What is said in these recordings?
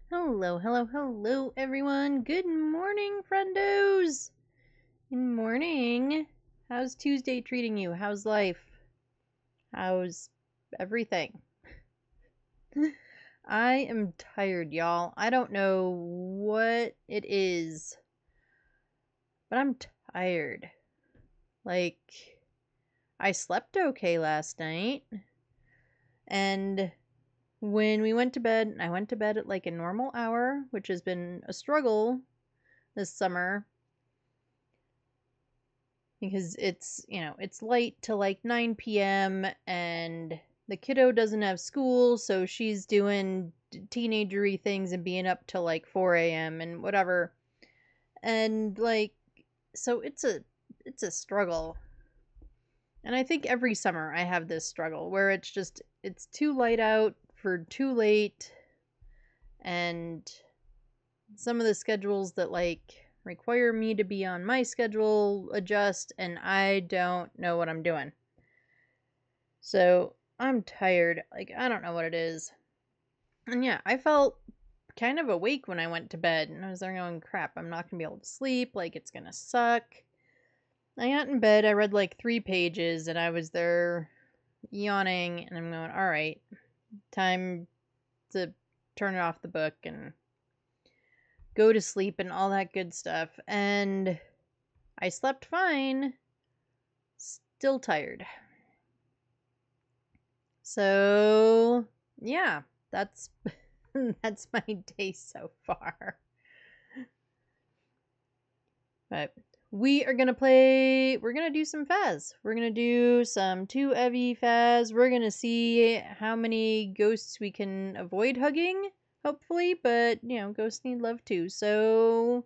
Hello, hello, hello, everyone. Good morning, friendos. Good morning. How's Tuesday treating you? How's life? How's everything? I am tired, y'all. I don't know what it is, but I'm tired. Like, I slept okay last night, and when we went to bed, I went to bed at like a normal hour, which has been a struggle this summer because it's late to like 9 p.m. and the kiddo doesn't have school, so she's doing teenagery things and being up till like 4 a.m. and whatever. And like so it's a struggle. And I think every summer I have this struggle where it's too light out for too late, and some of the schedules that like require me to be on my schedule adjust, and I don't know what I'm doing. So I'm tired. Like, I don't know what it is. And yeah, I felt kind of awake when I went to bed, and I was there going, crap, I'm not gonna be able to sleep. Like, it's gonna suck. I got in bed, I read like 3 pages, and I was there yawning, and I'm going, alright, time to turn it off the book and go to sleep and all that good stuff. And I slept fine, still tired. So, yeah, that's that's my day so far. But we're gonna do some Phas. We're gonna do some 2EV Phas. We're gonna see how many ghosts we can avoid hugging, hopefully, but ghosts need love too, so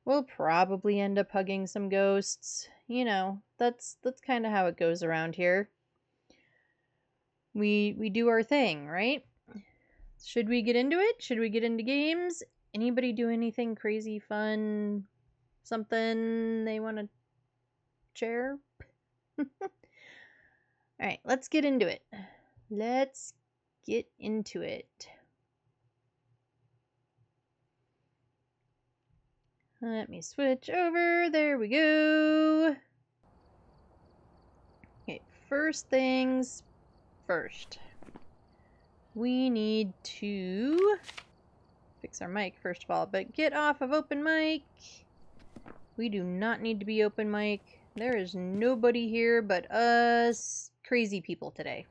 we'll probably end up hugging some ghosts. That's kind of how it goes around here. We do our thing, right? Should we get into it? Should we get into games? Anybody do anything crazy fun? Something they want to share? Alright, let's get into it. Let's get into it. Let me switch over. There we go. Okay, first things first. We need to fix our mic first of all, but get off of open mic. We do not need to be open mic. There is nobody here but us crazy people today.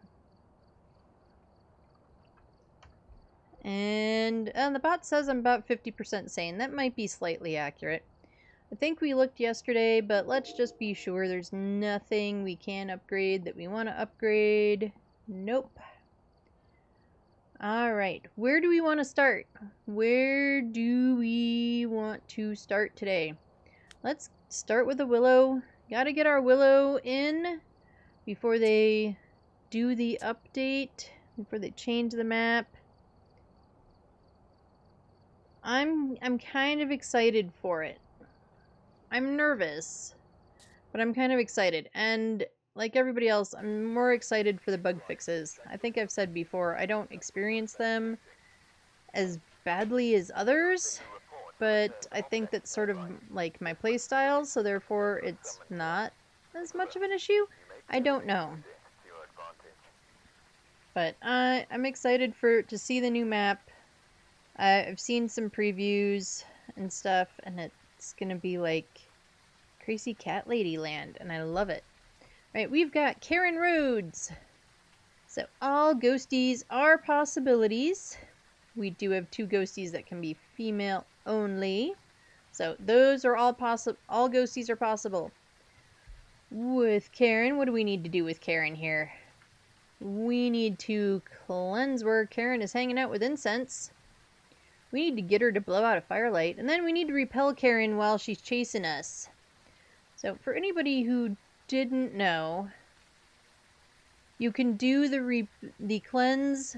And the bot says I'm about 50% sane. That might be slightly accurate. I think we looked yesterday, but let's just be sure there's nothing we can upgrade that we want to upgrade. Nope. Alright, where do we want to start? Where do we want to start today? Let's start with the Willow. Gotta get our Willow in before they do the update, before they change the map. I'm kind of excited for it. I'm nervous, but I'm kind of excited. And like everybody else, I'm more excited for the bug fixes. I think I've said before, I don't experience them as badly as others, but I think that's sort of like my playstyle, so therefore it's not as much of an issue. I don't know. But I'm excited to see the new map. I've seen some previews and stuff, and it's gonna be like Crazy Cat Lady Land, and I love it. Right, we've got Karen Rhodes. So all ghosties are possibilities. We do have 2 ghosties that can be female only. So those are all possible. All ghosties are possible. With Karen, what do we need to do with Karen here? We need to cleanse where Karen is hanging out with incense. We need to get her to blow out a firelight, and then we need to repel Karen while she's chasing us. So for anybody who didn't know, you can do the cleanse.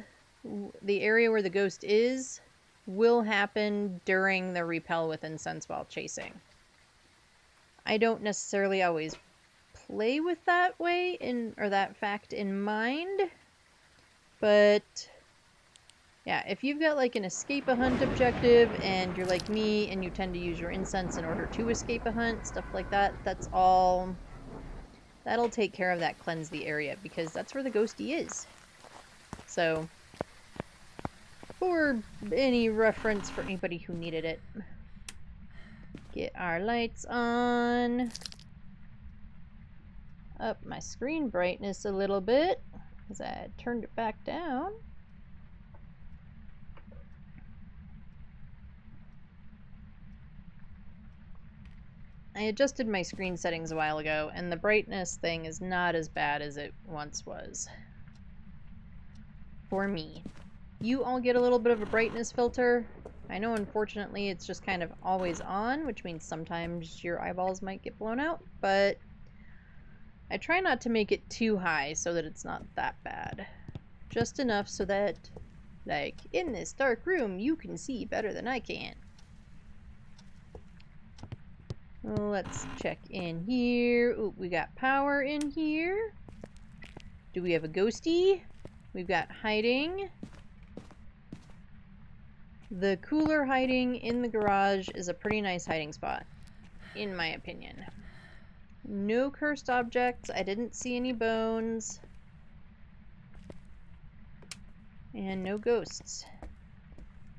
The area where the ghost is will happen during the repel with incense while chasing. I don't necessarily always play with that way or that fact in mind, but Yeah, if you've got like an escape a hunt objective and you're like me and you tend to use your incense in order to escape a hunt, stuff like that, that's all. That'll take care of that, cleanse the area, because that's where the ghosty is. So, for any reference for anybody who needed it. Get our lights on. Up my screen brightness a little bit, because I turned it back down. I adjusted my screen settings a while ago, and the brightness thing is not as bad as it once was. For me. You all get a little bit of a brightness filter. I know, unfortunately, it's just kind of always on, which means sometimes your eyeballs might get blown out, but I try not to make it too high so that it's not that bad. Just enough so that, like, in this dark room, you can see better than I can. Let's check in here. Ooh, we got power in here. Do we have a ghosty? We've got hiding. The cooler hiding in the garage is a pretty nice hiding spot, in my opinion. No cursed objects. I didn't see any bones. And no ghosts.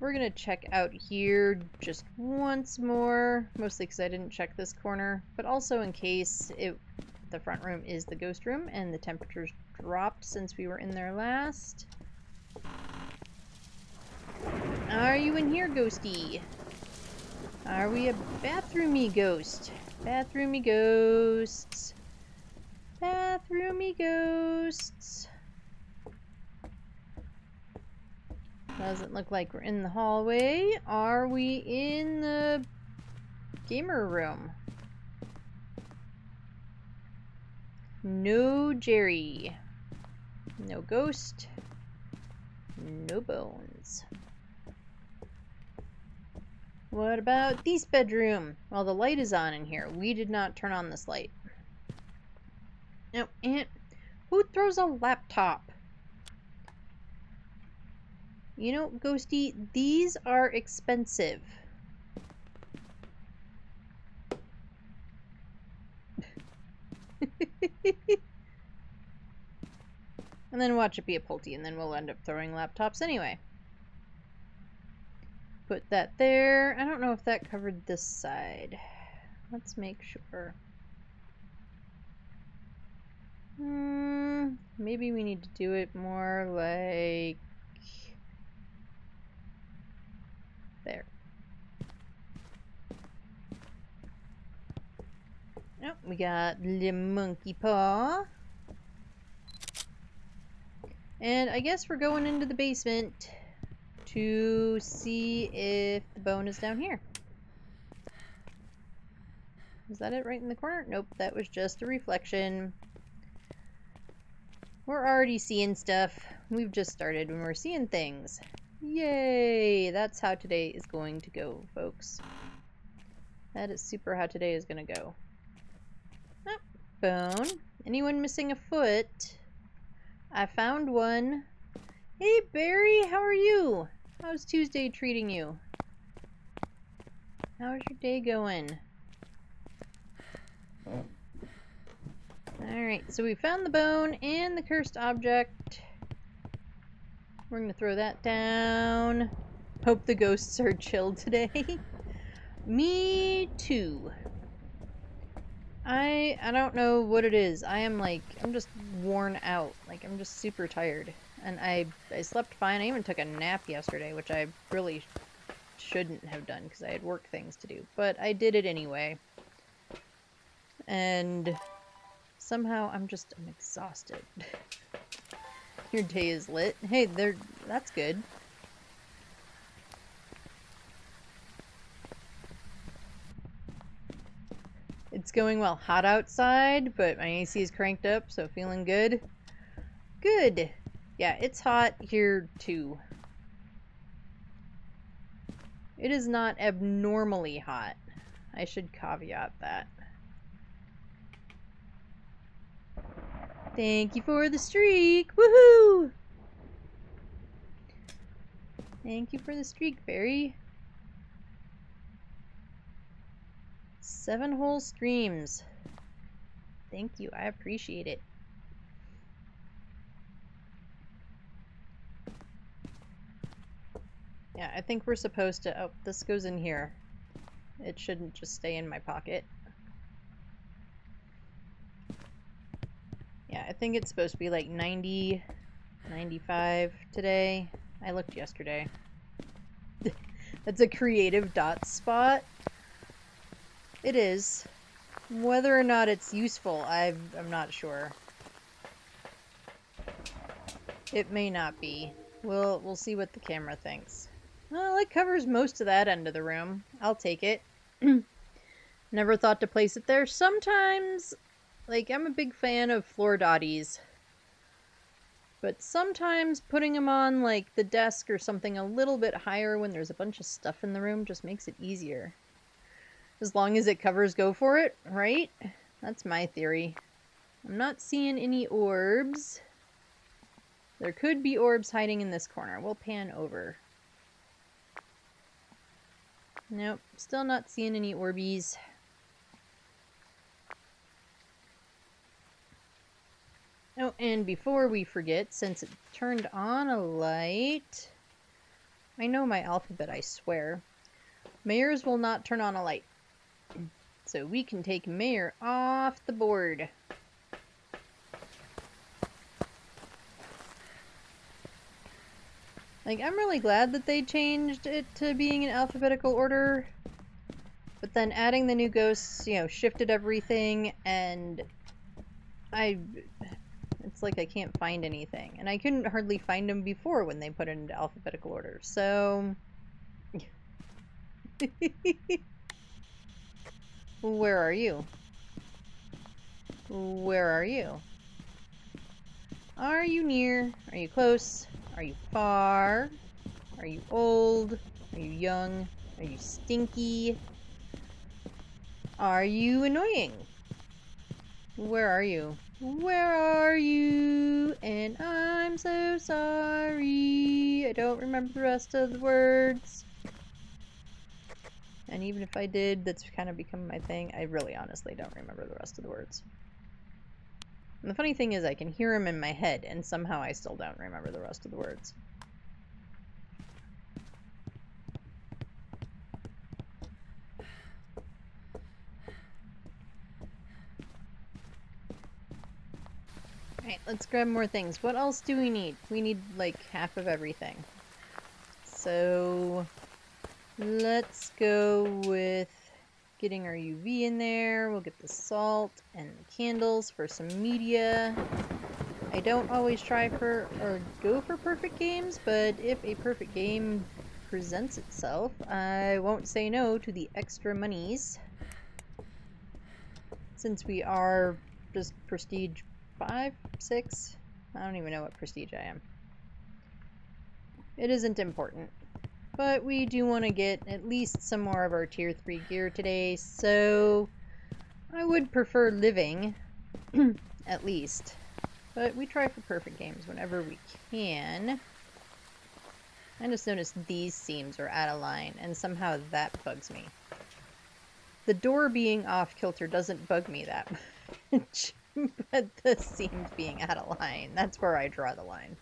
We're gonna check out here just once more, mostly because I didn't check this corner, but also in case the front room is the ghost room and the temperature's dropped since we were in there last. Are you in here, ghosty? Are we a bathroomy ghost? Bathroomy ghosts. Bathroomy ghosts. Doesn't look like we're in the hallway. Are we in the gamer room? No Jerry. No ghost. No bones. What about this bedroom? Well, the light is on in here. We did not turn on this light. No, and who throws a laptop? You know, Ghosty, these are expensive. And then watch it be a Pulte, and then we'll end up throwing laptops anyway. Put that there. I don't know if that covered this side. Let's make sure. Maybe we need to do it more like there. Oh, we got the monkey paw. And I guess we're going into the basement to see if the bone is down here. Is that it right in the corner? Nope, that was just a reflection. We're already seeing stuff. We've just started when we're seeing things. Yay! That's how today is going to go, folks. That is super how today is going to go. Oh, bone. Anyone missing a foot? I found one. Hey, Barry, how are you? How's Tuesday treating you? How's your day going? Alright, so we found the bone and the cursed object. We're gonna throw that down. Hope the ghosts are chill today. Me too. I don't know what it is. I'm just worn out. Like, I'm just super tired. And I slept fine. I even took a nap yesterday, which I really shouldn't have done because I had work things to do. But I did it anyway. And somehow I'm exhausted. Your day is lit. Hey, that's good. It's going well. Hot outside, but my AC is cranked up, so feeling good. Good. Yeah, it's hot here too. It is not abnormally hot. I should caveat that. Thank you for the streak. Woohoo! Thank you for the streak, Barry. 7 whole streams. Thank you, I appreciate it. Yeah, I think we're supposed to... Oh, this goes in here. It shouldn't just stay in my pocket. Yeah, I think it's supposed to be like 90, 95 today. I looked yesterday. That's a creative dot spot. It is. Whether or not it's useful, I'm not sure. It may not be. We'll see what the camera thinks. Well, it covers most of that end of the room. I'll take it. Never thought to place it there. Sometimes, like, I'm a big fan of floor dotties. But sometimes putting them on, like, the desk or something a little bit higher when there's a bunch of stuff in the room just makes it easier. As long as it covers, go for it, right? That's my theory. I'm not seeing any orbs. There could be orbs hiding in this corner. We'll pan over. Nope, still not seeing any orbies. Oh, and before we forget, since it turned on a light... I know my alphabet, I swear. Mayors will not turn on a light. So we can take Mayor off the board. Like, I'm really glad that they changed it to being in alphabetical order. But then adding the new ghosts, you know, shifted everything, and it's like I can't find anything. And I couldn't hardly find them before when they put it into alphabetical order, so... Where are you? Where are you? Are you near? Are you close? Are you far? Are you old? Are you young? Are you stinky? Are you annoying? Where are you? Where are you? And I'm so sorry. I don't remember the rest of the words. And even if I did, that's kind of become my thing. I really honestly don't remember the rest of the words. And the funny thing is I can hear them in my head, and somehow I still don't remember the rest of the words. Alright, let's grab more things. What else do we need? We need, like, half of everything. So... let's go with getting our UV in there. We'll get the salt and the candles for some media. I don't always try for or go for perfect games, but if a perfect game presents itself, I won't say no to the extra monies. Since we are just prestige 5, 6, I don't even know what prestige I am. It isn't important. But we do want to get at least some more of our tier 3 gear today, so I would prefer living, at least. But we try for perfect games whenever we can. I just noticed these seams are out of line, and somehow that bugs me. The door being off kilter doesn't bug me that much, but the seams being out of line, that's where I draw the line.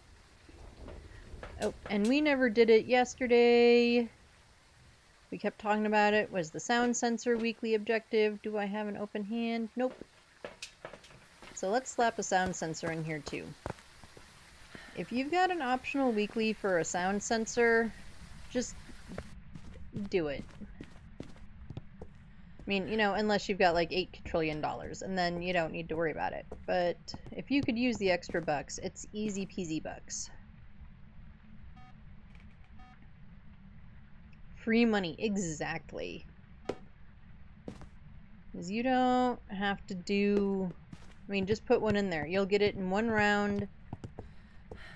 Oh, and we never did it yesterday. We kept talking about it. Was the sound sensor weekly objective? Do I have an open hand? Nope. So let's slap a sound sensor in here too. If you've got an optional weekly for a sound sensor, just do it. I mean, you know, unless you've got like $8 trillion, and then you don't need to worry about it. But if you could use the extra bucks, it's easy peasy bucks. Free money, exactly. Because you don't have to do... I mean, just put one in there. You'll get it in one round.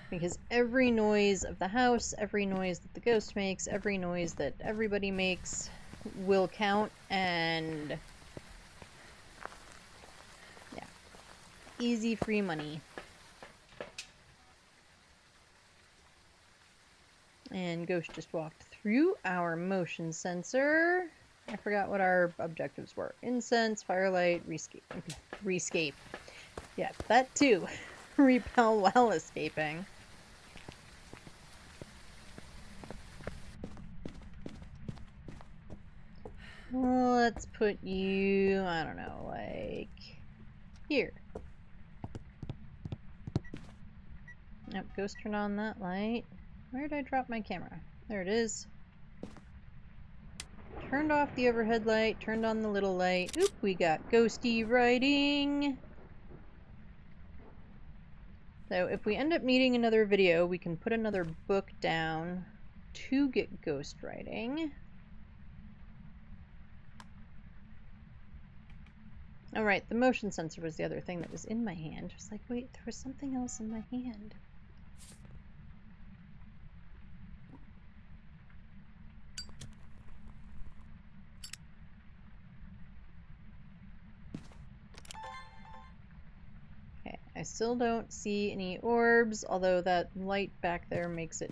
Because every noise of the house, every noise that the ghost makes, every noise that everybody makes will count, and... yeah. Easy free money. And Ghost just walked through our motion sensor. I forgot what our objectives were. Incense, firelight, rescape. Yeah, that too. Repel while escaping. Let's put you, I don't know, like here. Yep, Ghost turned on that light. Where did I drop my camera? There it is. Turned off the overhead light, turned on the little light. Oop, we got ghosty writing. So if we end up needing another video, we can put another book down to get ghost writing. Oh right, the motion sensor was the other thing that was in my hand. I was like, wait, there was something else in my hand. Okay, I still don't see any orbs, although that light back there makes it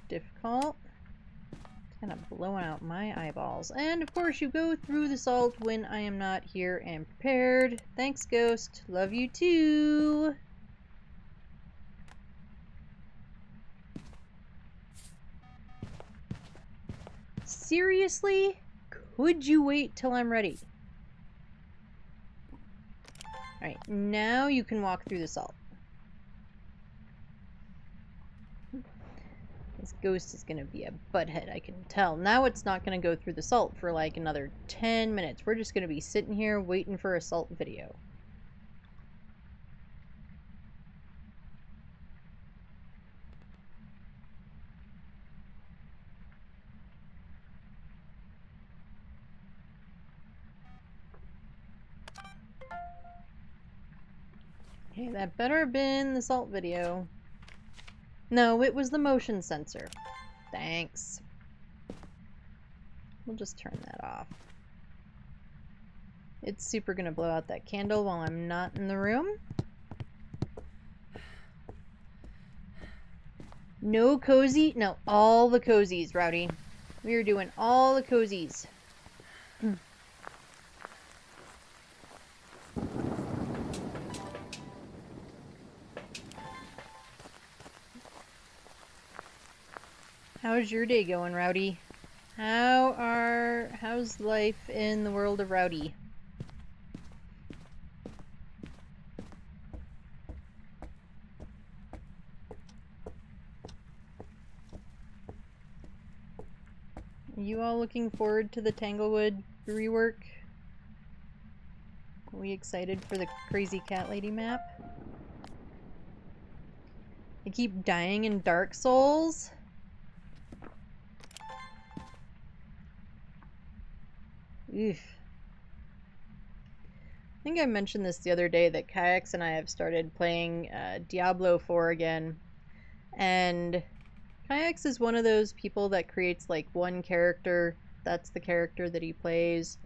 difficult. It's kind of blowing out my eyeballs. And of course you go through the salt when I am not here and prepared. Thanks, Ghost. Love you too. Seriously? Could you wait till I'm ready? Alright, now you can walk through the salt. This Ghost is gonna be a butthead, I can tell. Now it's not gonna go through the salt for like another 10 minutes. We're just gonna be sitting here waiting for a salt video. Okay, that better have been the salt video. No, it was the motion sensor. Thanks. We'll just turn that off. It's super gonna blow out that candle while I'm not in the room. No cozy? No, all the cozies, Rowdy. We are doing all the cozies. How's your day going, Rowdy? How's life in the world of Rowdy? Are you all looking forward to the Tanglewood rework? Are we excited for the Crazy Cat Lady map? I keep dying in Dark Souls. Oof. I think I mentioned this the other day that Kayaks and I have started playing Diablo 4 again. And Kayaks is one of those people that creates like one character. That's the character that he plays.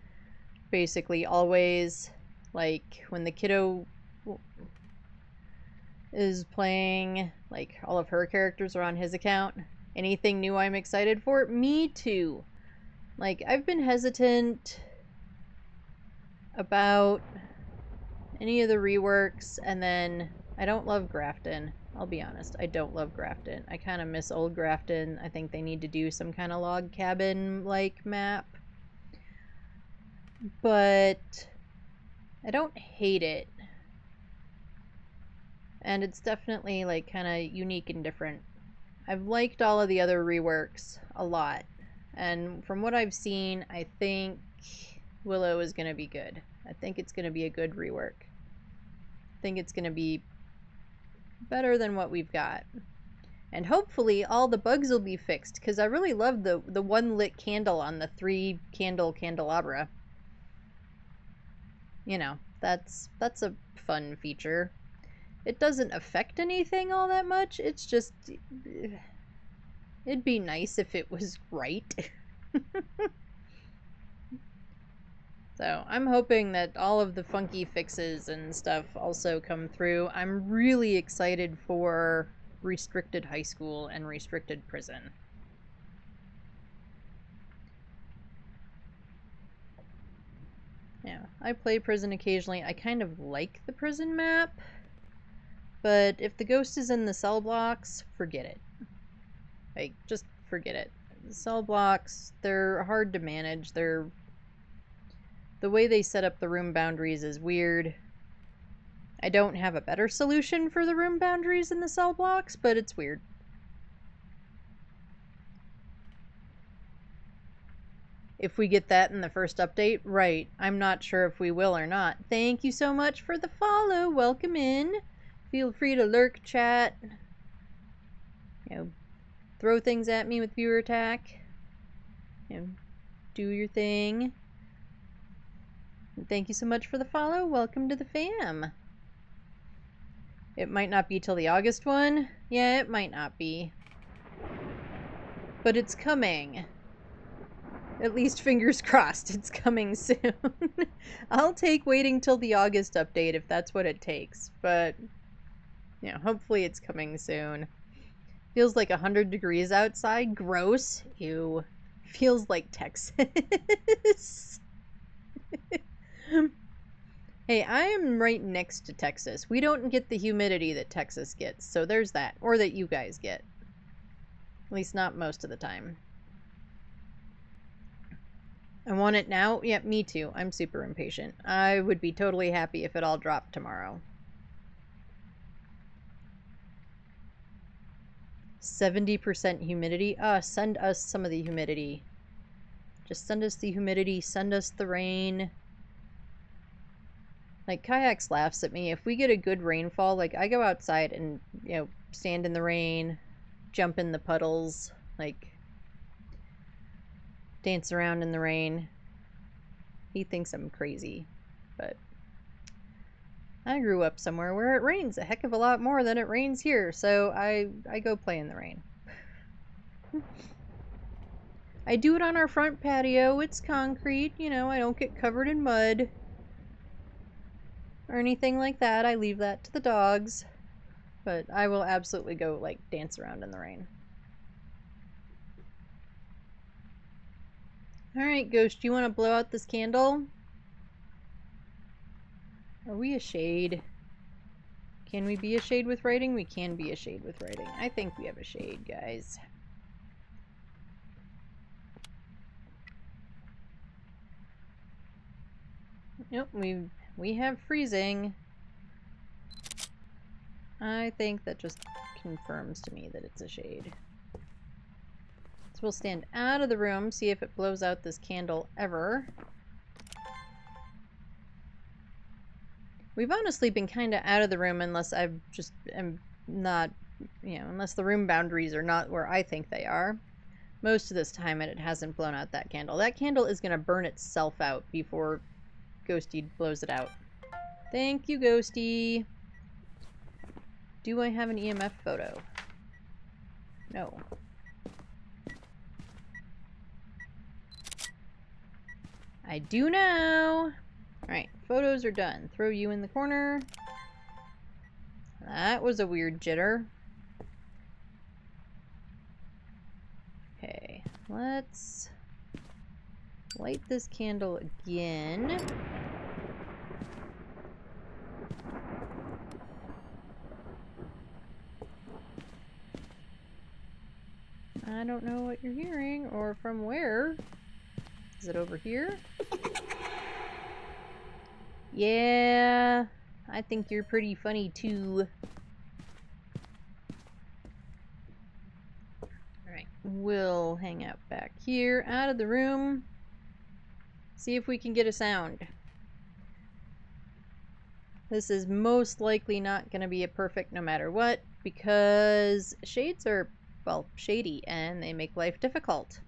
Basically always. Like when the kiddo is playing, like all of her characters are on his account. Anything new I'm excited for? Me too. Like, I've been hesitant about any of the reworks, and then I don't love Grafton. I'll be honest, I don't love Grafton. I kind of miss old Grafton. I think they need to do some kind of log cabin-like map. But I don't hate it. And it's definitely, like, kind of unique and different. I've liked all of the other reworks a lot. And from what I've seen, I think Willow is going to be good. I think it's going to be a good rework. I think it's going to be better than what we've got. And hopefully all the bugs will be fixed, because I really love the one lit candle on the 3 candle candelabra. You know, that's a fun feature. It doesn't affect anything all that much. It's just... it'd be nice if it was right. So I'm hoping that all of the funky fixes and stuff also come through. I'm really excited for restricted high school and restricted prison. Yeah, I play prison occasionally. I kind of like the prison map, but if the ghost is in the cell blocks, forget it. Like, just forget it. The cell blocks, they're hard to manage. The way they set up the room boundaries is weird. I don't have a better solution for the room boundaries in the cell blocks, but it's weird. If we get that in the first update, right. I'm not sure if we will or not. Thank you so much for the follow. Welcome in. Feel free to lurk, chat. You know, throw things at me with viewer attack. You know, do your thing. And thank you so much for the follow. Welcome to the fam. It might not be till the August one. Yeah, it might not be. But it's coming. At least fingers crossed it's coming soon. I'll take waiting till the August update if that's what it takes. But, you know, hopefully it's coming soon. Feels like 100 degrees outside. Gross. Ew. Feels like Texas. Hey, I am right next to Texas. We don't get the humidity that Texas gets, so there's that. Or that you guys get. At least not most of the time. I want it now? Yeah, me too. I'm super impatient. I would be totally happy if it all dropped tomorrow. 70% humidity? Send us some of the humidity. Just send us the humidity, send us the rain. Like, Kayaks laughs at me. If we get a good rainfall, like, I go outside and, you know, stand in the rain, jump in the puddles, like, dance around in the rain. He thinks I'm crazy, but I grew up somewhere where it rains a heck of a lot more than it rains here, so I go play in the rain. I do it on our front patio. It's concrete, you know, I don't get covered in mud or anything like that. I leave that to the dogs, but I will absolutely go, like, dance around in the rain. Alright, Ghost, do you want to blow out this candle? Are we a shade? Can we be a shade with writing? We can be a shade with writing. I think we have a shade, guys. Nope, we have freezing. I think that just confirms to me that it's a shade. So we'll stand out of the room, see if it blows out this candle ever. We've honestly been kind of out of the room unless I've just am not, you know, unless the room boundaries are not where I think they are. Most of this time it hasn't blown out that candle. That candle is going to burn itself out before Ghosty blows it out. Thank you, Ghosty. Do I have an EMF photo? No. I do now. Alright, photos are done. Throw you in the corner. That was a weird jitter. Okay, let's light this candle again. I don't know what you're hearing or from where. Is it over here? Yeah, I think you're pretty funny too. Alright, we'll hang out back here, out of the room. See if we can get a sound. This is most likely not going to be a perfect no matter what, because shades are, well, shady, and they make life difficult.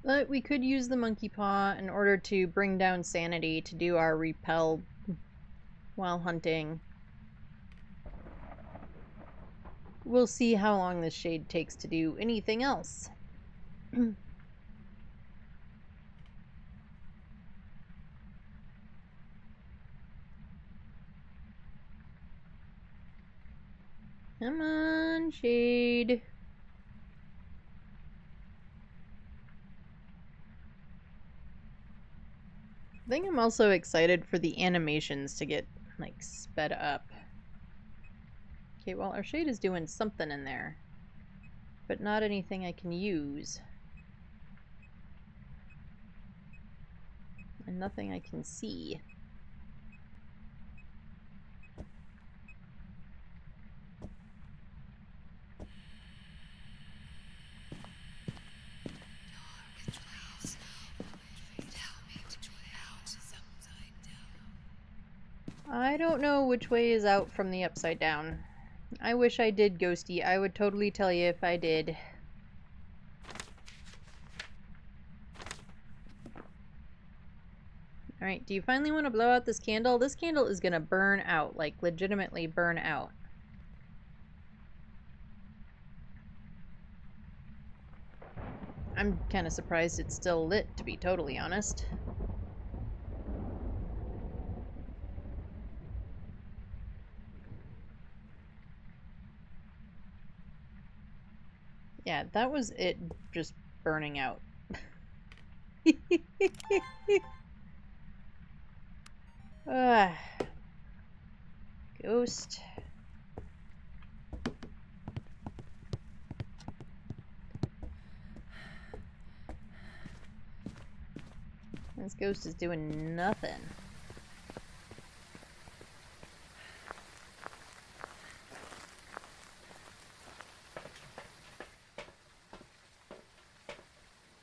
But we could use the monkey paw in order to bring down sanity to do our repel while hunting. we'll see how long this shade takes to do anything else. Come on, shade. I think I'm also excited for the animations to get, like, sped up. Okay, well, our shade is doing something in there, but not anything I can use. And nothing I can see. I don't know which way is out from the upside down. I wish I did, Ghosty. I would totally tell you if I did. Alright, do you finally want to blow out this candle? This candle is gonna burn out, like legitimately burn out. I'm kind of surprised it's still lit, to be totally honest. Yeah, that was it just burning out. Ghost. This ghost is doing nothing.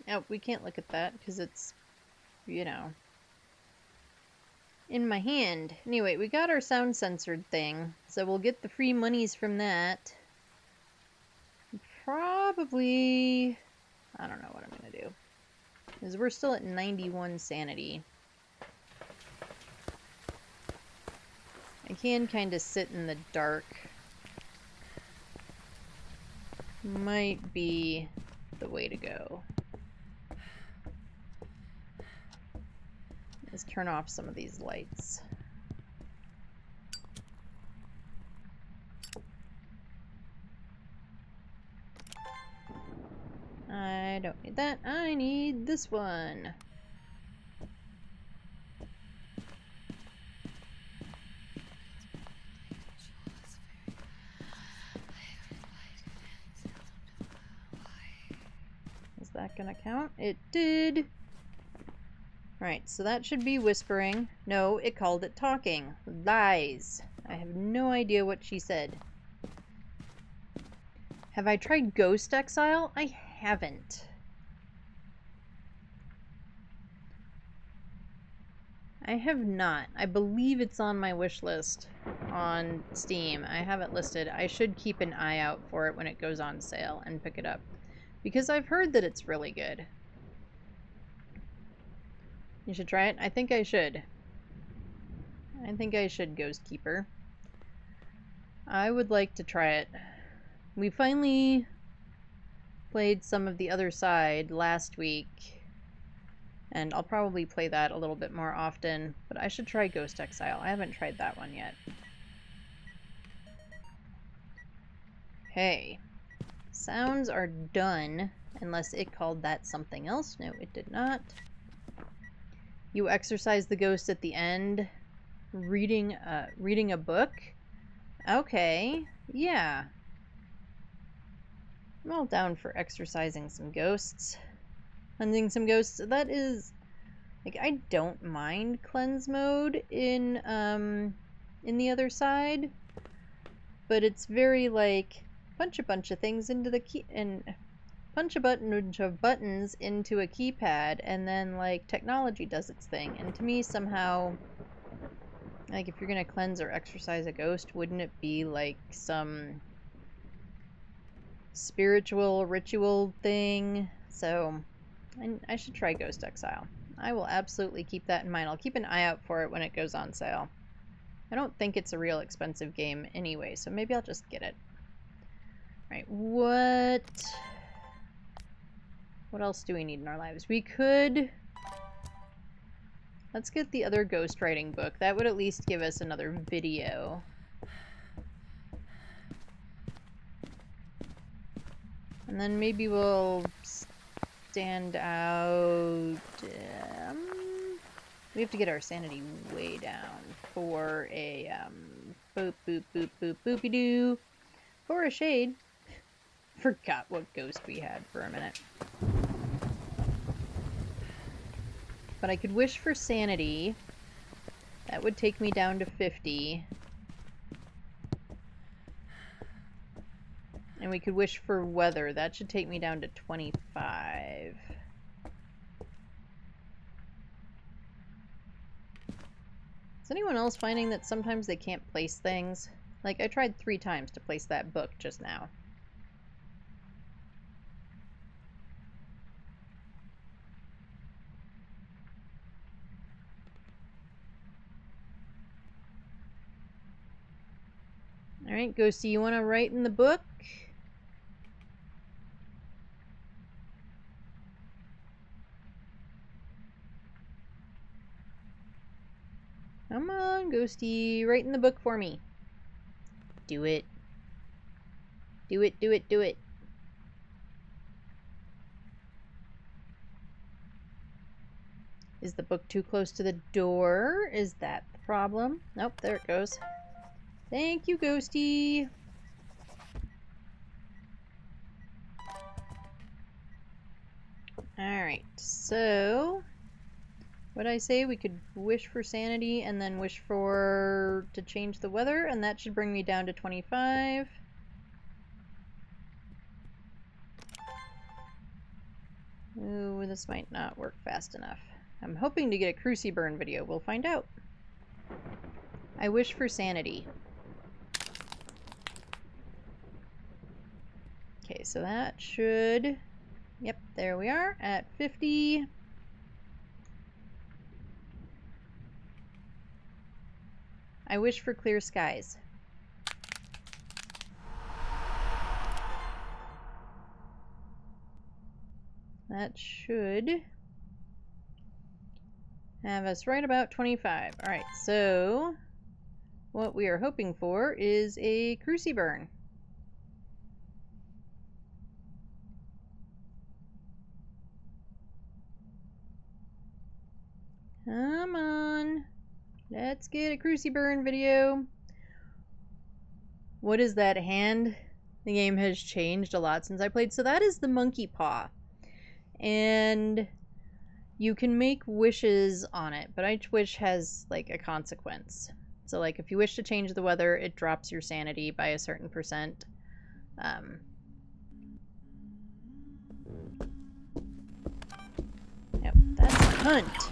Oh, we can't look at that because it's, you know, in my hand. Anyway, we got our sound censored thing, so we'll get the free monies from that. Probably, I don't know what I'm gonna do, because we're still at 91 sanity. I can kind of sit in the dark. Might be the way to go. Let's turn off some of these lights. I don't need that. I need this one. Is that gonna count? It did. Right, so that should be whispering. No, it called it talking. Lies. I have no idea what she said. Have I tried Ghost Exile? I haven't. I have not. I believe it's on my wish list on Steam. I have it listed. I should keep an eye out for it when it goes on sale and pick it up, because I've heard that it's really good. You should try it? I think I should. I think I should, Ghost Keeper. I would like to try it. We finally played some of the other side last week, and I'll probably play that a little bit more often, but I should try Ghost Exile. I haven't tried that one yet. Okay. Sounds are done, unless it called that something else. No, it did not. You exorcise the ghost at the end. Reading a book? Okay. Yeah. I'm all down for exorcising some ghosts. Cleansing some ghosts. That is, like, I don't mind cleanse mode in the other side, but it's very like punch a bunch of things into the key and punch a bunch of buttons into a keypad, and then like technology does its thing. And to me, somehow, like, if you're gonna cleanse or exorcise a ghost, wouldn't it be like some spiritual ritual thing? So I should try Ghost Exile. I will absolutely keep that in mind. I'll keep an eye out for it when it goes on sale. I don't think it's a real expensive game anyway, so maybe I'll just get it. But what else do we need in our lives? We could... Let's get the other ghostwriting book. That would at least give us another video. And then maybe we'll stand out... we have to get our sanity way down for a, boop, boop, boop, boop, boopy-doo. For a shade. Forgot what ghost we had for a minute. But I could wish for sanity. That would take me down to 50. And we could wish for weather. That should take me down to 25. Is anyone else finding that sometimes they can't place things? Like, I tried 3 times to place that book just now. Alright, Ghosty, you want to write in the book? Come on, Ghosty, write in the book for me. Do it. Do it, do it, do it. Is the book too close to the door? Is that the problem? Nope, there it goes. Thank you, Ghosty. Alright, so... What'd I say? We could wish for sanity and then wish for... to change the weather, and that should bring me down to 25. Ooh, this might not work fast enough. I'm hoping to get a Cruci burn video. We'll find out. I wish for sanity. Okay, so that should... Yep, there we are at 50. I wish for clear skies. That should have us right about 25. Alright, so what we are hoping for is a Cruci burn. Come on. Let's get a Cruci burn video. What is that hand? The game has changed a lot since I played. So that is the monkey paw. And you can make wishes on it, but each wish has like a consequence. So like if you wish to change the weather, it drops your sanity by a certain percent. Yep, that's a hunt.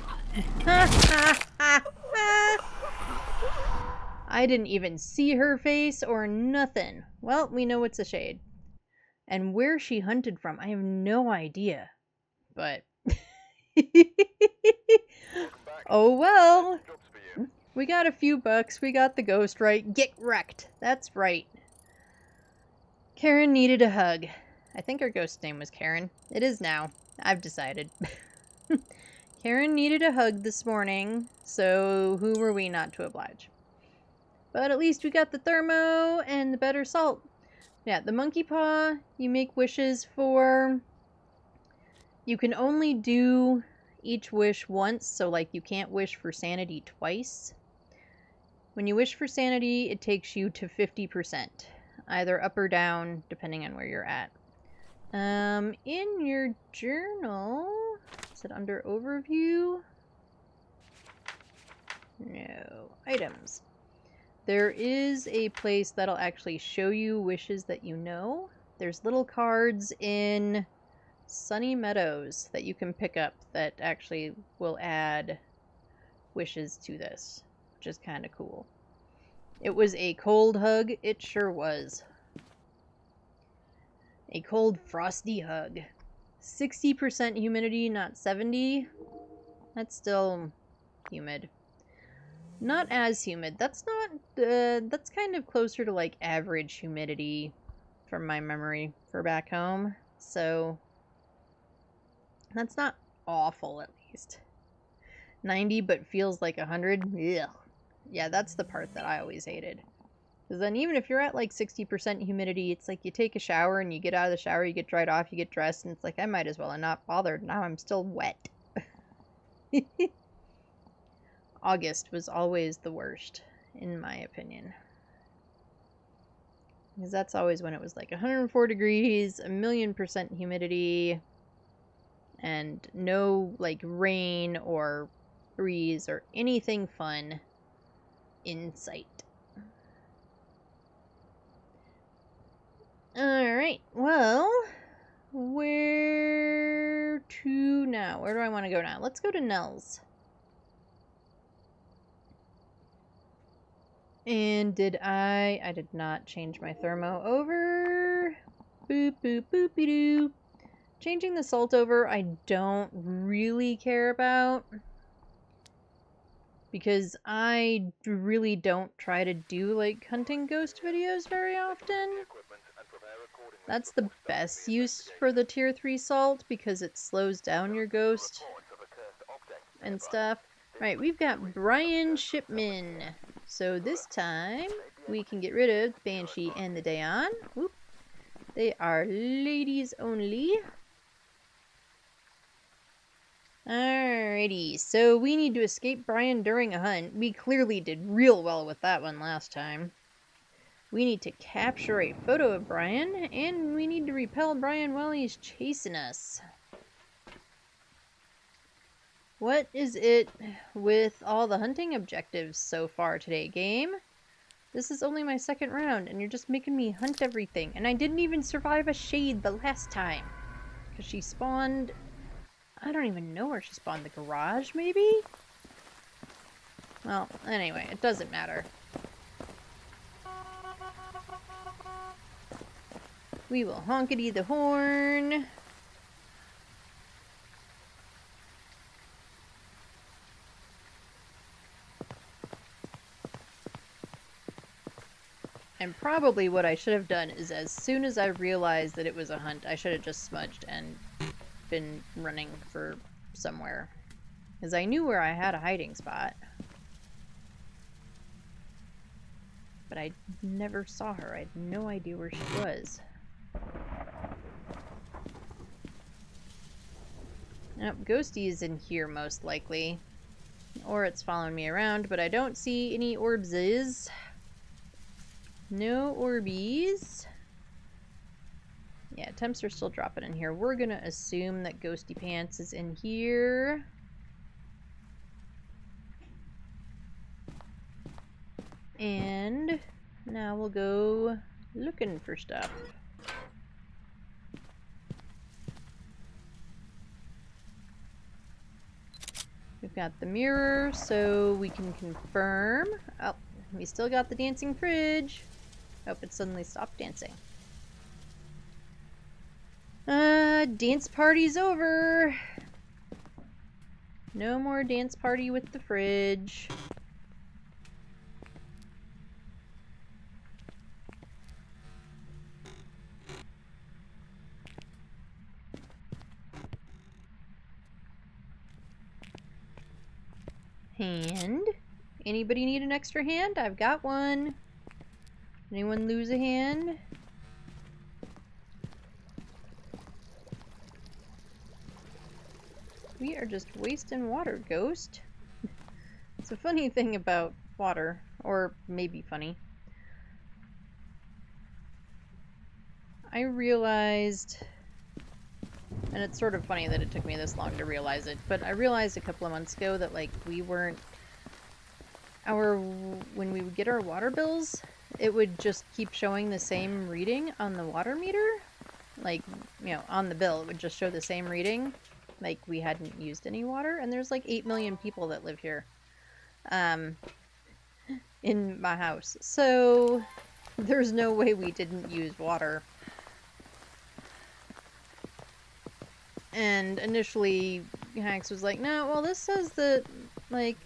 I didn't even see her face or nothing. Well, we know it's a shade. And where she hunted from, I have no idea. But... oh well. We got a few bucks. We got the ghost right. Get wrecked. That's right. Karen needed a hug. I think her ghost name was Karen. It is now. I've decided. Karen needed a hug this morning, so who were we not to oblige? But at least we got the thermo and the better salt. Yeah, the monkey paw, you make wishes for... You can only do each wish once, so like you can't wish for sanity twice. When you wish for sanity, it takes you to 50%, either up or down, depending on where you're at. In your journal... Is it under overview? No. Items. There is a place that'll actually show you wishes that you know. There's little cards in Sunny Meadows that you can pick up that actually will add wishes to this, which is kind of cool. It was a cold hug. It sure was. A cold, frosty hug. 60% humidity, not 70. That's still humid. Not as humid. That's not, that's kind of closer to like average humidity from my memory for back home. So that's not awful, at least. 90 but feels like 100. Ugh. Yeah, that's the part that I always hated. Because then even if you're at like 60% humidity, it's like you take a shower and you get out of the shower, you get dried off, you get dressed, and it's like I might as well have not bothered. Now I'm still wet. August was always the worst, in my opinion. Because that's always when it was like 104 degrees, 1,000,000% humidity, and no like rain or breeze or anything fun in sight. Alright, well, where to now? Where do I want to go now? Let's go to Nell's. And I did not change my thermo over. Boop, boop, boopy doo. Changing the salt over, I don't really care about. Because I really don't try to do, like, hunting ghost videos very often. That's the best use for the tier 3 salt, because it slows down your ghost and stuff. Right, we've got Brian Shipman. So this time, we can get rid of Banshee and the Dayon. Whoop. They are ladies only. Alrighty, so we need to escape Brian during a hunt. We clearly did real well with that one last time. We need to capture a photo of Brian, and we need to repel Brian while he's chasing us. What is it with all the hunting objectives so far today, game? This is only my second round, and you're just making me hunt everything. And I didn't even survive a shade the last time. Because she spawned... I don't even know where she spawned. The garage, maybe? Well, anyway, it doesn't matter. We will honkety the horn. And probably what I should have done is as soon as I realized that it was a hunt, I should have just smudged and been running for somewhere. Because I knew where I had a hiding spot. But I never saw her. I had no idea where she was. Nope, Ghosty is in here most likely. Or it's following me around, but I don't see any orbses. No Orbeez. Yeah, temps are still dropping in here. We're gonna assume that Ghosty Pants is in here. And now we'll go looking for stuff. We've got the mirror, so we can confirm. Oh, we still got the dancing fridge. Oh, it suddenly stopped dancing. Dance party's over. No more dance party with the fridge. Hand. Anybody need an extra hand? I've got one. Anyone lose a hand? We are just wasting water, Ghost. It's a funny thing about water. Or maybe funny. I realized... And it's sort of funny that it took me this long to realize it, but I realized a couple of months ago that, like, we weren't... When we would get our water bills, it would just keep showing the same reading on the water meter. Like, you know, on the bill, it would just show the same reading. Like, we hadn't used any water, and there's like 8 million people that live here. In my house. So, there's no way we didn't use water. And initially, Hanks was like, no, well, this says that, like,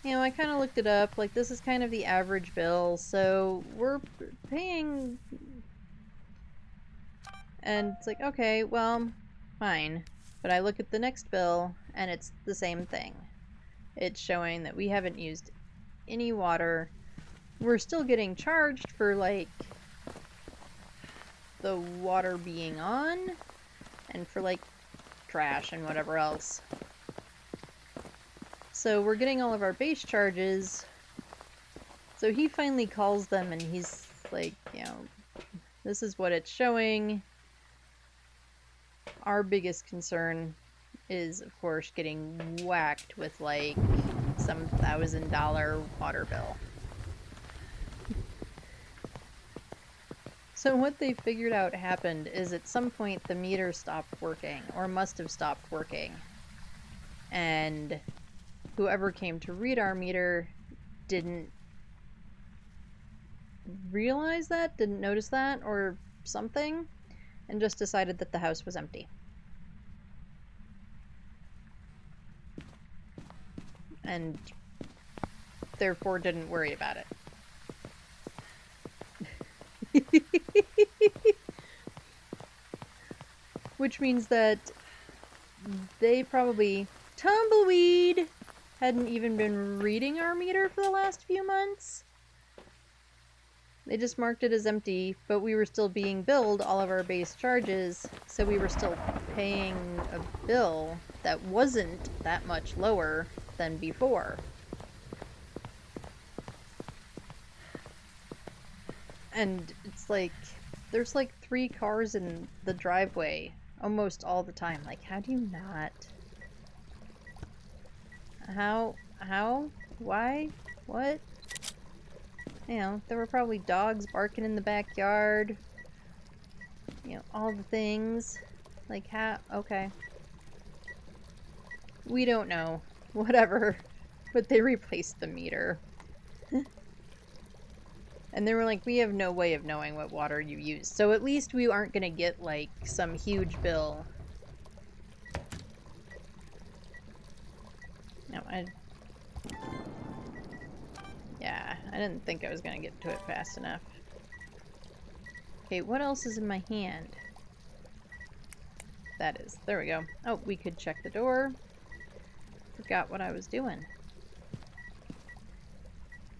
you know, I kind of looked it up, like, this is kind of the average bill, so we're paying And it's like, okay, well, fine. But I look at the next bill, and it's the same thing. It's showing that we haven't used any water. We're still getting charged for, like, the water being on, and for, like, trash and whatever else. So we're getting all of our base charges. So he finally calls them, and he's like, you know, this is what it's showing. Our biggest concern is, of course, getting whacked with, like, some $1,000 water bill. So what they figured out happened is at some point the meter stopped working, or must have stopped working. And whoever came to read our meter didn't realize that, didn't notice that, or something, and just decided that the house was empty. And therefore didn't worry about it. Which means that they probably, Tumbleweed, hadn't even been reading our meter for the last few months. They just marked it as empty, but we were still being billed all of our base charges, so we were still paying a bill that wasn't that much lower than before. And it's like, there's like 3 cars in the driveway almost all the time. Like, how do you not? How? Why? What? You know, there were probably dogs barking in the backyard. You know, all the things. Like, how? Okay. We don't know. Whatever. But they replaced the meter. And they were like, we have no way of knowing what water you use. So at least we aren't going to get, like, some huge bill. No, yeah, I didn't think I was going to get to it fast enough. Okay, what else is in my hand? That is, there we go. Oh, we could check the door. Forgot what I was doing.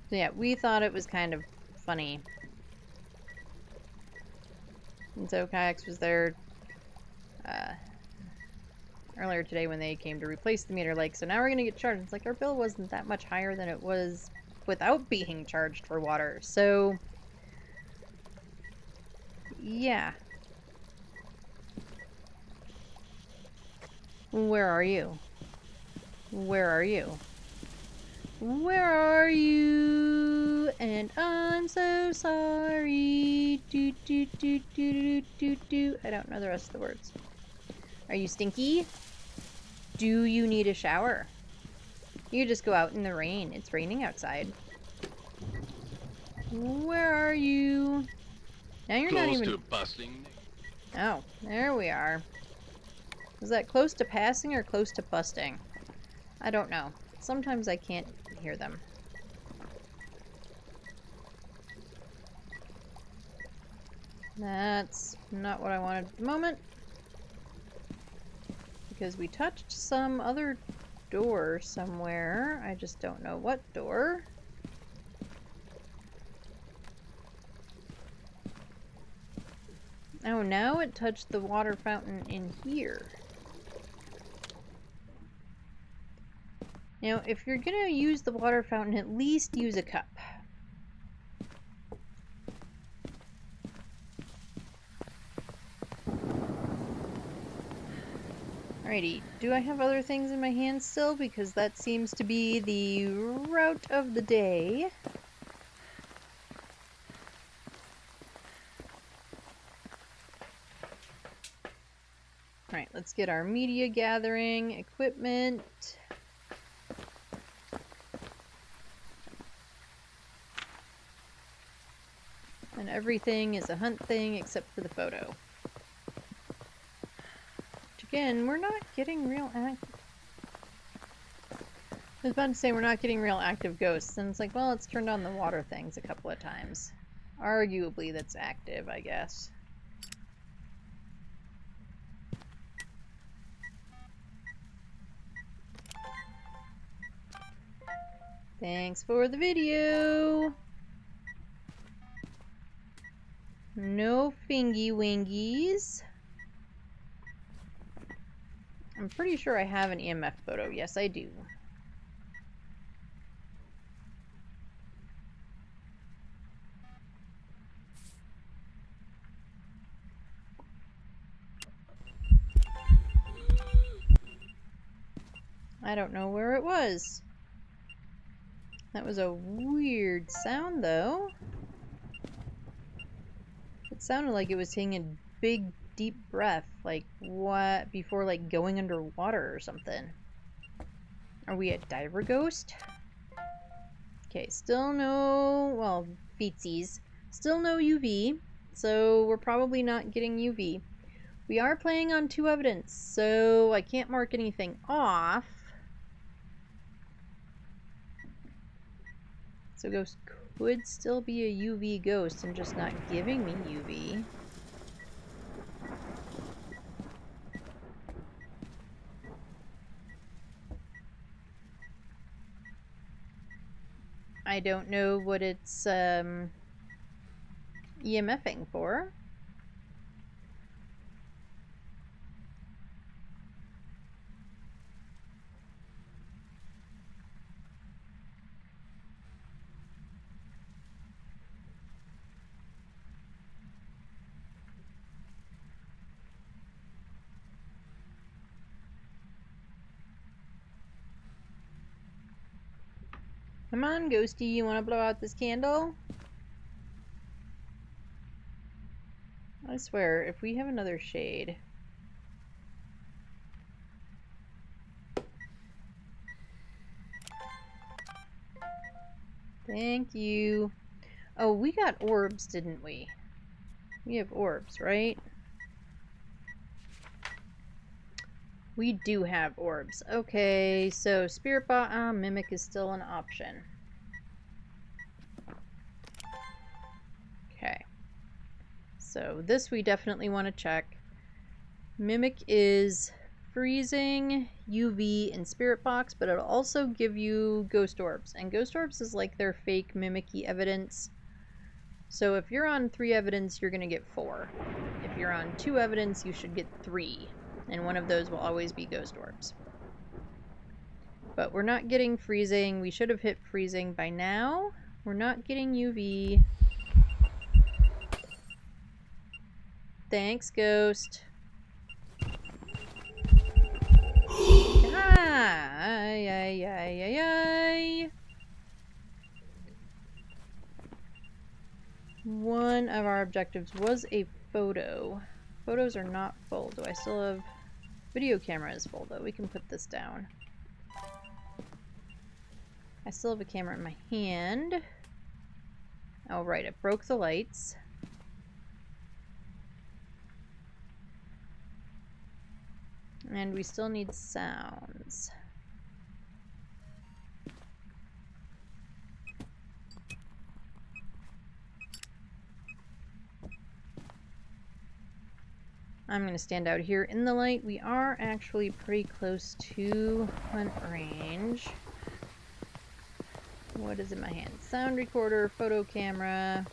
So yeah, we thought it was kind of funny. And so Kayaks was there earlier today when they came to replace the meter, like, so now we're gonna get charged. It's like, our bill wasn't that much higher than it was without being charged for water. So yeah. Where are you? Where are you? Where are you? And I'm so sorry. Do do do do do do do. I don't know the rest of the words. Are you stinky? Do you need a shower? You just go out in the rain. It's raining outside. Where are you? Now you're not even... Close to busting. Oh, there we are. Was that close to passing or close to busting? I don't know. Sometimes I can't hear them. That's not what I wanted at the moment. Because we touched some other door somewhere. I just don't know what door. Oh, now it touched the water fountain in here. Now, if you're gonna use the water fountain, at least use a cup. Alrighty, do I have other things in my hands still? Because that seems to be the route of the day. Alright, let's get our media gathering equipment. And everything is a hunt thing except for the photo. Which again, we're not getting real active. I was about to say we're not getting real active ghosts, and it's like, well, it's turned on the water things a couple of times. Arguably that's active, I guess. Thanks for the video. No fingy wingies. I'm pretty sure I have an EMF photo. Yes, I do. I don't know where it was. That was a weird sound, though. It sounded like it was taking a big, deep breath. Like, what? Before, like, going underwater or something. Are we a diver ghost? Okay, still no... Well, feetsies. Still no UV. So, we're probably not getting UV. We are playing on 2 evidence, so I can't mark anything off. So ghost could still be a UV ghost and just not giving me UV. I don't know what it's EMFing for. Come on, Ghosty, you want to blow out this candle? I swear, if we have another shade... Thank you. Oh, we got orbs, didn't we? We have orbs, right? We do have orbs. Okay, so Spirit Mimic is still an option. Okay. So this we definitely want to check. Mimic is freezing, UV, and Spirit Box, but it'll also give you Ghost Orbs. And Ghost Orbs is like their fake mimicky evidence. So if you're on 3 evidence, you're going to get 4. If you're on 2 evidence, you should get 3. And one of those will always be Ghost Orbs. But we're not getting freezing. We should have hit freezing by now. We're not getting UV. Thanks, Ghost. Ay, ay, ay, ay, ay. One of our objectives was a photo. Photos are not full. Do I still have... Video camera is full, though. We can put this down. I still have a camera in my hand. Oh, right. It broke the lights. And we still need sounds. I'm going to stand out here in the light. We are actually pretty close to hunt range. What is in my hand? Sound recorder, photo camera.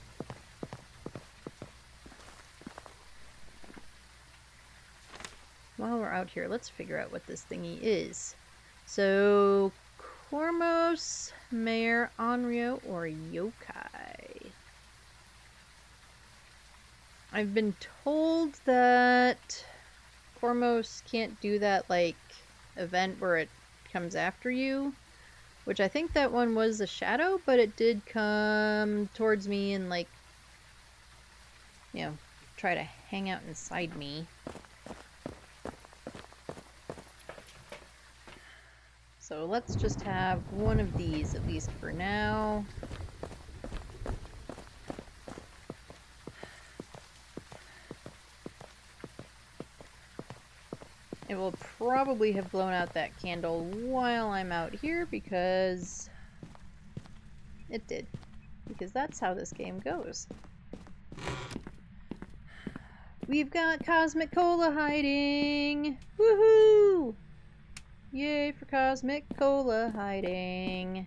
While we're out here, let's figure out what this thingy is. So, Cormos, Mare, Onryo, or Yokai? I've been told that Cormos can't do that, like, event where it comes after you. Which I think that one was a shadow, but it did come towards me and, like, you know, try to hang out inside me. So let's just have one of these, at least for now. It will probably have blown out that candle while I'm out here because it did. Because that's how this game goes. We've got Cosmic Cola hiding! Woohoo! Yay for Cosmic Cola hiding.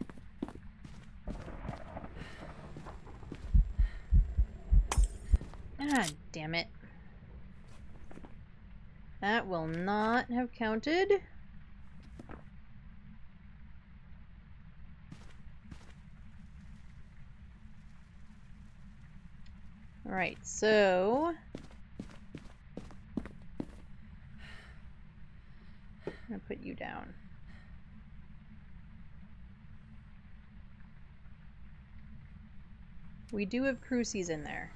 Ah, damn it. That will not have counted. Alright, so... I'm gonna put you down. We do have crucies in there.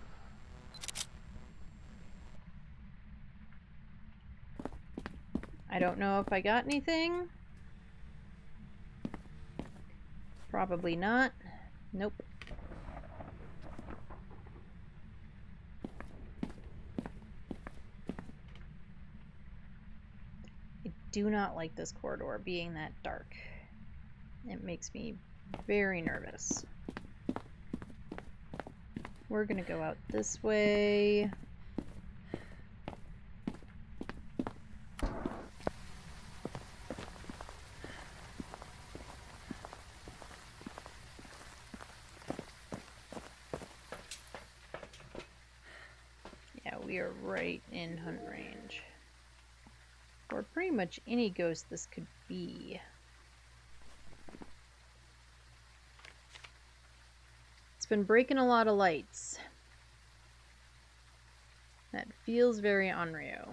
I don't know if I got anything. Probably not. Nope. I do not like this corridor being that dark. It makes me very nervous. We're gonna go out this way. Yeah, we are right in hunt range. Or pretty much any ghost this could be. It's been breaking a lot of lights. That feels very Onryo.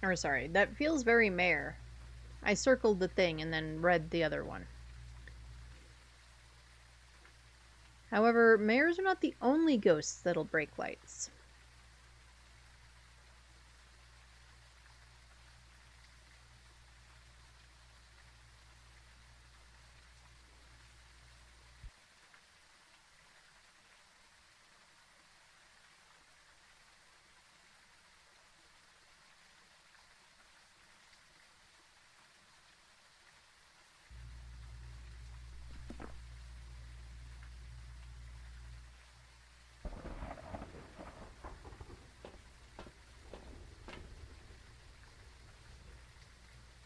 Or sorry, that feels very Mare. I circled the thing and then read the other one. However, mares are not the only ghosts that'll break lights.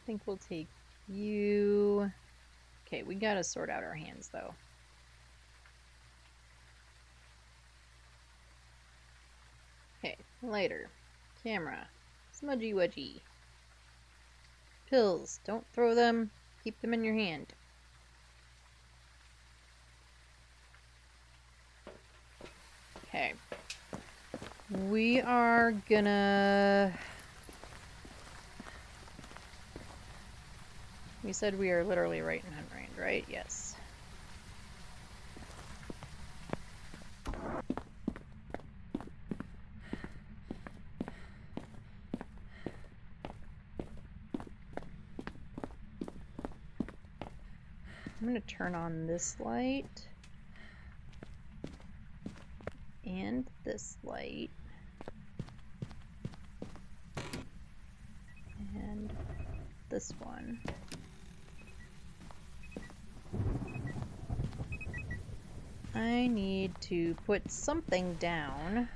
I think we'll take you. Okay, we gotta sort out our hands though. Okay, lighter, camera, smudgy wedgy. Pills, don't throw them, keep them in your hand. Okay. We are gonna... We said we are literally right in hunt range, right? Yes. I'm gonna turn on this light. And this light. And this one. I need to put something down.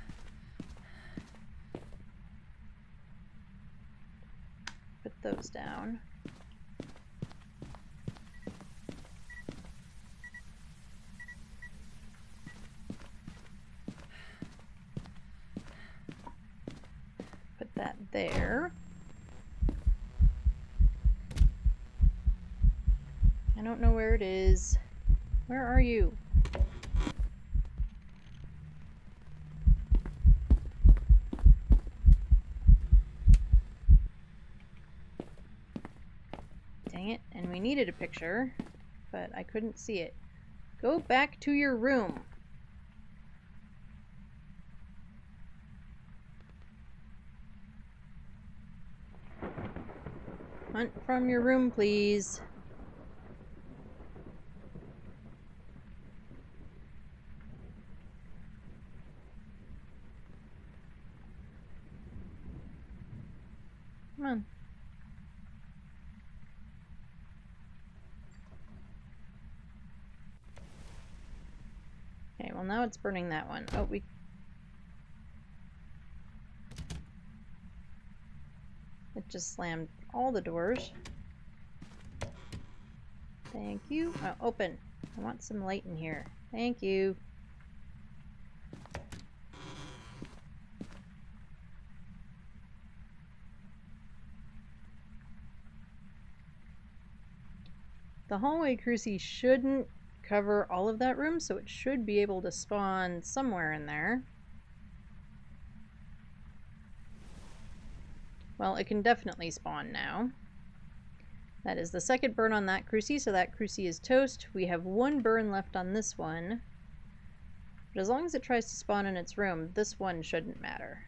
Put those down. Put that there. I don't know where it is. Where are you? Dang it, and we needed a picture, but I couldn't see it. Go back to your room. Hunt from your room, please. Come on. Okay, well now it's burning that one. Oh, we... It just slammed all the doors. Thank you. Oh, open. I want some light in here. Thank you. The hallway crucie shouldn't cover all of that room, so it should be able to spawn somewhere in there. Well, it can definitely spawn now. That is the second burn on that crucie, so that crucie is toast. We have one burn left on this one. But as long as it tries to spawn in its room, this one shouldn't matter.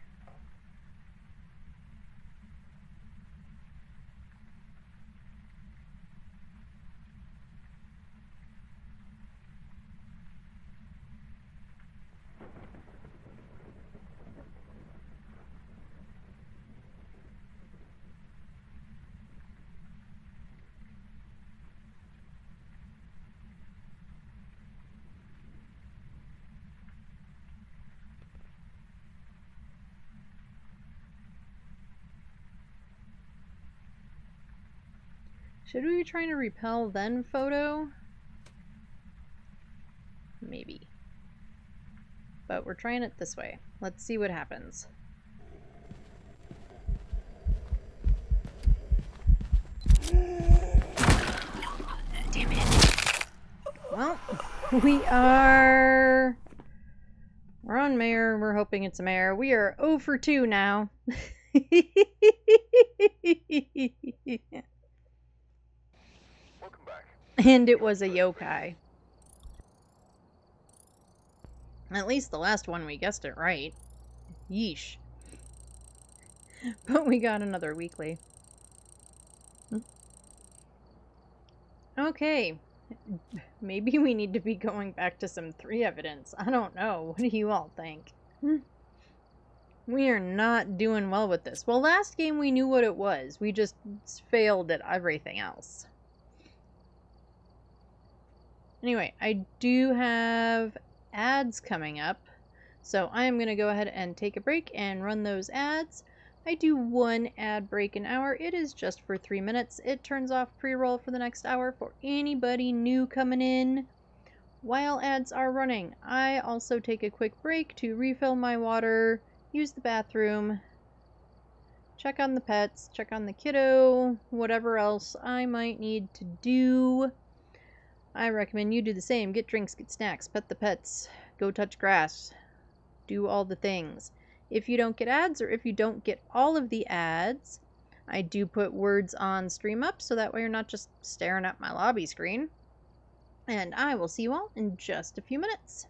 Should we be trying to repel then photo? Maybe. But we're trying it this way. Let's see what happens. Damn it. Well, we're on Mayor. We're hoping it's a Mayor. We are 0 for 2 now. Welcome back. And it was a yokai. At least the last one we guessed it right. Yeesh. But we got another weekly. Okay. Maybe we need to be going back to some 3 evidence. I don't know. What do you all think? We are not doing well with this. Well, last game we knew what it was. We just failed at everything else. Anyway, I do have ads coming up. So I am going to go ahead and take a break and run those ads. I do 1 ad break an hour. It is just for 3 minutes. It turns off pre-roll for the next hour for anybody new coming in while ads are running. I also take a quick break to refill my water, use the bathroom, check on the pets, check on the kiddo, whatever else I might need to do. I recommend you do the same. Get drinks, get snacks, pet the pets, go touch grass, do all the things. If you don't get ads, or if you don't get all of the ads, I do put words on stream up, so that way you're not just staring at my lobby screen. And I will see you all in just a few minutes.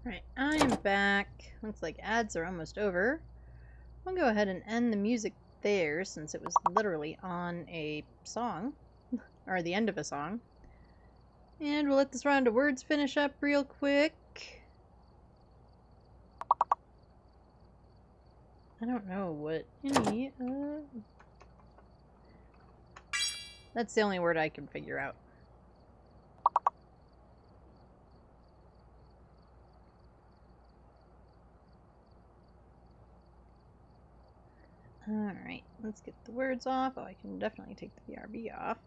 Alright, I'm back. Looks like ads are almost over. I'll go ahead and end the music there since it was literally on a song, or the end of a song. And we'll let this round of words finish up real quick. I don't know what any, that's the only word I can figure out. Alright, let's get the words off. Oh, I can definitely take the BRB off.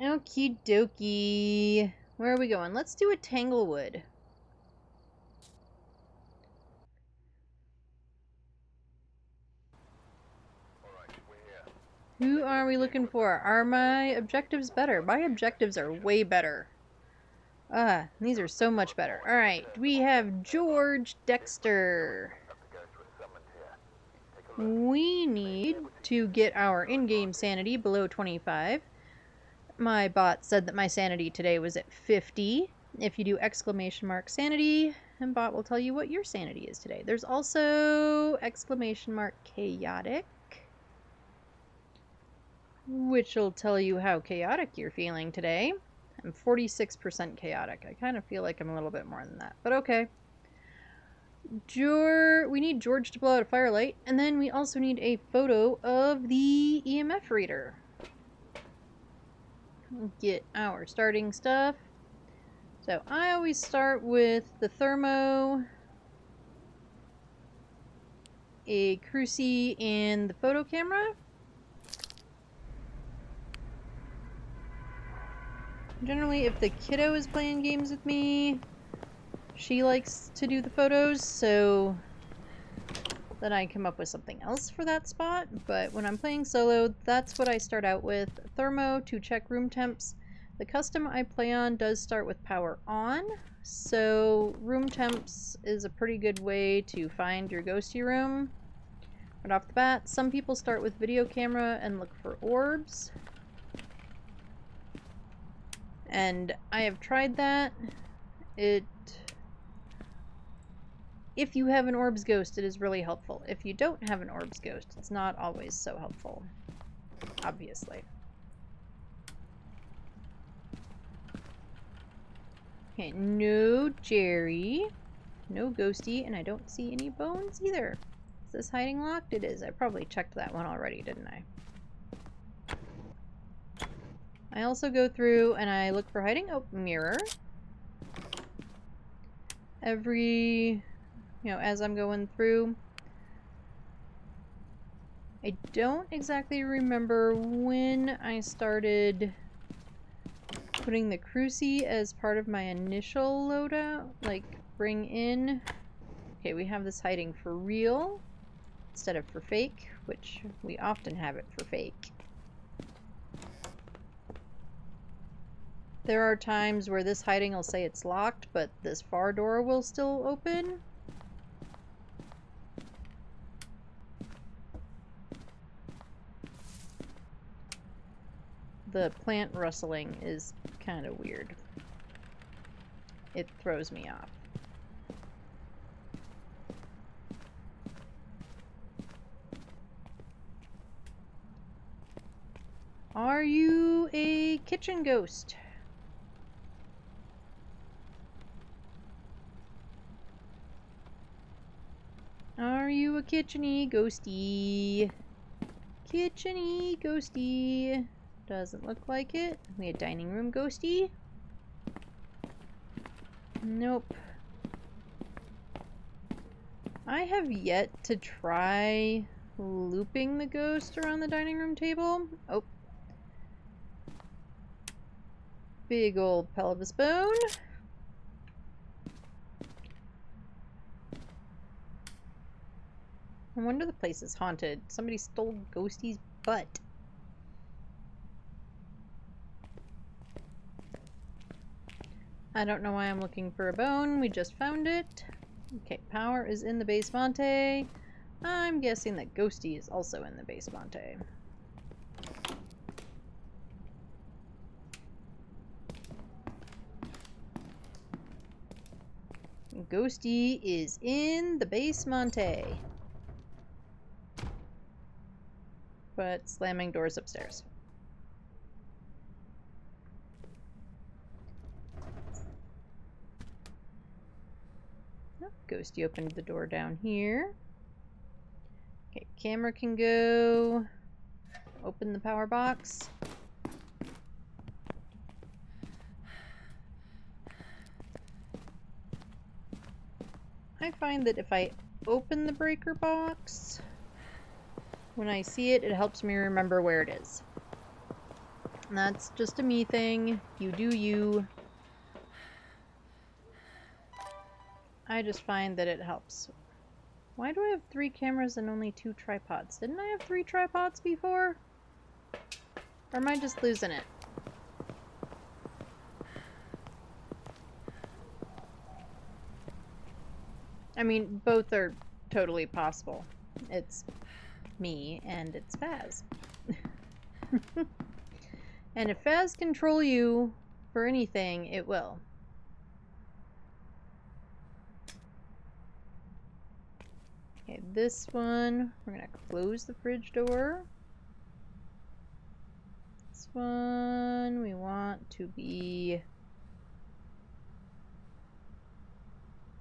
Okie dokie. Where are we going? Let's do a Tanglewood. Alright, we're here. Who are we looking for? Are my objectives better? My objectives are way better. These are so much better. Alright, we have George Dexter. Have to go through a summons here. Take a look. We need to get our in-game sanity below 25. My bot said that my sanity today was at 50. If you do exclamation mark sanity, and bot will tell you what your sanity is today. There's also exclamation mark chaotic, which will tell you how chaotic you're feeling today. I'm 46% chaotic. I kind of feel like I'm a little bit more than that, but okay. We need George to blow out a firelight, and then we also need a photo of the EMF reader. Get our starting stuff. So I always start with the thermo, a cruci, and the photo camera. Generally, if the kiddo is playing games with me, she likes to do the photos, so then I come up with something else for that spot. But when I'm playing solo, that's what I start out with. Thermo to check room temps. The custom I play on does start with power on, so room temps is a pretty good way to find your ghosty room. Right off the bat, some people start with video camera and look for orbs. And I have tried that. If you have an orbs ghost, it is really helpful. If you don't have an orbs ghost, it's not always so helpful, obviously. Okay, no Jerry, no ghosty, and I don't see any bones either. Is this hiding locked? It is. I probably checked that one already, didn't I? I also go through and I look for hiding. Oh, mirror. As I'm going through. I don't exactly remember when I started putting the cruci as part of my initial loadout. Like, bring in... Okay, we have this hiding for real instead of for fake, which we often have it for fake. There are times where this hiding will say it's locked, but this far door will still open. The plant rustling is kind of weird. It throws me off. Are you a kitchen ghost? Are you a kitchen-y ghosty? Kitchen-y ghosty. Doesn't look like it. We a dining room ghosty? Nope. I have yet to try looping the ghost around the dining room table. Oh. Big old pelvis bone. No wonder the place is haunted. Somebody stole Ghosty's butt. I don't know why I'm looking for a bone. We just found it. Okay, power is in the basement. I'm guessing that Ghosty is also in the basement. Ghosty is in the basement. But slamming doors upstairs. Oh, Ghosty opened the door down here. Okay, camera can go. Open the power box. I find that if I open the breaker box, when I see it, it helps me remember where it is. And that's just a me thing. You do you. I just find that it helps. Why do I have 3 cameras and only 2 tripods? Didn't I have 3 tripods before? Or am I just losing it? I mean, both are totally possible. It's me and it's Phas. And if Phas control you for anything, it will. Okay, this one, we're gonna close the fridge door. This one, we want to be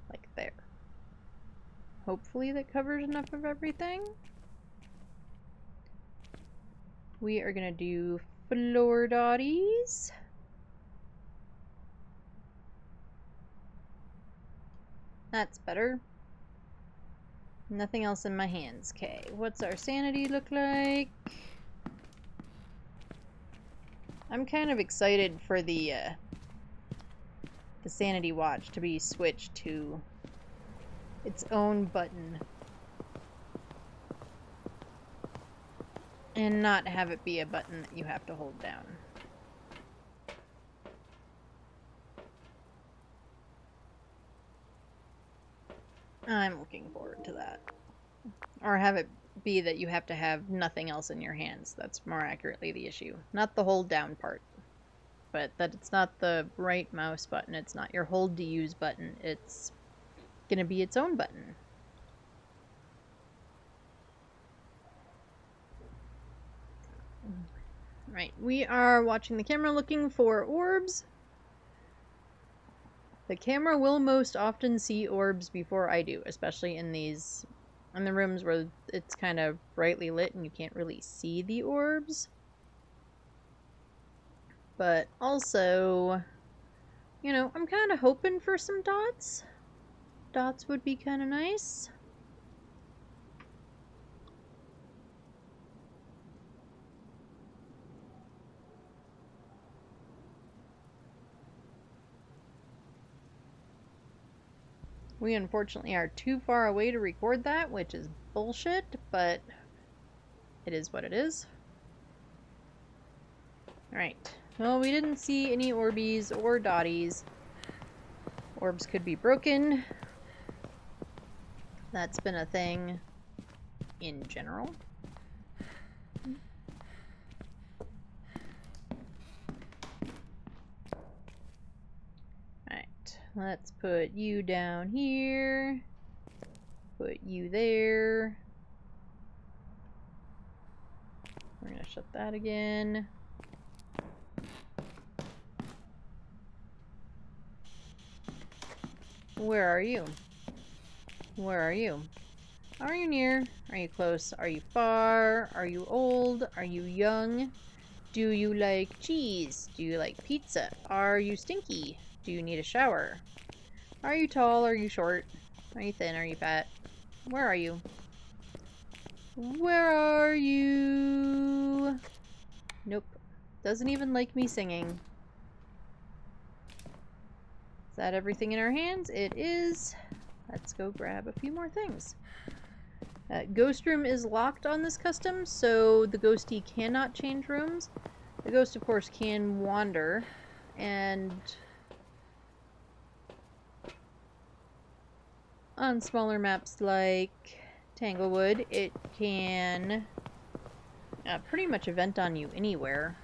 like there. Hopefully that covers enough of everything. We are gonna do floor dotties. That's better. Nothing else in my hands. Okay, what's our sanity look like? I'm kind of excited for the sanity watch to be switched to its own button. And not have it be a button that you have to hold down. I'm looking forward to that. Or have it be that you have to have nothing else in your hands. That's more accurately the issue. Not the hold down part. But that it's not the right mouse button. It's not your hold to use button. It's gonna be its own button. Right, we are watching the camera looking for orbs. The camera will most often see orbs before I do, especially in the rooms where it's kind of brightly lit and you can't really see the orbs. But also, you know, I'm kind of hoping for some dots. Dots would be kind of nice. We unfortunately are too far away to record that, which is bullshit, but it is what it is. Alright. Well, we didn't see any orbies or dotties. Orbs could be broken. That's been a thing in general. Let's put you down here. Put you there. We're gonna shut that again. Where are you? Where are you? Are you near? Are you close? Are you far? Are you old? Are you young? Do you like cheese? Do you like pizza? Are you stinky? Do you need a shower? Are you tall? Are you short? Are you thin? Are you fat? Where are you? Where are you? Nope. Doesn't even like me singing. Is that everything in our hands? It is. Let's go grab a few more things. Ghost room is locked on this custom, so the ghostie cannot change rooms. The ghost, of course, can wander, and on smaller maps like Tanglewood, it can pretty much event on you anywhere.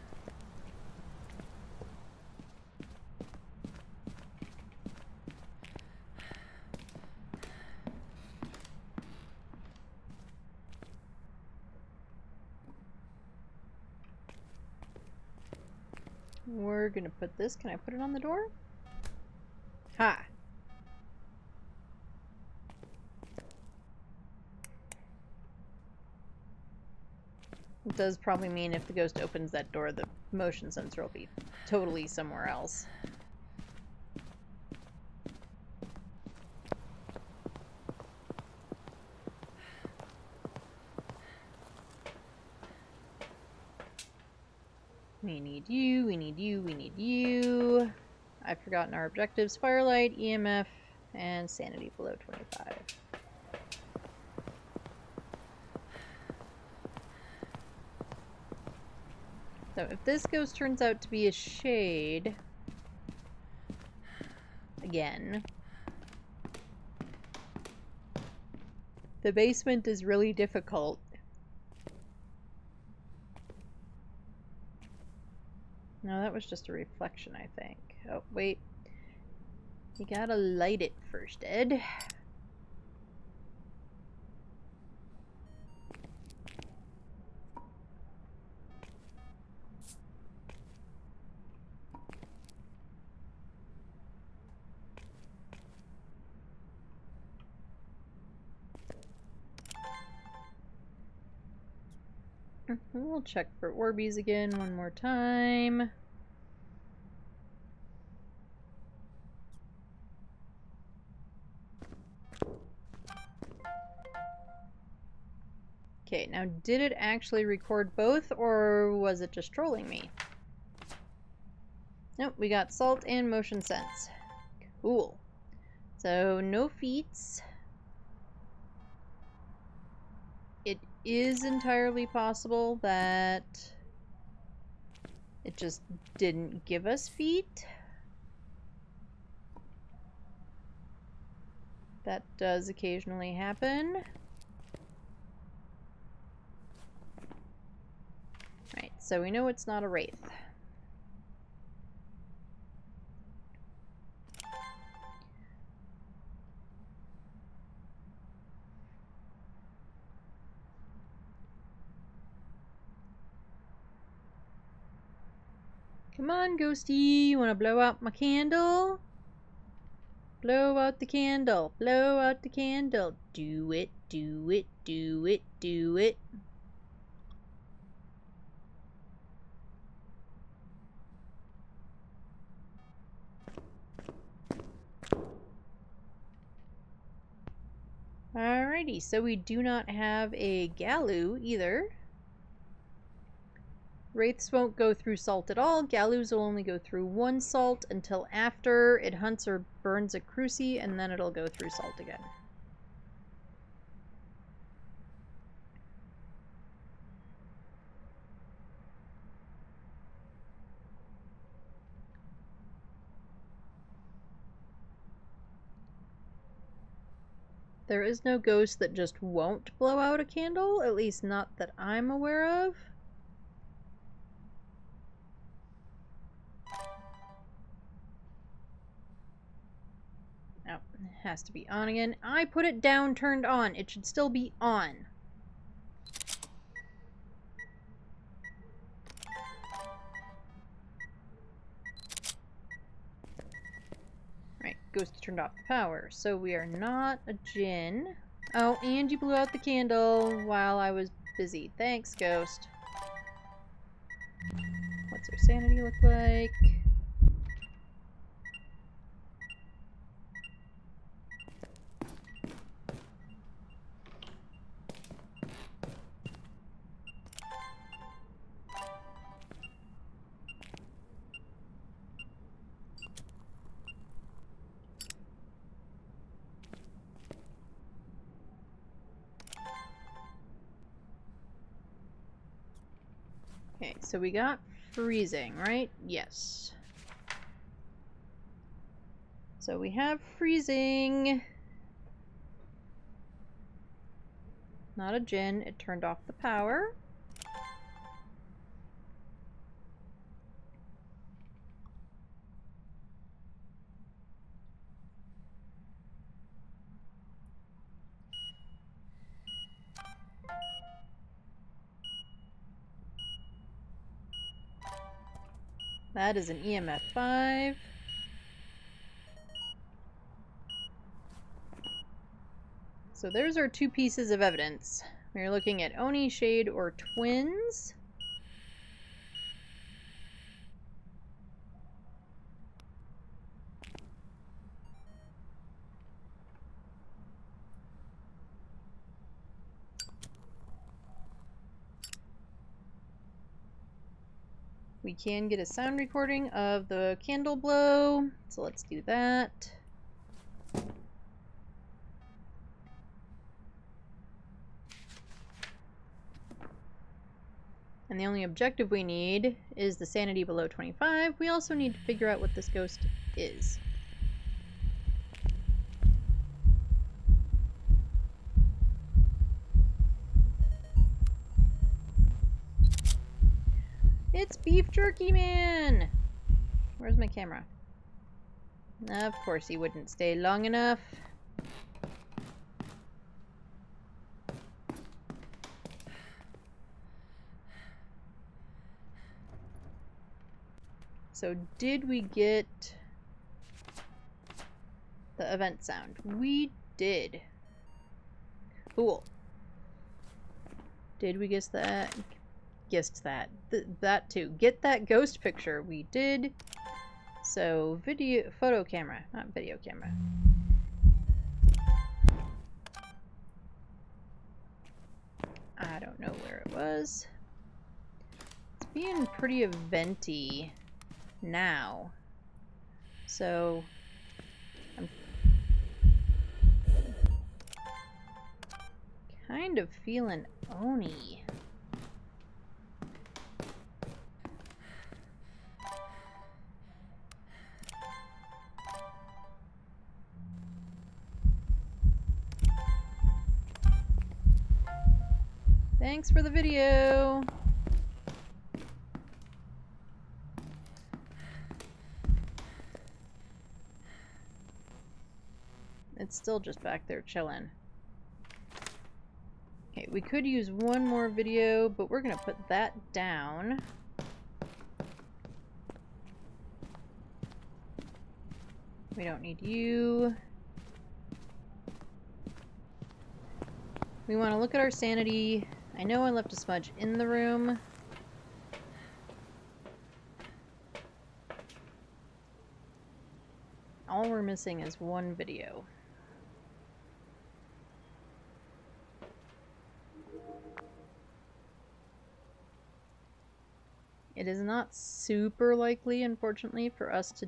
We're gonna put this. Can I put it on the door? Ha! It does probably mean if the ghost opens that door, the motion sensor will be totally somewhere else. We need you, we need you, we need you. I've forgotten our objectives. Firelight, EMF, and sanity below 25. So if this ghost turns out to be a shade, again, the basement is really difficult. No, that was just a reflection, I think. Oh, wait. You gotta light it first, Ed. We'll check for Orbeez again one more time. Okay, now did it actually record both, or was it just trolling me? Nope, we got salt and motion sense. Cool. So, no feats. It is entirely possible that it just didn't give us feet. That does occasionally happen. Right, so we know it's not a wraith. Come on, Ghosty, you wanna blow out my candle? Blow out the candle, blow out the candle. Do it, do it, do it, do it. Alrighty, so we do not have a Galu either. Wraiths won't go through salt at all. Galus will only go through one salt until after it hunts or burns a Cruci, and then it'll go through salt again. There is no ghost that just won't blow out a candle, at least not that I'm aware of. Oh, it has to be on again. I put it down, turned on. It should still be on. Right, ghost turned off the power, so we are not a djinn. Oh, and you blew out the candle while I was busy. Thanks, ghost. What's our sanity look like? Okay, so we got freezing, right? Yes. So we have freezing. Not a djinn, it turned off the power. That is an EMF 5. So there's our 2 pieces of evidence. We're looking at Oni, Shade, or twins. We can get a sound recording of the candle blow, so let's do that. And the only objective we need is the sanity below 25. We also need to figure out what this ghost is. It's Beef Jerky Man! Where's my camera? Of course he wouldn't stay long enough. So did we get the event sound? We did. Cool. Did we guess that? Guessed that. That too. Get that ghost picture. We did. So photo camera, not video camera. I don't know where it was. It's being pretty eventy now. So I'm kind of feeling Oni. Thanks for the video. It's still just back there chilling. Okay, we could use one more video, but we're gonna put that down. We don't need you. We want to look at our sanity. I know I left a smudge in the room. All we're missing is one video. It is not super likely, unfortunately, for us to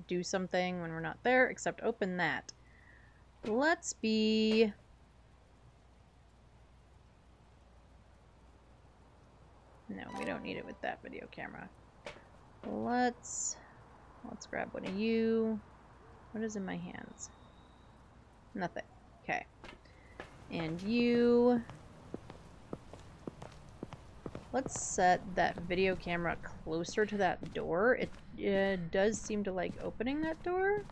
do something when we're not there, except open that. Let's be... No, we don't need it with that video camera. Let's grab one of you. What is in my hands? Nothing. Okay. And you... Let's set that video camera closer to that door. It does seem to like opening that door.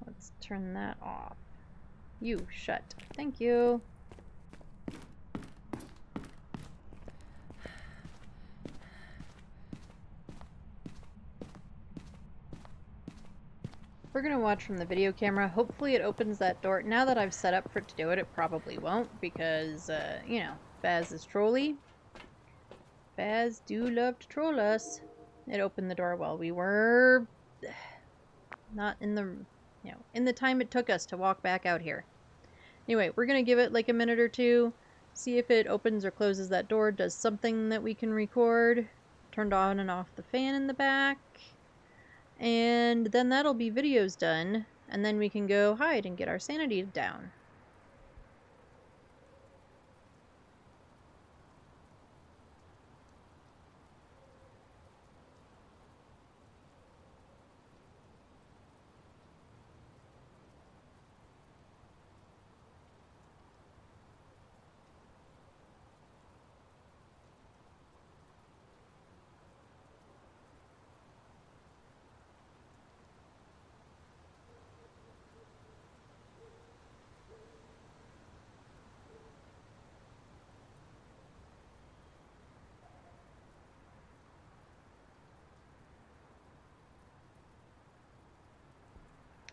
Let's turn that off. You, shut. Thank you. We're gonna watch from the video camera. Hopefully it opens that door. Now that I've set up for it to do it, it probably won't because, you know, Phaz is trolly. Phaz do love to troll us. It opened the door while we were not in the, you know, in the time it took us to walk back out here. Anyway, we're gonna give it like a minute or two, see if it opens or closes that door, does something that we can record, turned on and off the fan in the back. And then that'll be videos done, and then we can go hide and get our sanity down.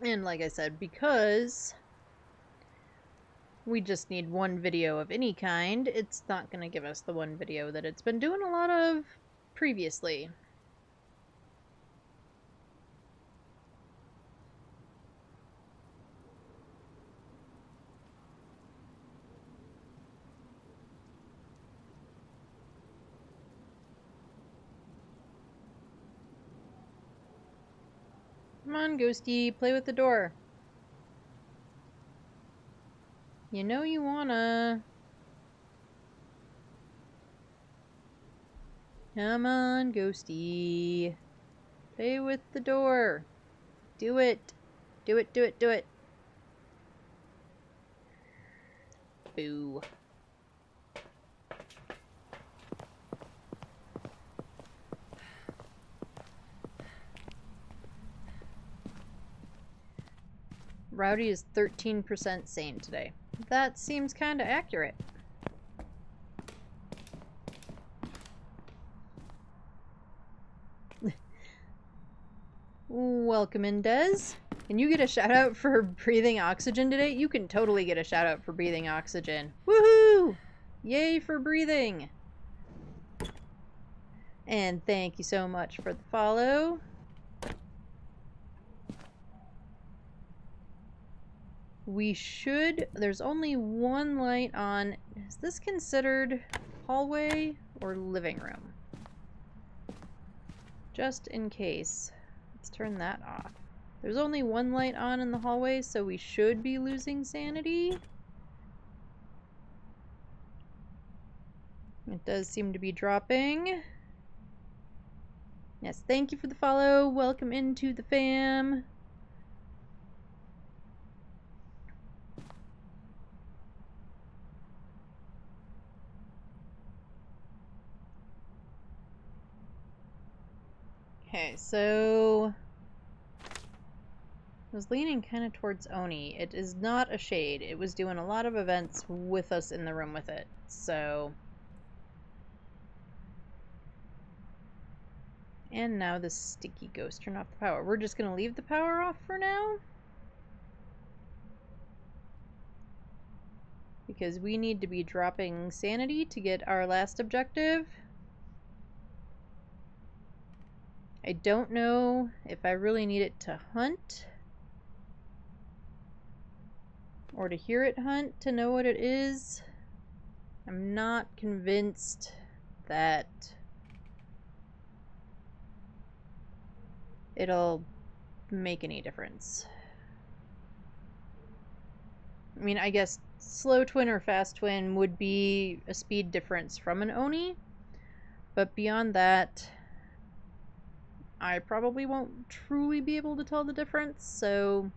And like I said, because we just need one video of any kind, it's not going to give us the one video that it's been doing a lot of previously. Come on, Ghosty, play with the door. You know you wanna. Come on, Ghosty. Play with the door. Do it. Do it, do it, do it. Boo. Rowdy is 13% sane today. That seems kind of accurate. Welcome in, Des. Can you get a shout out for breathing oxygen today? You can totally get a shout out for breathing oxygen. Woohoo! Yay for breathing! And thank you so much for the follow. We should... There's only one light on. Is this considered hallway or living room? Just in case. Let's turn that off. There's only one light on in the hallway, so we should be losing sanity. It does seem to be dropping. Yes, thank you for the follow. Welcome into the fam. Okay, so I was leaning kind of towards Oni. It is not a shade. It was doing a lot of events with us in the room with it, so... And now this sticky ghost turned off the power. We're just going to leave the power off for now. Because we need to be dropping sanity to get our last objective. I don't know if I really need it to hunt. Or to hear it hunt to know what it is. I'm not convinced that it'll make any difference. I mean, I guess slow twin or fast twin would be a speed difference from an Oni, but beyond that, I probably won't truly be able to tell the difference, so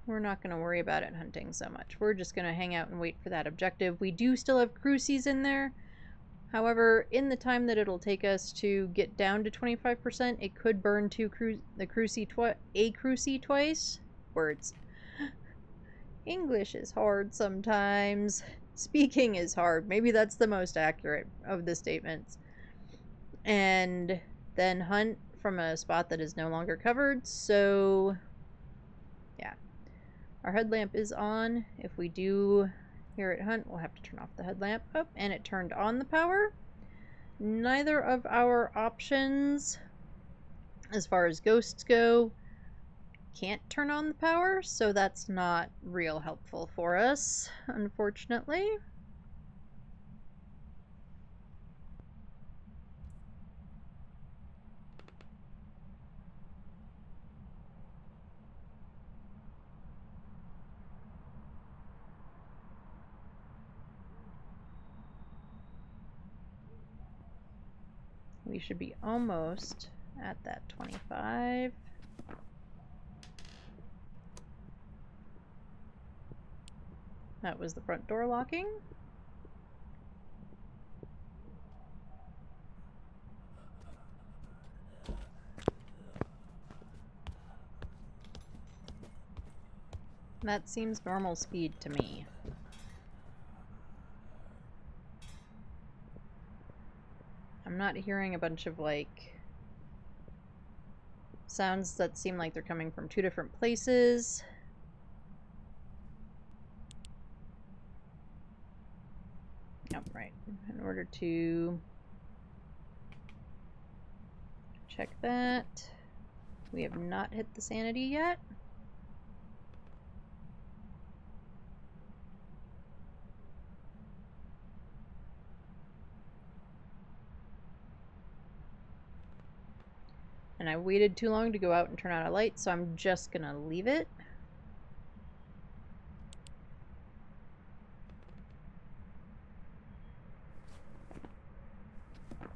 we're not going to worry about it hunting so much. We're just going to hang out and wait for that objective. We do still have crucies in there. However, in the time that it'll take us to get down to 25%, it could burn a crucie twice. Words. English is hard sometimes. Speaking is hard. Maybe that's the most accurate of the statements. And then hunt from a spot that is no longer covered, so yeah. Our headlamp is on. If we do hear it hunt, we'll have to turn off the headlamp. Oh, and it turned on the power. Neither of our options, as far as ghosts go, can't turn on the power, so that's not real helpful for us, unfortunately. We should be almost at that 25. That was the front door locking. That seems normal speed to me. I'm not hearing a bunch of, like, sounds that seem like they're coming from two different places. Oh, right. In order to check that, we have not hit the sanity yet. And I waited too long to go out and turn out a light, so I'm just gonna leave it.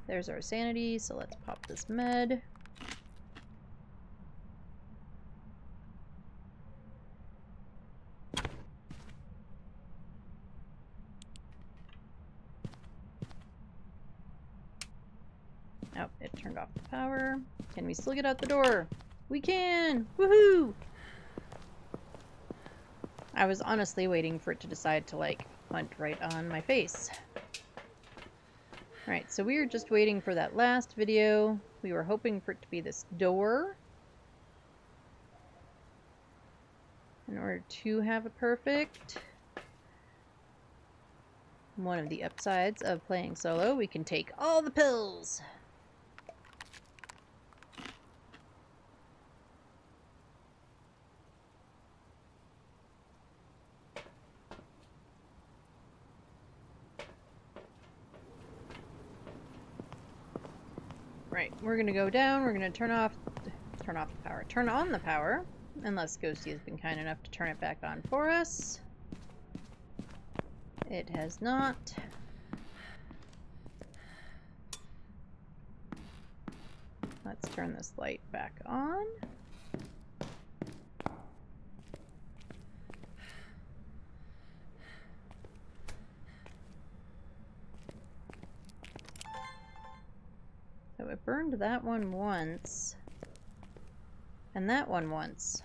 There's our sanity, so let's pop this med. Oh, it turned off the power. Can we still get out the door? We can! Woohoo! I was honestly waiting for it to decide to, like, hunt right on my face. Alright, so we were just waiting for that last video. We were hoping for it to be this door in order to have a perfect. One of the upsides of playing solo, we can take all the pills! Right, we're gonna go down, we're gonna turn on the power, unless Ghosty has been kind enough to turn it back on for us. It has not. Let's turn this light back on. So it burned that one once, and that one once.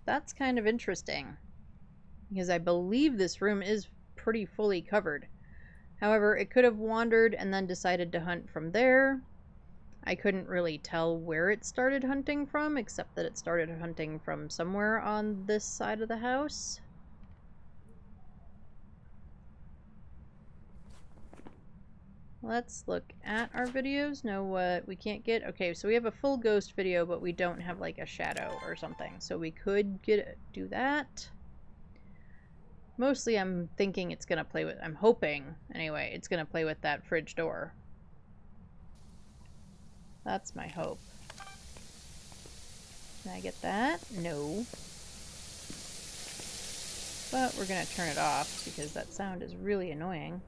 That's kind of interesting, because I believe this room is pretty fully covered. However, it could have wandered and then decided to hunt from there. I couldn't really tell where it started hunting from, except that it started hunting from somewhere on this side of the house. Let's look at our videos, know what we can't get. Okay, so we have a full ghost video, but we don't have like a shadow or something. So we could do that. Mostly I'm thinking it's gonna play with, I'm hoping, anyway, it's gonna play with that fridge door. That's my hope. Can I get that? No. But we're gonna turn it off because that sound is really annoying.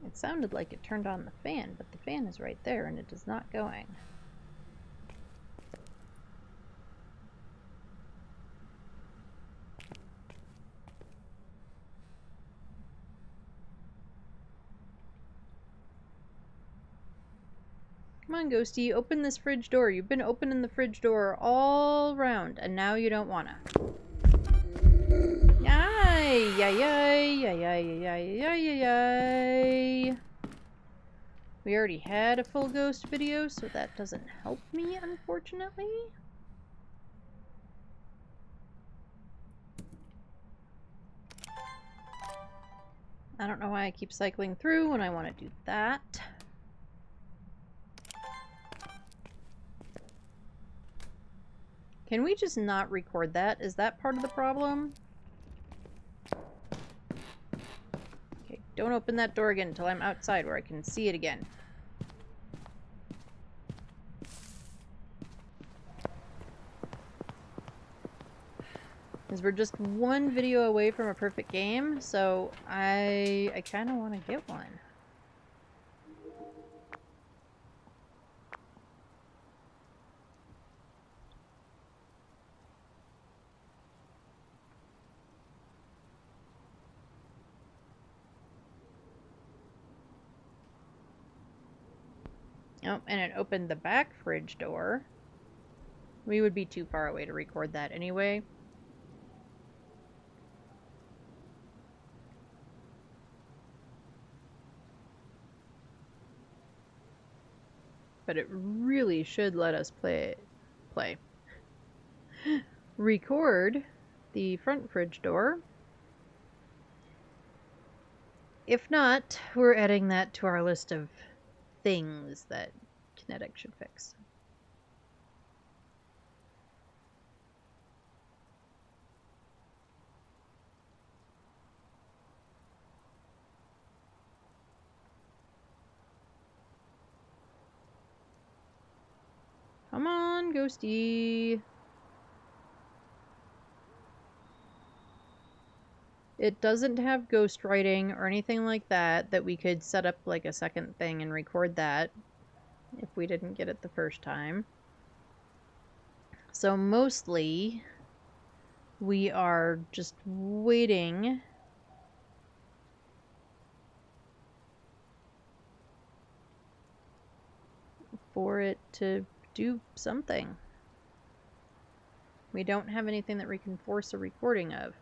It sounded like it turned on the fan, but the fan is right there and it is not going. Come on, Ghosty, open this fridge door. You've been opening the fridge door all round, and now you don't wanna. Yay! Yay! Yay! Yay! Yay! Yay! Yay! Yay! We already had a full ghost video, so that doesn't help me, unfortunately. I don't know why I keep cycling through when I want to do that. Can we just not record that? Is that part of the problem? Okay, don't open that door again until I'm outside where I can see it again. Because we're just one video away from a perfect game, so I kind of want to get one. Oh, and it opened the back fridge door. We would be too far away to record that anyway. But it really should let us play. Record the front fridge door. If not, we're adding that to our list of things that Kinetic should fix. Come on, Ghosty. It doesn't have ghost writing or anything like that we could set up like a second thing and record that if we didn't get it the first time. So mostly we are just waiting for it to do something. We don't have anything that we can force a recording of.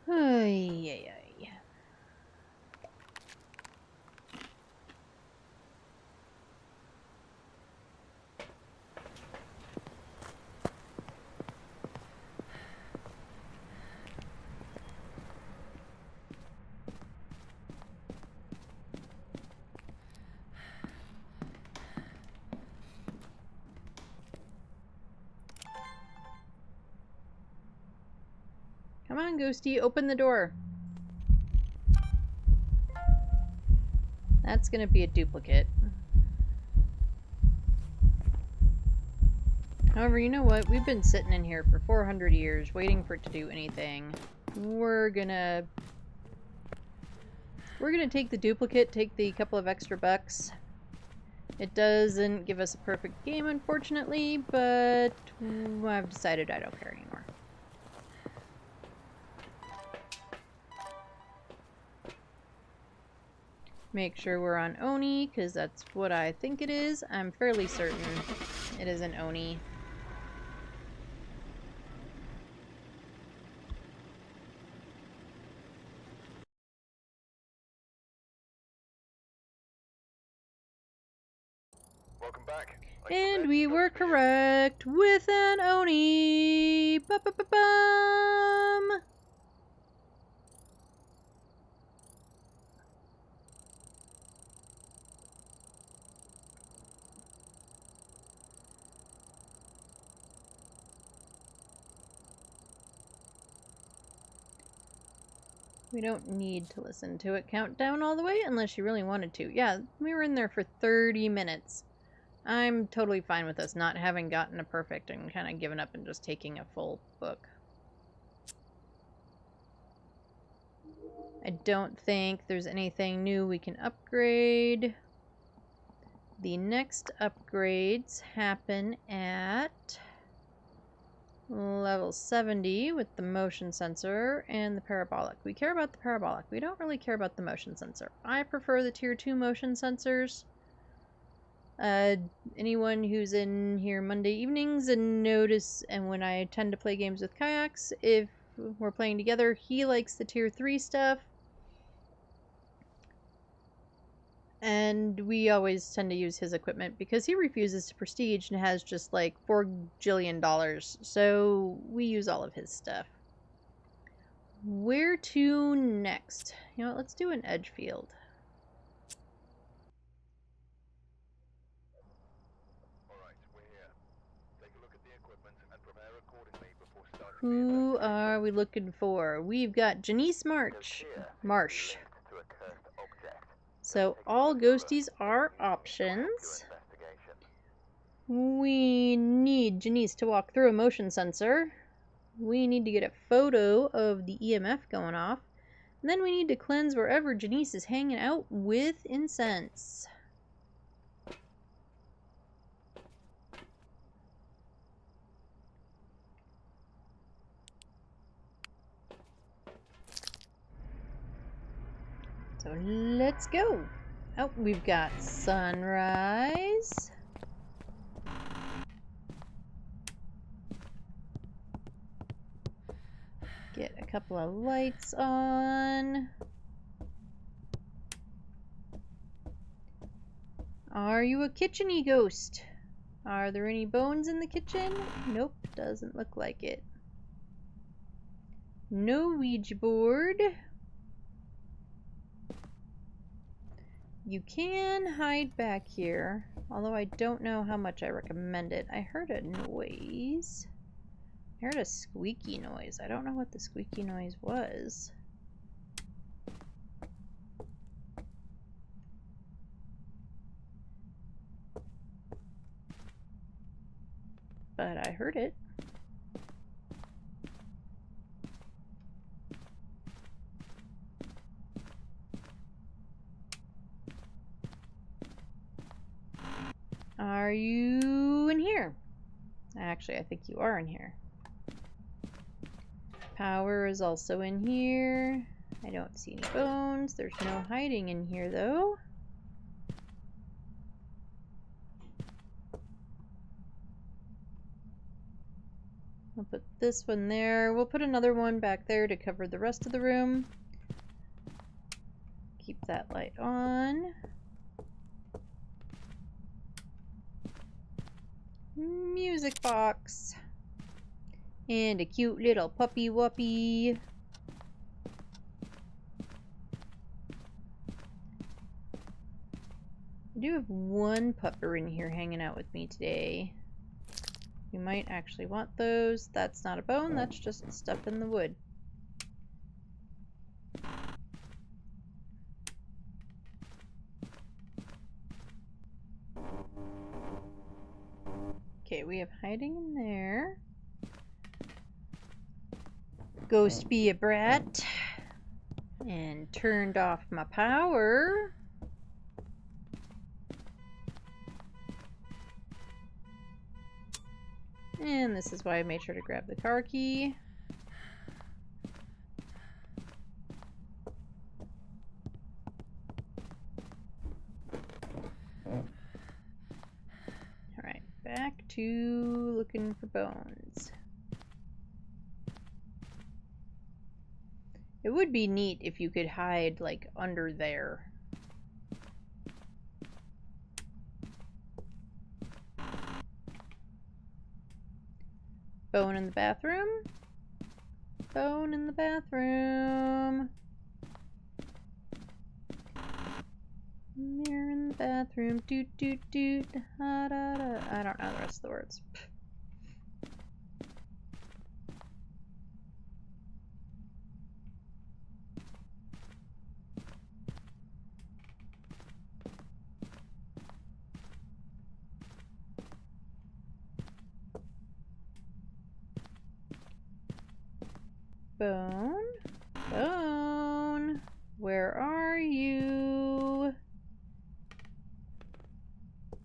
Ay. Come on, Ghosty, open the door. That's gonna be a duplicate. However, you know what? We've been sitting in here for 400 years waiting for it to do anything. We're gonna take the duplicate, take the couple of extra bucks. It doesn't give us a perfect game, unfortunately, but I've decided I don't care anymore. Make sure we're on Oni, because that's what I think it is. I'm fairly certain it is an Oni. Welcome back. And we were correct with an Oni. Ba-ba-ba-bum. We don't need to listen to it count down all the way unless you really wanted to. Yeah, we were in there for 30 minutes. I'm totally fine with us not having gotten a perfect and kind of given up and just taking a full book. I don't think there's anything new we can upgrade. The next upgrades happen at level 70 with the motion sensor and the parabolic. We care about the parabolic. We don't really care about the motion sensor. I prefer the tier 2 motion sensors. Anyone who's in here Monday evenings and when I tend to play games with Kayaks, if we're playing together, he likes the tier 3 stuff. And we always tend to use his equipment because he refuses to prestige and has just like $4 jillion. So we use all of his stuff. Where to next? You know what, let's do an edge field. Alright, we're here. Take a look at the equipment and prepare accordingly before starting the Who investigation. are we looking for? We've got Janice Marsh. Marsh. Linked to a cursed object. So all ghosties are options. Investigation. We need Janice to walk through a motion sensor. We need to get a photo of the EMF going off. And then we need to cleanse wherever Janice is hanging out with incense. So let's go. Oh, we've got sunrise. Get a couple of lights on. Are you a kitchen-y ghost? Are there any bones in the kitchen? Nope, doesn't look like it. No Ouija board. You can hide back here, although I don't know how much I recommend it. I heard a noise. I heard a squeaky noise. I don't know what the squeaky noise was. But I heard it. Are you in here? Actually, I think you are in here. Power is also in here. I don't see any bones. There's no hiding in here, though. We'll put this one there. We'll put another one back there to cover the rest of the room. Keep that light on. Music box. And a cute little puppy wuppy. I do have one pupper in here hanging out with me today. You might actually want those. That's not a bone, that's just stuff in the wood. Okay, we have hiding in there. Ghost be a brat. And turned off my power. And this is why I made sure to grab the car key. Alright, back to looking for bones. It would be neat if you could hide, like, under there. Bone in the bathroom. Bone in the bathroom. Mirror in the bathroom. Doot doot doot. Da, da, da. I don't know the rest of the words. Bone. Bone. Where are you?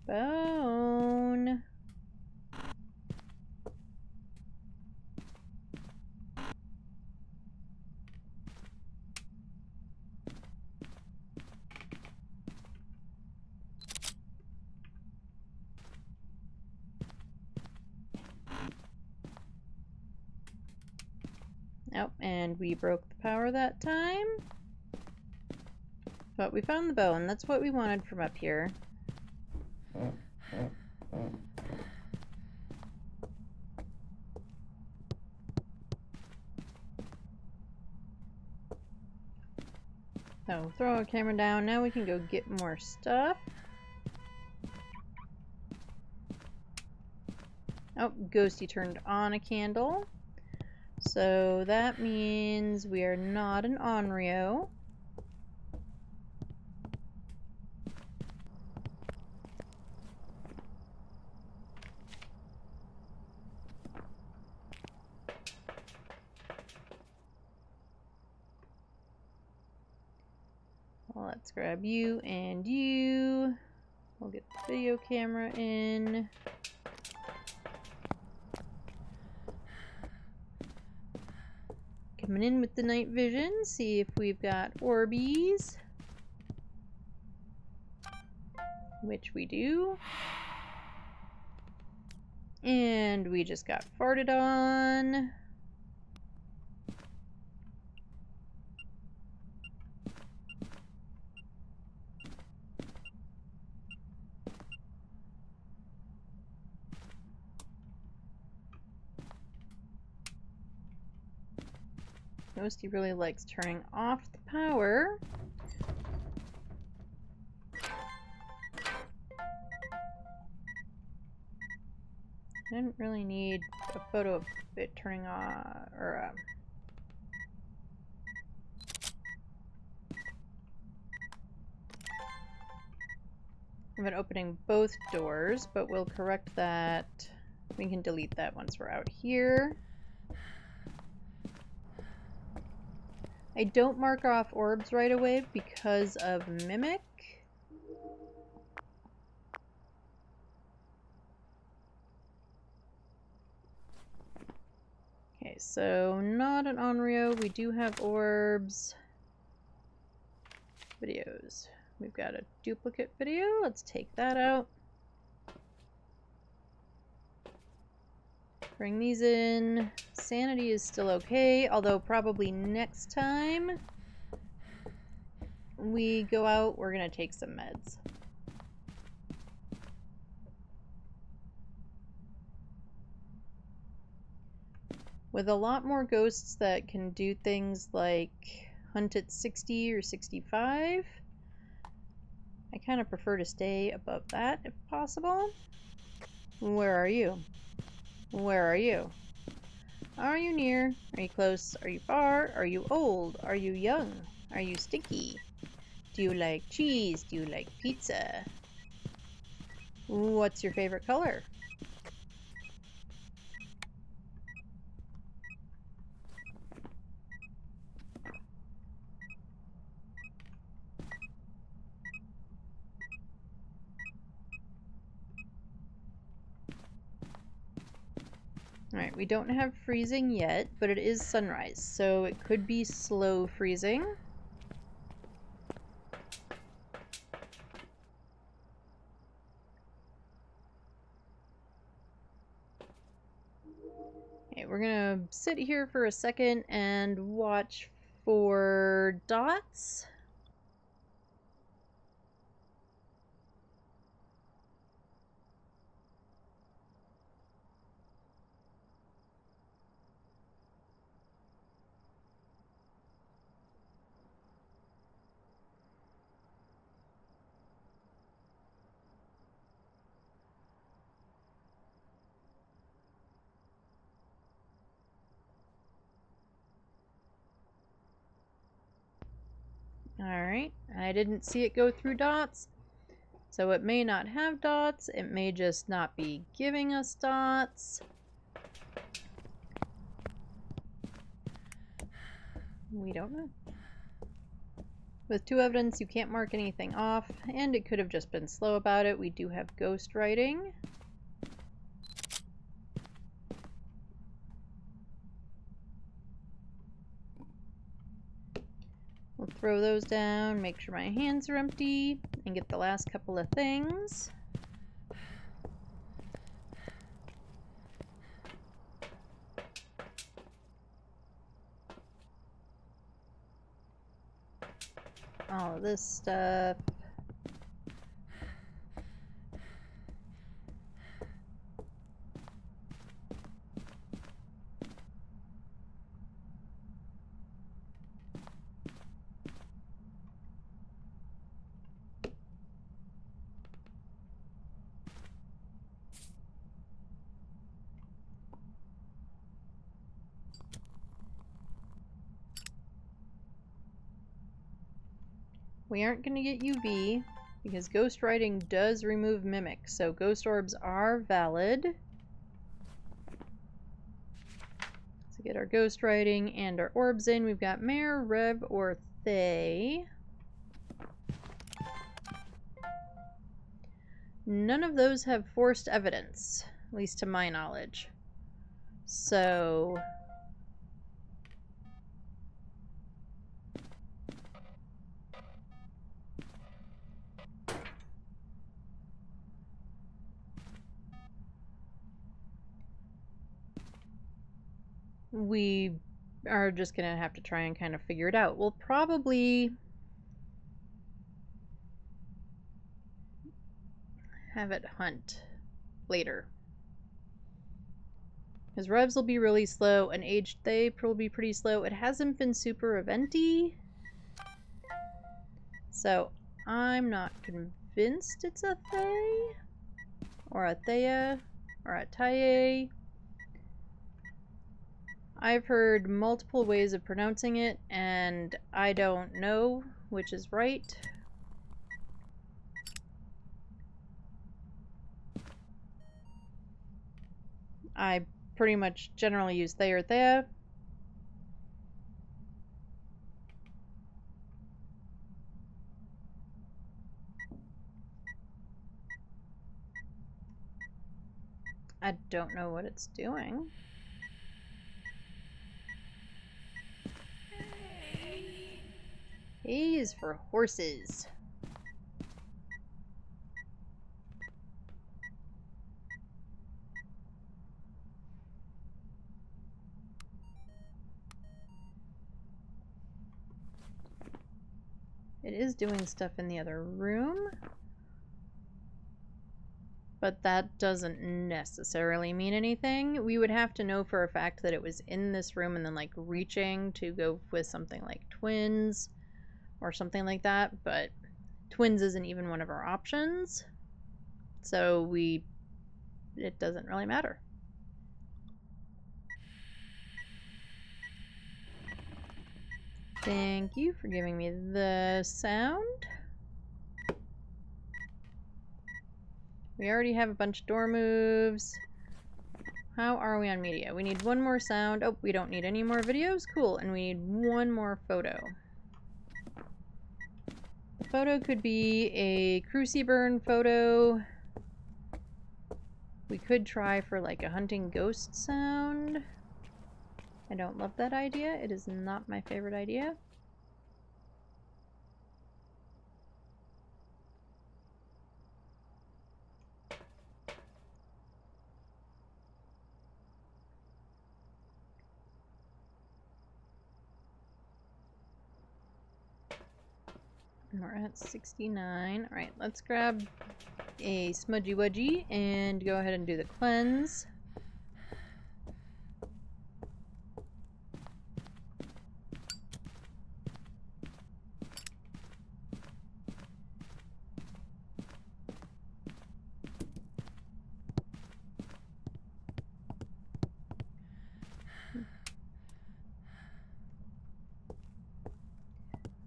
Bone. Oh, and we broke the power that time. But we found the bone. That's what we wanted from up here. So, throw our camera down. Now we can go get more stuff. Oh, Ghosty turned on a candle. So that means we are not an Onryo. Let's grab you and you. We'll get the video camera in. Coming in with the night vision, see if we've got Orbeez. Which we do. And we just got farted on. Ghosty really likes turning off the power. I didn't really need a photo of it turning on, or I've been opening both doors, but we'll correct that. We can delete that once we're out here. I don't mark off orbs right away because of Mimic. Okay, so not an Onryo. We do have orbs. Videos. We've got a duplicate video. Let's take that out. Bring these in. Sanity is still okay, although probably next time we go out, we're gonna take some meds. With a lot more ghosts that can do things like hunt at 60 or 65, I kind of prefer to stay above that if possible. Where are you? Where are you? Are you near? Are you close? Are you far? Are you old? Are you young? Are you stinky? Do you like cheese? Do you like pizza? What's your favorite color? Alright, we don't have freezing yet, but it is sunrise, so it could be slow freezing. Okay, we're gonna sit here for a second and watch for dots. Alright, I didn't see it go through dots, so it may not have dots, it may just not be giving us dots. We don't know. With 2 evidence, you can't mark anything off, and it could have just been slow about it. We do have ghost writing. We'll throw those down, make sure my hands are empty, and get the last couple of things. All of this stuff. We aren't going to get UV because ghost writing does remove Mimic, so ghost orbs are valid. To get our ghost writing and our orbs in, we've got Mare, Rev, or Thay. None of those have forced evidence, at least to my knowledge. So... we are just gonna have to try and kind of figure it out. We'll probably have it hunt later. Because revs will be really slow, and aged they will be pretty slow. It hasn't been super eventy, so I'm not convinced it's a Thay, or a Thea, or a Taye. I've heard multiple ways of pronouncing it, and I don't know which is right. I pretty much generally use they or thea. I don't know what it's doing. A is for horses. It is doing stuff in the other room, but that doesn't necessarily mean anything. We would have to know for a fact that it was in this room and then like reaching to go with something like twins or something like that, but twins isn't even one of our options, so it doesn't really matter. Thank you for giving me the sound. We already have a bunch of door moves. How are we on media? We need one more sound. Oh, we don't need any more videos? Cool. And we need one more photo. The photo could be a Cruci burn photo. We could try for like a hunting ghost sound. I don't love that idea. It is not my favorite idea. And we're at 69. Alright, let's grab a smudgy wedgie and go ahead and do the cleanse.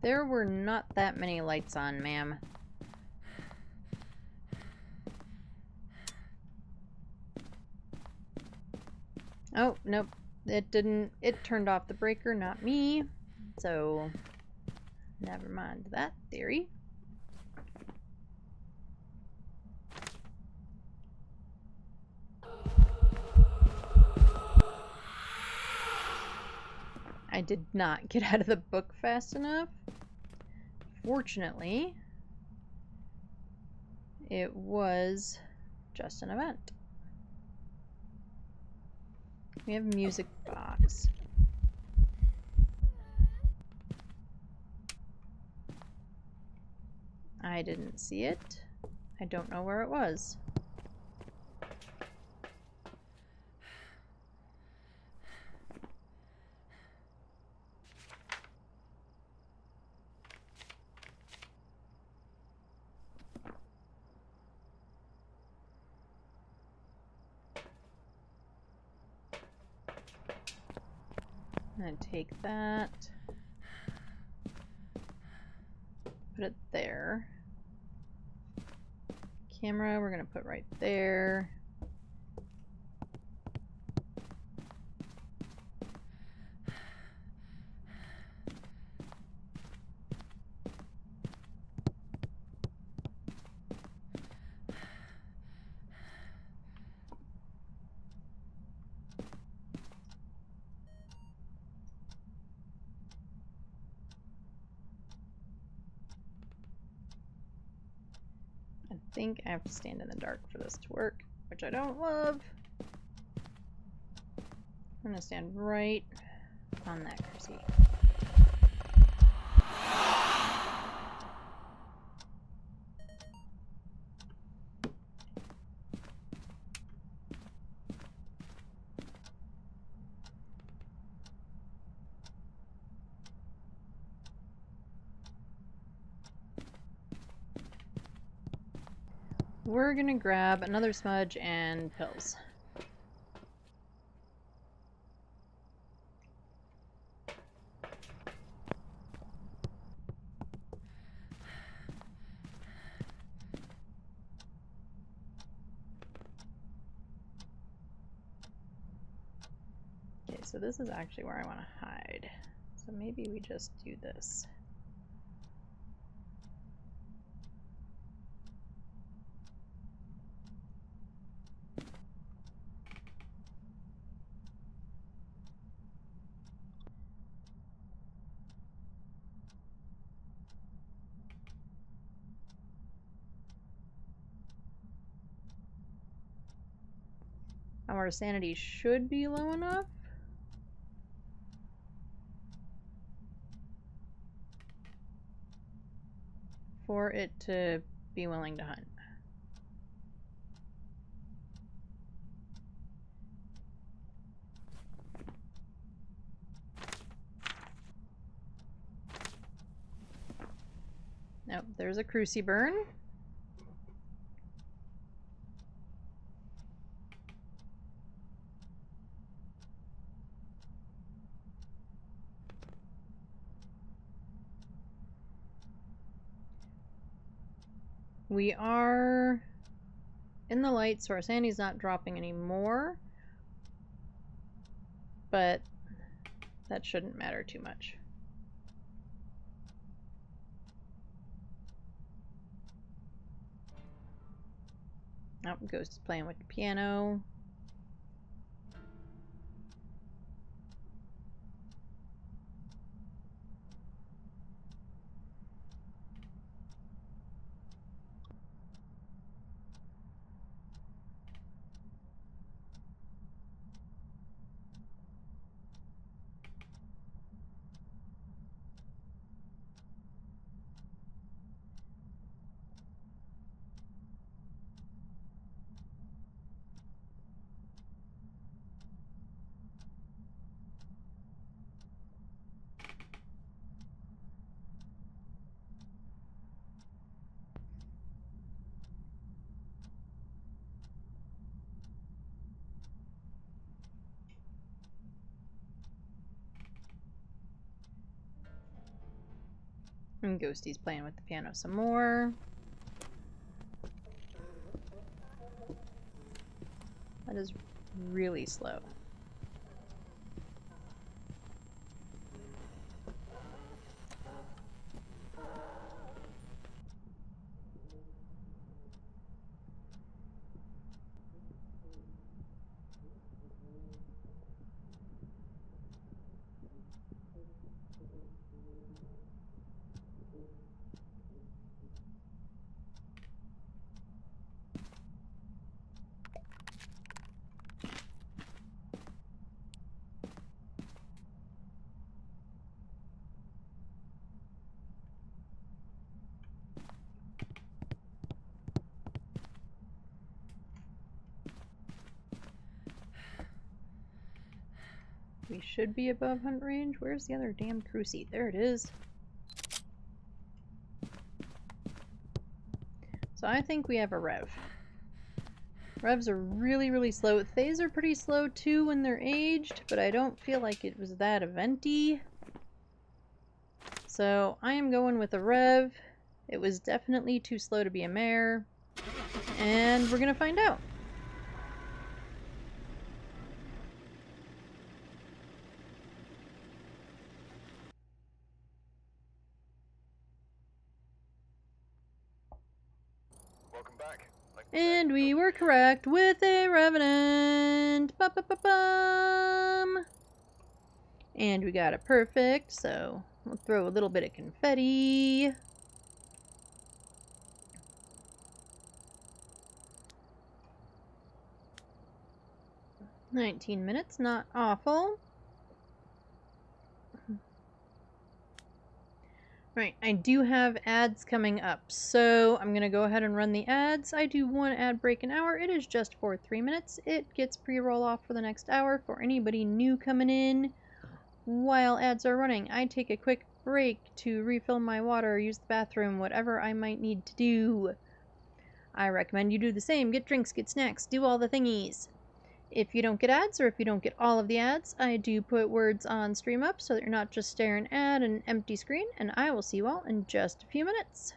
There were not that many lights on, ma'am. Oh, nope. It didn't. It turned off the breaker, not me. So, never mind that theory. I did not get out of the book fast enough. Fortunately, it was just an event. We have a music box. I didn't see it. I don't know where it was. I'm gonna take that, put it there. Camera, we're gonna put right there. I think I have to stand in the dark for this to work, which I don't love. I'm gonna stand right on that cruci. We're gonna grab another smudge and pills. Okay, so this is actually where I want to hide. So maybe we just do this. Our sanity should be low enough. For it to be willing to hunt. Nope, there's a cruci burn. We are in the light, so our sanity's not dropping anymore. But that shouldn't matter too much. Oh, Ghost is playing with the piano. And Ghosty's playing with the piano some more. That is really slow. We should be above hunt range. Where's the other damn cruci? There it is. So I think we have a rev. Revs are really, really slow. Thays are pretty slow too when they're aged, but I don't feel like it was that eventy. So I am going with a rev. It was definitely too slow to be a mare. And we're gonna find out. Welcome back. And we were correct with a revenant. Ba-ba-ba-bum. And we got it perfect, so we'll throw a little bit of confetti. 19 minutes, not awful. Right, I do have ads coming up, so I'm gonna go ahead and run the ads. I do one ad break an hour. It is just for 3 minutes. It gets pre-roll off for the next hour for anybody new coming in. While ads are running, I take a quick break to refill my water, use the bathroom, whatever I might need to do. I recommend you do the same. Get drinks, get snacks, do all the thingies. If you don't get ads, or if you don't get all of the ads, I do put words on stream up so that you're not just staring at an empty screen, and I will see you all in just a few minutes.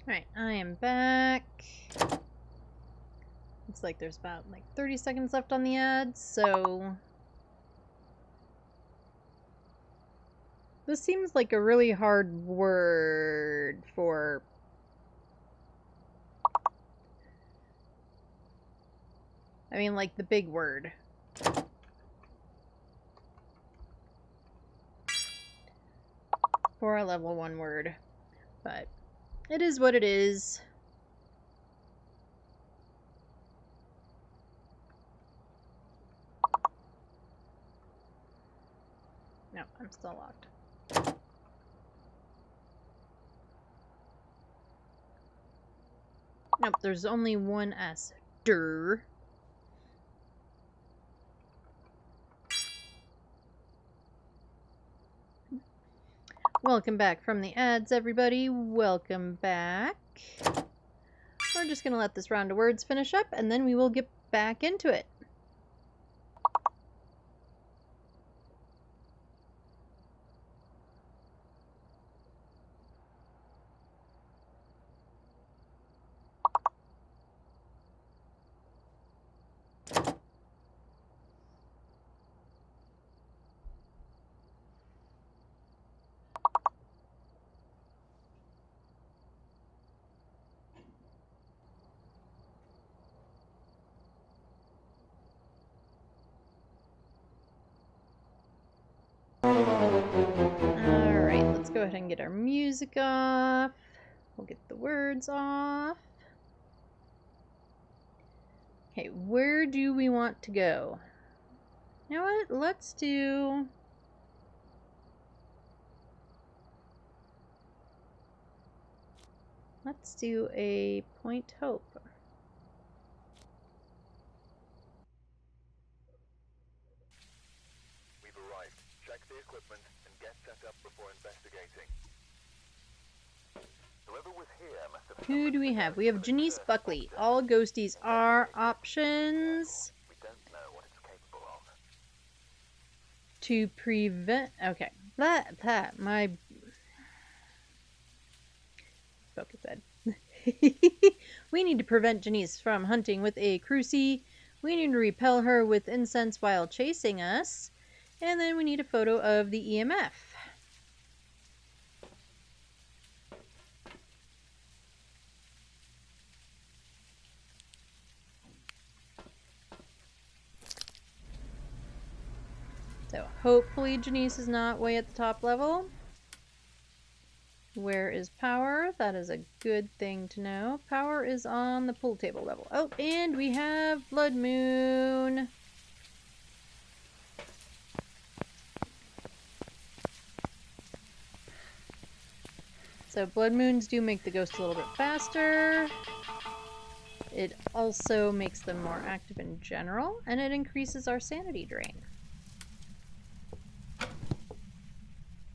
Alright, I am back. Looks like there's about 30 seconds left on the ads, so this seems like a really hard word for... I mean, like the big word. For a level 1 word. But it is what it is. No, I'm still locked. Nope, there's only one S. Durr. Welcome back from the ads, everybody. Welcome back. We're just going to let this round of words finish up, and then we will get back into it. Alright, let's go ahead and get our music off. We'll get the words off. Okay, where do we want to go? You know what? Let's do... a Point Hope. We've arrived. Check the equipment and get set up before investigating. Whoever was here must have... Who do we have? We have Janice Buckley. All ghosties are options. We don't know what it's capable of. To prevent... Okay. My... Focus head. We need to prevent Janice from hunting with a crucie. We need to repel her with incense while chasing us. And then we need a photo of the EMF. So hopefully Janice is not way at the top level. Where is power? That is a good thing to know. Power is on the pool table level. Oh, and we have Blood Moon. So Blood Moons do make the ghost a little bit faster. It also makes them more active in general, and it increases our sanity drain.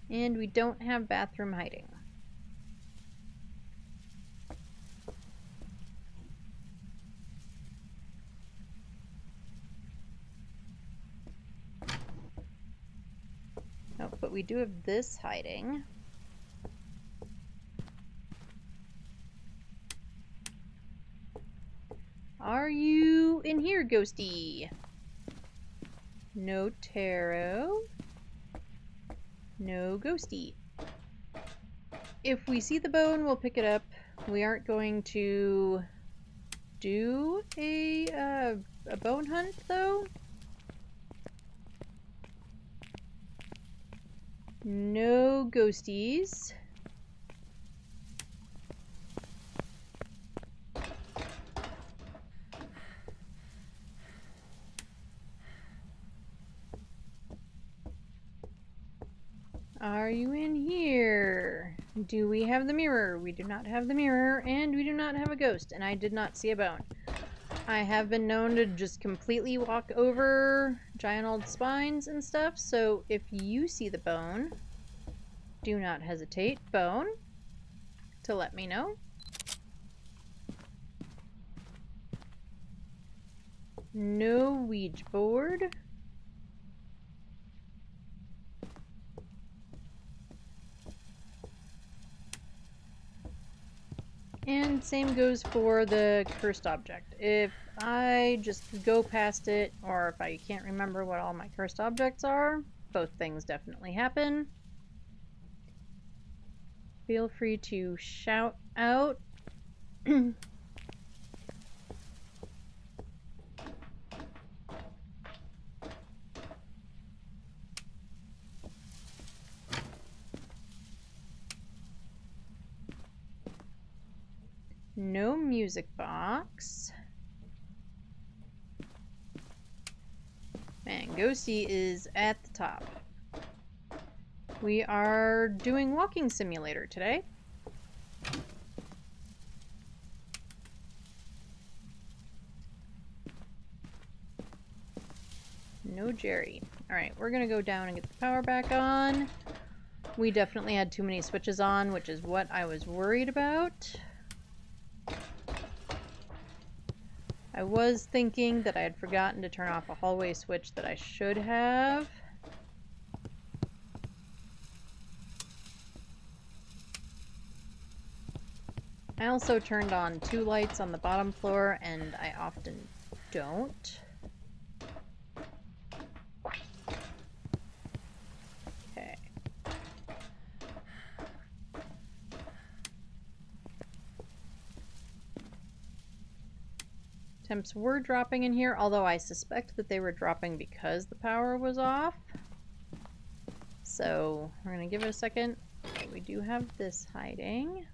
And we don't have bathroom hiding. Oh, but we do have this hiding. Are you in here, ghosty? No tarot. No ghosty. If we see the bone, we'll pick it up. We aren't going to do a bone hunt, though. No ghosties. Are you in here? Do we have the mirror? We do not have the mirror, and we do not have a ghost, and I did not see a bone. I have been known to just completely walk over giant old spines and stuff, so if you see the bone, do not hesitate, bone, to let me know. No Ouija board. And same goes for the cursed object. If I just go past it, or if I can't remember what all my cursed objects are, both things definitely happen. Feel free to shout out. No music box. Man, Ghosty is at the top. We are doing walking simulator today. No Jerry. Alright, we're gonna go down and get the power back on. We definitely had too many switches on, which is what I was worried about. I was thinking that I had forgotten to turn off a hallway switch that I should have. I also turned on 2 lights on the bottom floor, and I often don't. Okay. Temps were dropping in here, although I suspect that they were dropping because the power was off. So we're gonna give it a second. Okay, we do have this hiding.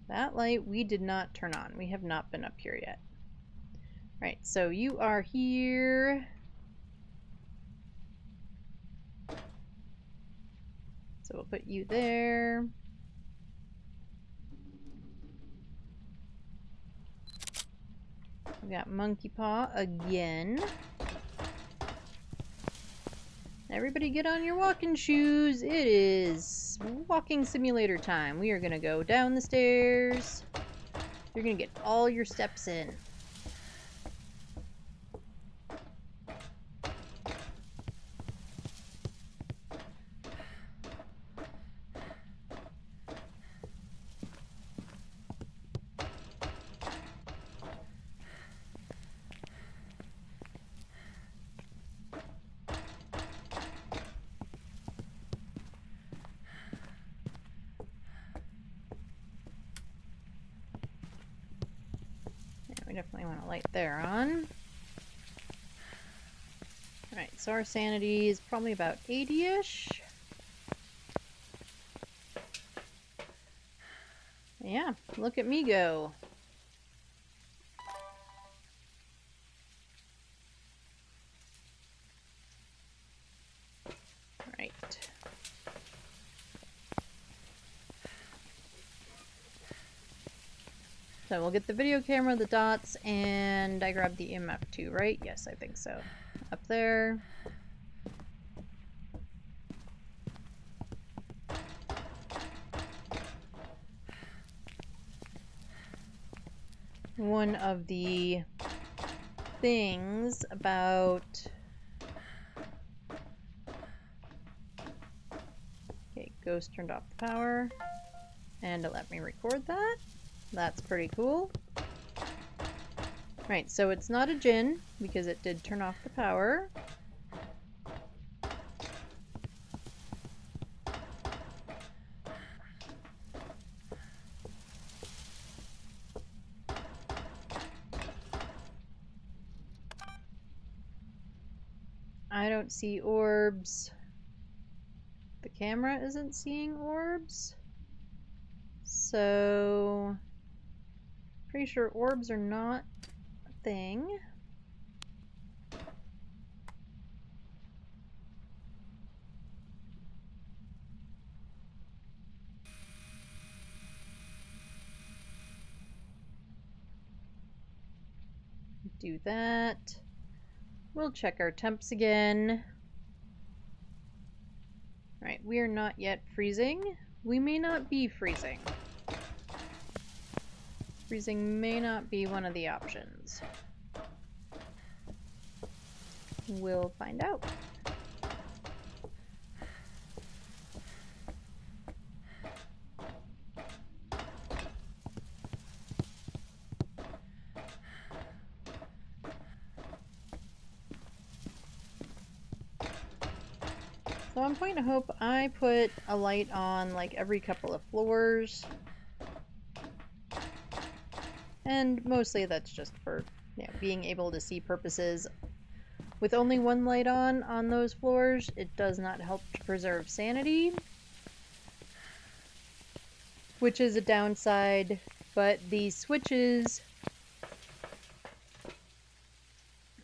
That light we did not turn on. We have not been up here yet. Right, so you are here. So we'll put you there. We got Monkey Paw again. Everybody get on your walking shoes. It is walking simulator time. We are gonna go down the stairs. You're gonna get all your steps in. We definitely want to light there on. Alright, so our sanity is probably about 80-ish. Yeah, look at me go. Right. So we'll get the video camera, the dots, and I grabbed the EMF too, right? Yes, I think so. Up there. One of the things about... Okay, Ghost turned off the power. And it let me record that. That's pretty cool. Right, so it's not a djinn, because it did turn off the power. I don't see orbs. The camera isn't seeing orbs. So... pretty sure orbs are not a thing. Do that. We'll check our temps again. Right, we are not yet freezing. We may not be freezing. Freezing may not be one of the options. We'll find out. So I'm going to hope I put a light on like every couple of floors. And mostly that's just for, you know, being able to see purposes. With only one light on those floors, it does not help to preserve sanity. Which is a downside, but the switches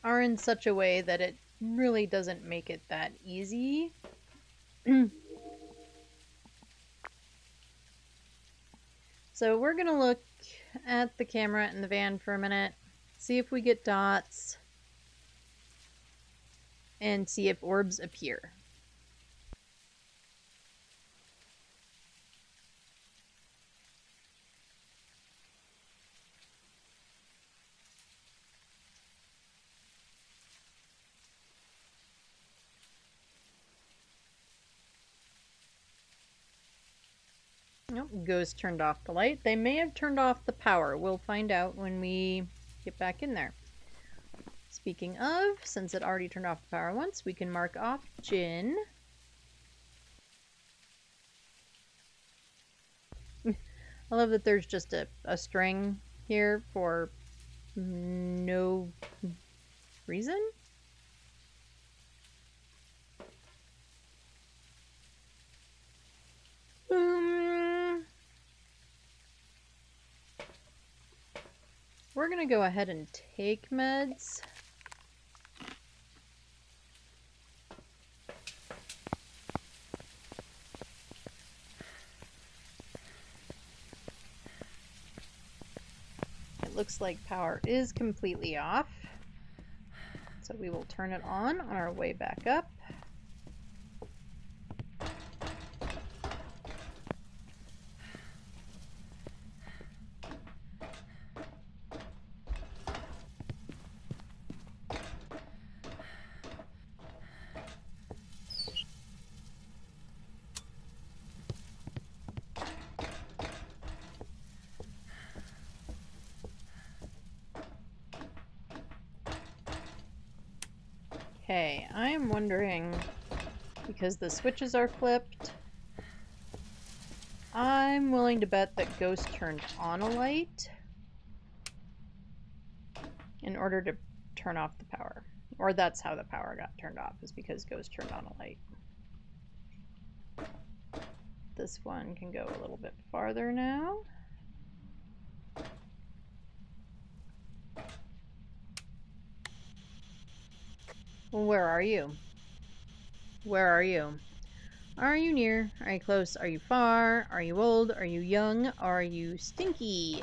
are in such a way that it really doesn't make it that easy. So we're gonna look at the camera in the van for a minute, see if we get dots, and see if orbs appear. Nope, Ghost turned off the light. They may have turned off the power. We'll find out when we get back in there. Speaking of, since it already turned off the power once, we can mark off Jinn. I love that there's just a string here for no reason. We're gonna go ahead and take meds. It looks like power is completely off, so we will turn it on our way back up. Okay, I am wondering, because the switches are flipped, I'm willing to bet that Ghost turned on a light in order to turn off the power. Or that's how the power got turned off, is because Ghost turned on a light. This one can go a little bit farther now. Where are you? Where are you? Are you near? Are you close? Are you far? Are you old? Are you young? Are you stinky?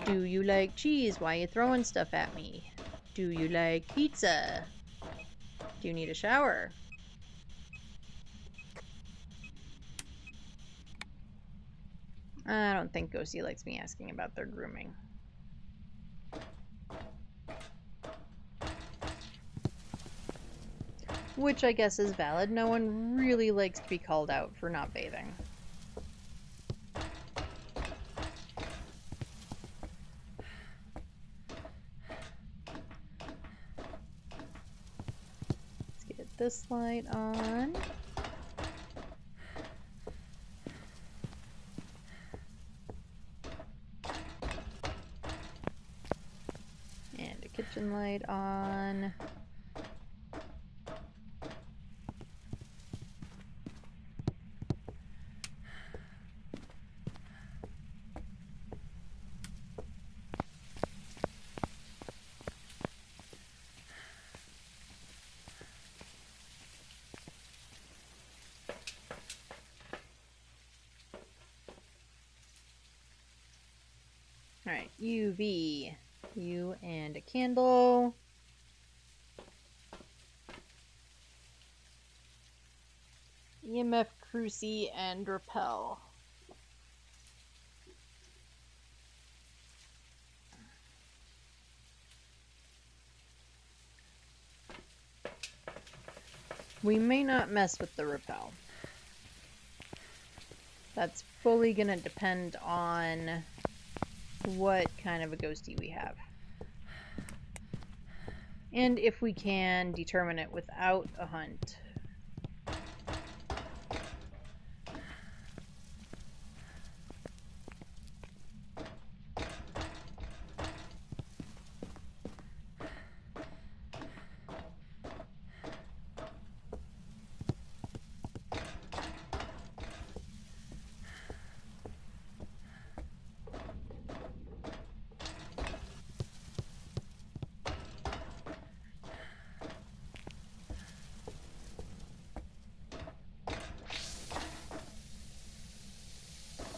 Do you like cheese? Why are you throwing stuff at me? Do you like pizza? Do you need a shower? I don't think Ghosty likes me asking about their grooming. Which I guess is valid. No one really likes to be called out for not bathing. Let's get this light on. And a kitchen light on. Alright, UV. You and a candle. EMF Cruci and Repel. We may not mess with the Repel. That's fully gonna depend on what kind of a ghosty we have. And if we can determine it without a hunt.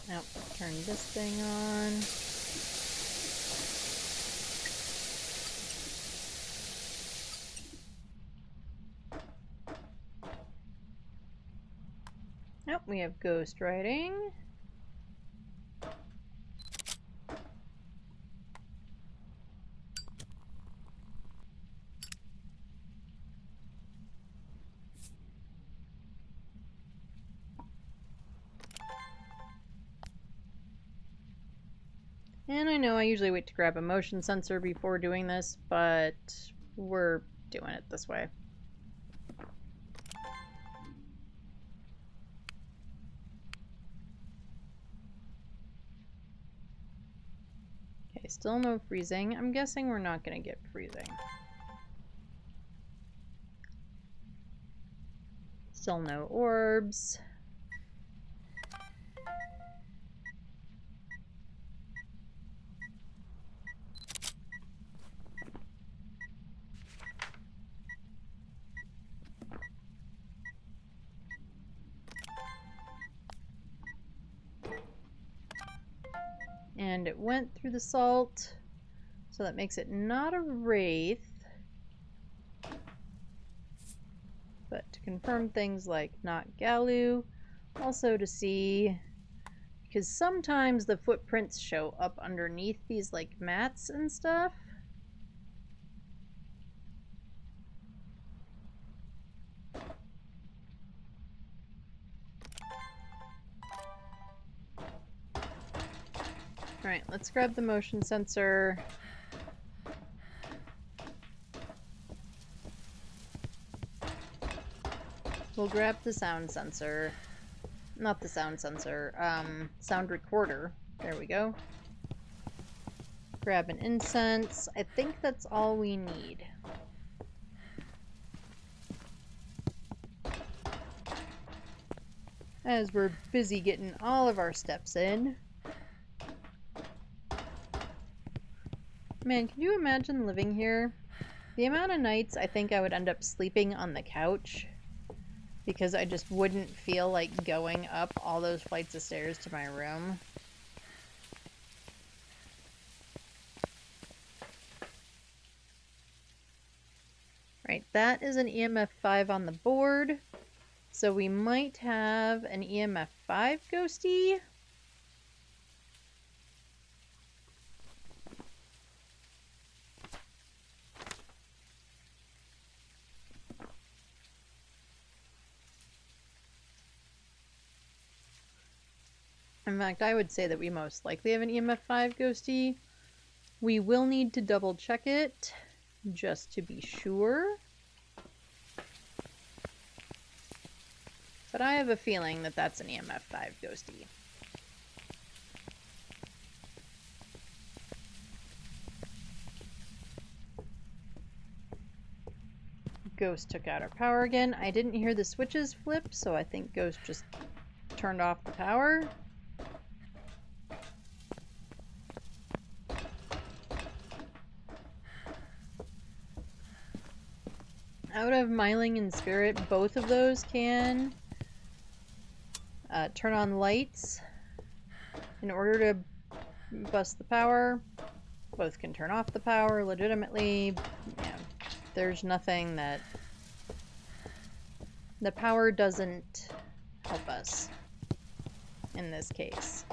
Now, turn this thing on. Nope, we have ghost writing. And I know I usually wait to grab a motion sensor before doing this, but we're doing it this way. Okay, still no freezing. I'm guessing we're not gonna get freezing. Still no orbs. And it went through the salt, so that makes it not a wraith. But to confirm things like not Galu, also to see, because sometimes the footprints show up underneath these like mats and stuff. Alright, let's grab the motion sensor. We'll grab the sound sensor. Not the sound sensor, sound recorder. There we go. Grab an incense. I think that's all we need. As we're busy getting all of our steps in. Man, can you imagine living here? The amount of nights I think I would end up sleeping on the couch because I just wouldn't feel like going up all those flights of stairs to my room. Right, that is an EMF 5 on the board. So we might have an EMF 5 ghosty. In fact, I would say that we most likely have an EMF 5 ghosty. We will need to double check it just to be sure. But I have a feeling that that's an EMF 5 ghosty. Ghost took out our power again. I didn't hear the switches flip, so I think Ghost just turned off the power. Out of Myling and Spirit, both of those can turn on lights in order to bust the power. Both can turn off the power legitimately. Yeah, there's nothing that... The power doesn't help us in this case.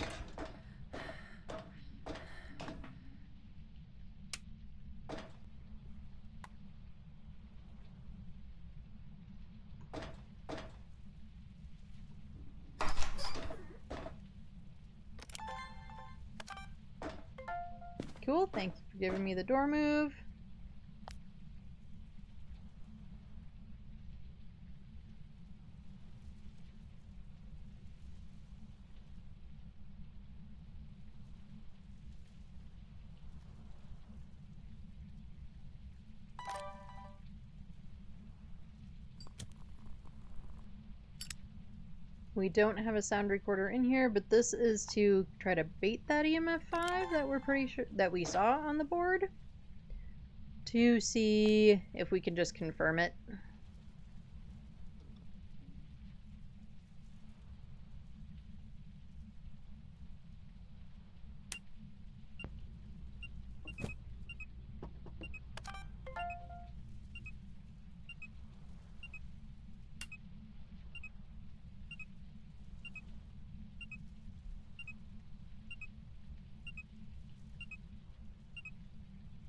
Cool, thank you for giving me the door move. We don't have a sound recorder in here, but this is to try to bait that EMF 5 that we're pretty sure that we saw on the board, to see if we can just confirm it.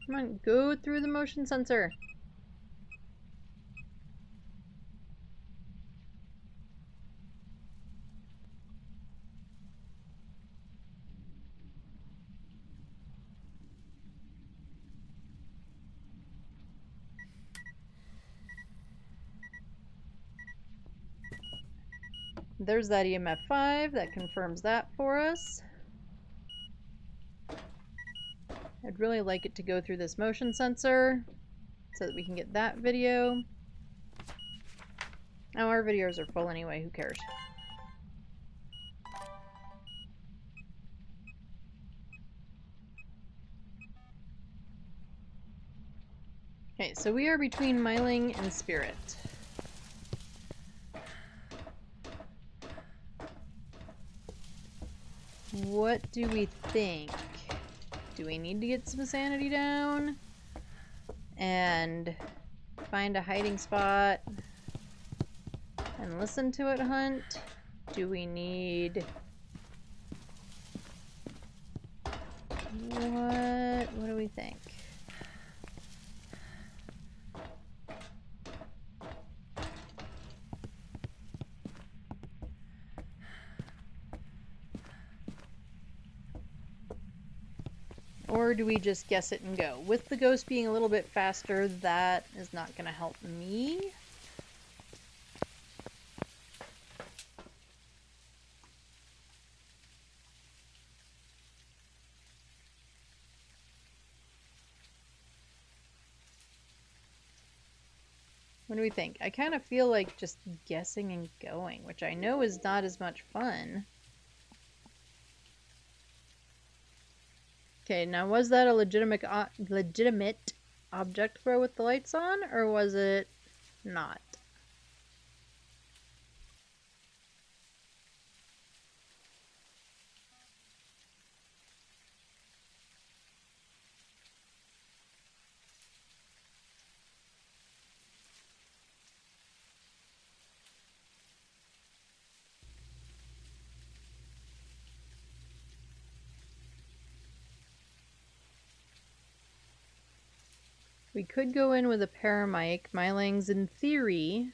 Come on, go through the motion sensor. There's that EMF 5 that confirms that for us. I'd really like it to go through this motion sensor so that we can get that video. Oh, our videos are full anyway, who cares? Okay, so we are between Myling and Spirit. What do we think? Do we need to get some sanity down? And find a hiding spot and listen to it hunt? Do we need... What do we think? Or do we just guess it and go? With the ghost being a little bit faster, that is not going to help me. What do we think? I kind of feel like just guessing and going, which I know is not as much fun. Okay, now was that a legitimate object throw with the lights on, or was it not? We could go in with a paramic. Myling's in theory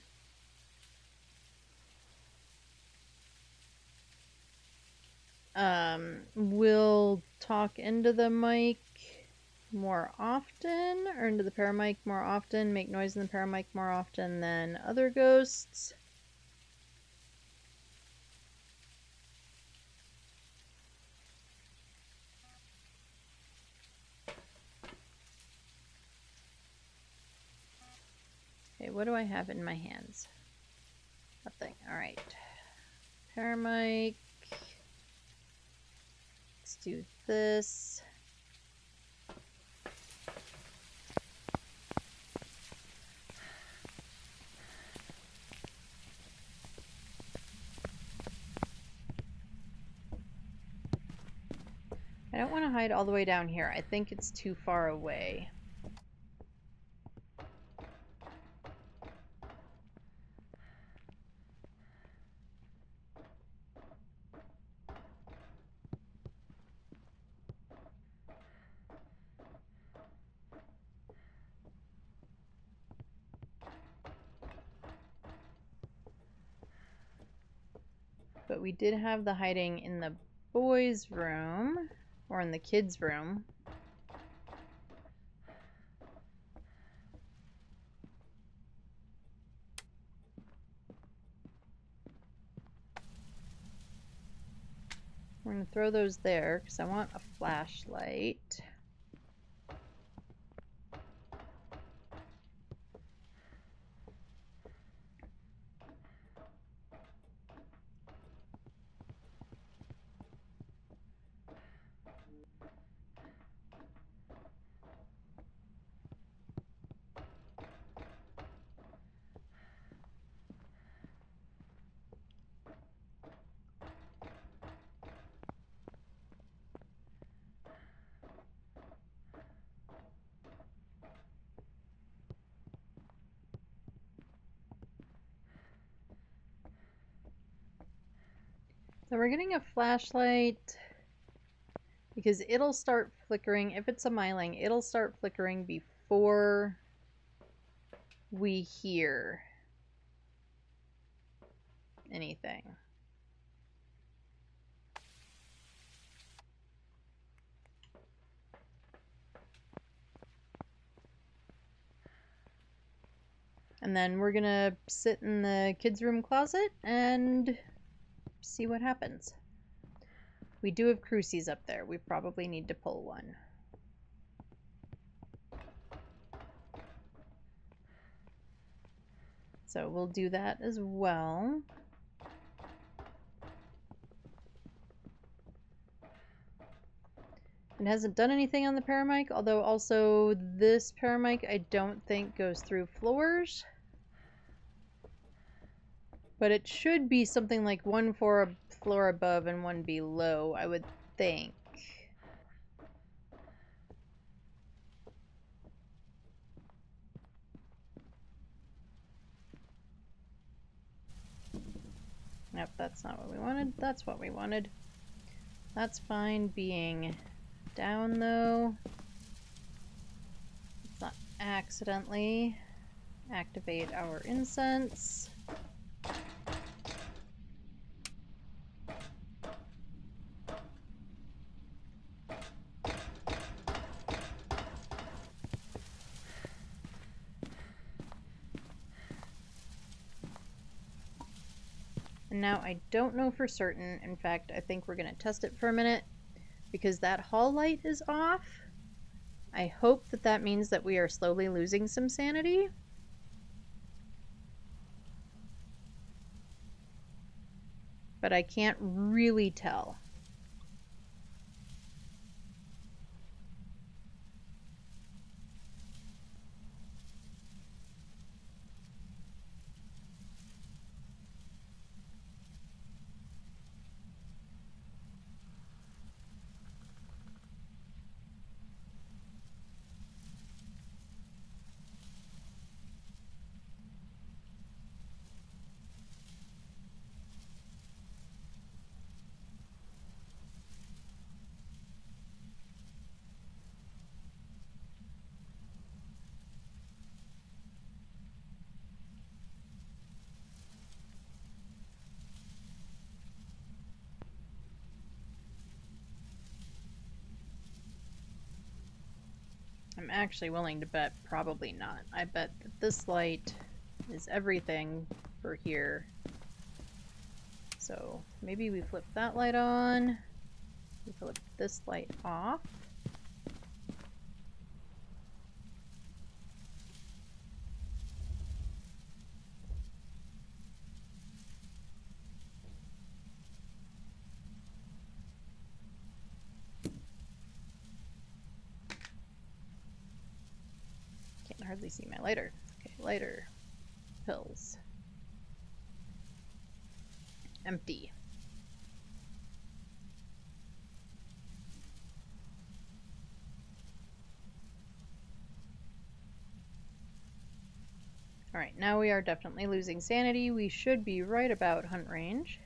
will talk into the mic more often, or into the paramic more often, make noise in the paramic more often than other ghosts. Okay, what do I have in my hands? Nothing. Alright. Paramic. Let's do this. I don't want to hide all the way down here. I think it's too far away. But we did have the hiding in the boys' room, or in the kids' room. We're going to throw those there because I want a flashlight. So we're getting a flashlight because it'll start flickering. If it's a Myling, it'll start flickering before we hear anything. And then we're gonna sit in the kids' room closet and see what happens. We do have crucies up there. We probably need to pull one. So we'll do that as well. It hasn't done anything on the paramic, although also this paramic I don't think goes through floors. But it should be something like one floor above and one below, I would think. Nope, that's not what we wanted. That's what we wanted. That's fine being down, though. Let's not accidentally activate our incense. And now I don't know for certain. In fact, I think we're going to test it for a minute because that hall light is off. I hope that that means that we are slowly losing some sanity. But I can't really tell. I'm actually willing to bet probably not. I bet that this light is everything for here. So maybe we flip that light on. We flip this light off. Can't hardly see my lighter. Okay, lighter. Pills. Empty. Alright, now we are definitely losing sanity. We should be right about hunt range.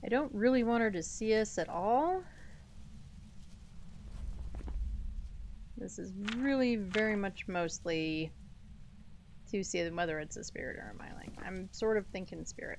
I don't really want her to see us at all. This is really very much mostly to see whether it's a spirit or a myling. I'm sort of thinking spirit.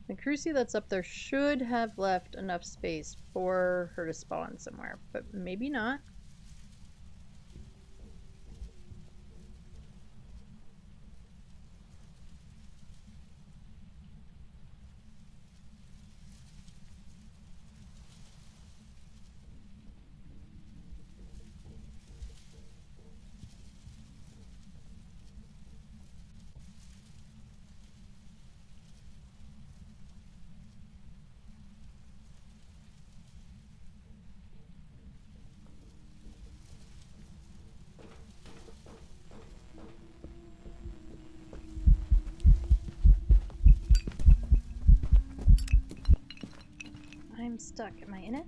The Cruci that's up there should have left enough space for her to spawn somewhere, but maybe not. I'm stuck. Am I in it?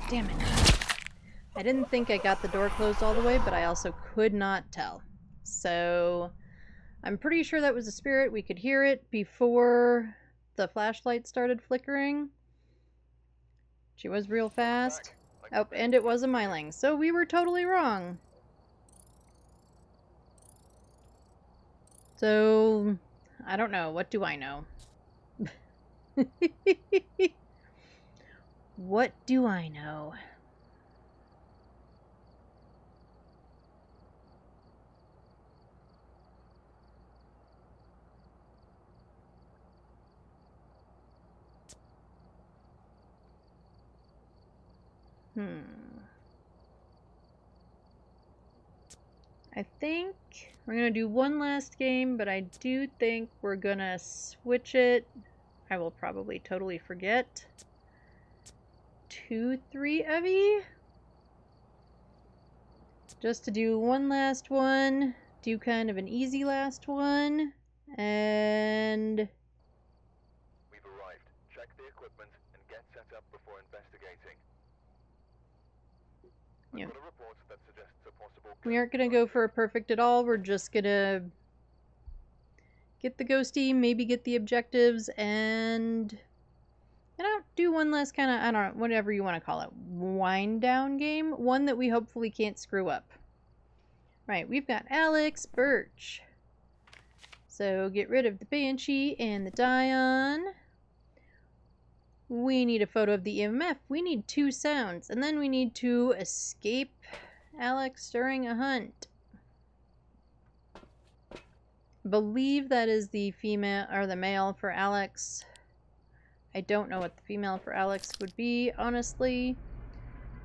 Damn it. I didn't think I got the door closed all the way, but I also could not tell. So I'm pretty sure that was a spirit. We could hear it before the flashlight started flickering. She was real fast. Oh, and it was a myling, so we were totally wrong. So, I don't know. What do I know? What do I know? I think we're going to do one last game, but I do think we're going to switch it. I will probably totally forget. 2-3 Evie? Just to do one last one. Do kind of an easy last one. And We've arrived. Check the equipment and get set up before investigating. yeah, I've got a report that suggests a possible... we aren't going to go for a perfect at all. We're just going to get the ghosty, maybe get the objectives, and do one last kind of, I don't know, whatever you want to call it, wind down game. One that we hopefully can't screw up. Right, we've got Alex, Birch. So get rid of the Banshee and the Dion. We need a photo of the EMF. We need 2 sounds. And then we need to escape Alex during a hunt. Believe that is the female or the male for Alex. I don't know what the female for Alex would be, honestly.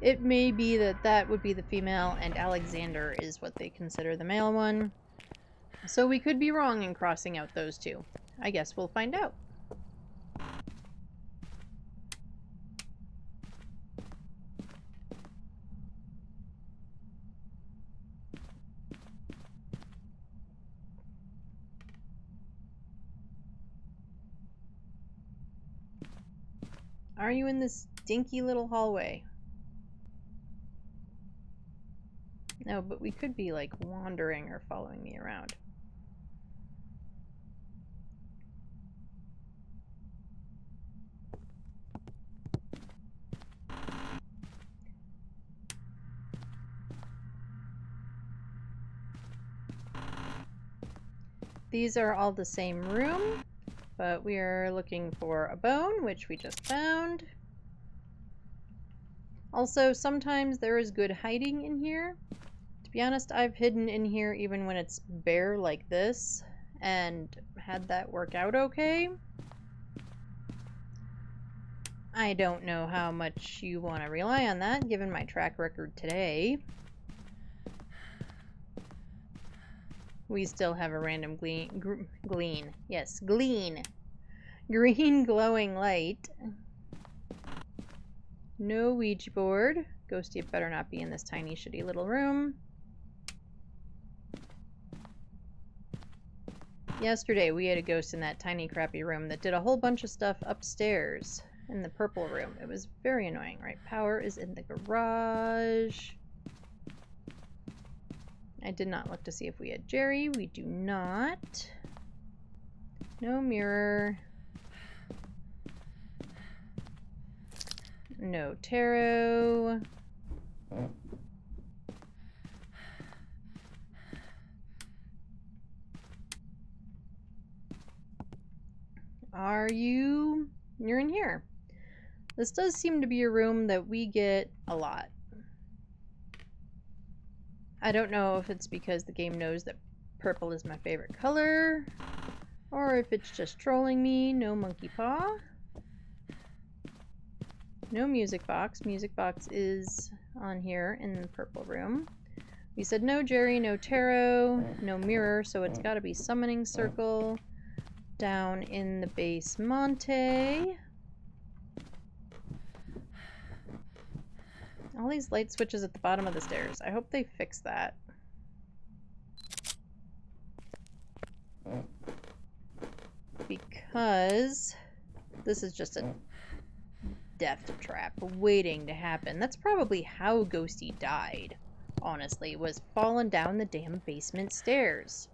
It may be that that would be the female and Alexander is what they consider the male one. So we could be wrong in crossing out those two. I guess we'll find out. Are you in this dinky little hallway? No, but we could be like wandering or following me around. These are all the same room, but we are looking for a bone, which we just found. Also, sometimes there is good hiding in here. To be honest, I've hidden in here even when it's bare like this, and had that work out okay. I don't know how much you want to rely on that, given my track record today. We still have a random glean. Yes, glean. Green glowing light. No Ouija board. Ghosty better not be in this tiny shitty little room. Yesterday we had a ghost in that tiny crappy room that did a whole bunch of stuff upstairs in the purple room. It was very annoying. Right, power is in the garage. I did not look to see if we had Jerry. We do not. No mirror. No tarot. Are you? You're in here. This does seem to be a room that we get a lot. I don't know if it's because the game knows that purple is my favorite color, or if it's just trolling me. No monkey paw. No music box. Music box is on here in the purple room. We said no Jerry, no tarot, no mirror, so it's got to be summoning circle down in the base Monte. All these light switches at the bottom of the stairs. I hope they fix that. Because this is just a death trap waiting to happen. That's probably how Ghosty died, honestly, was falling down the damn basement stairs.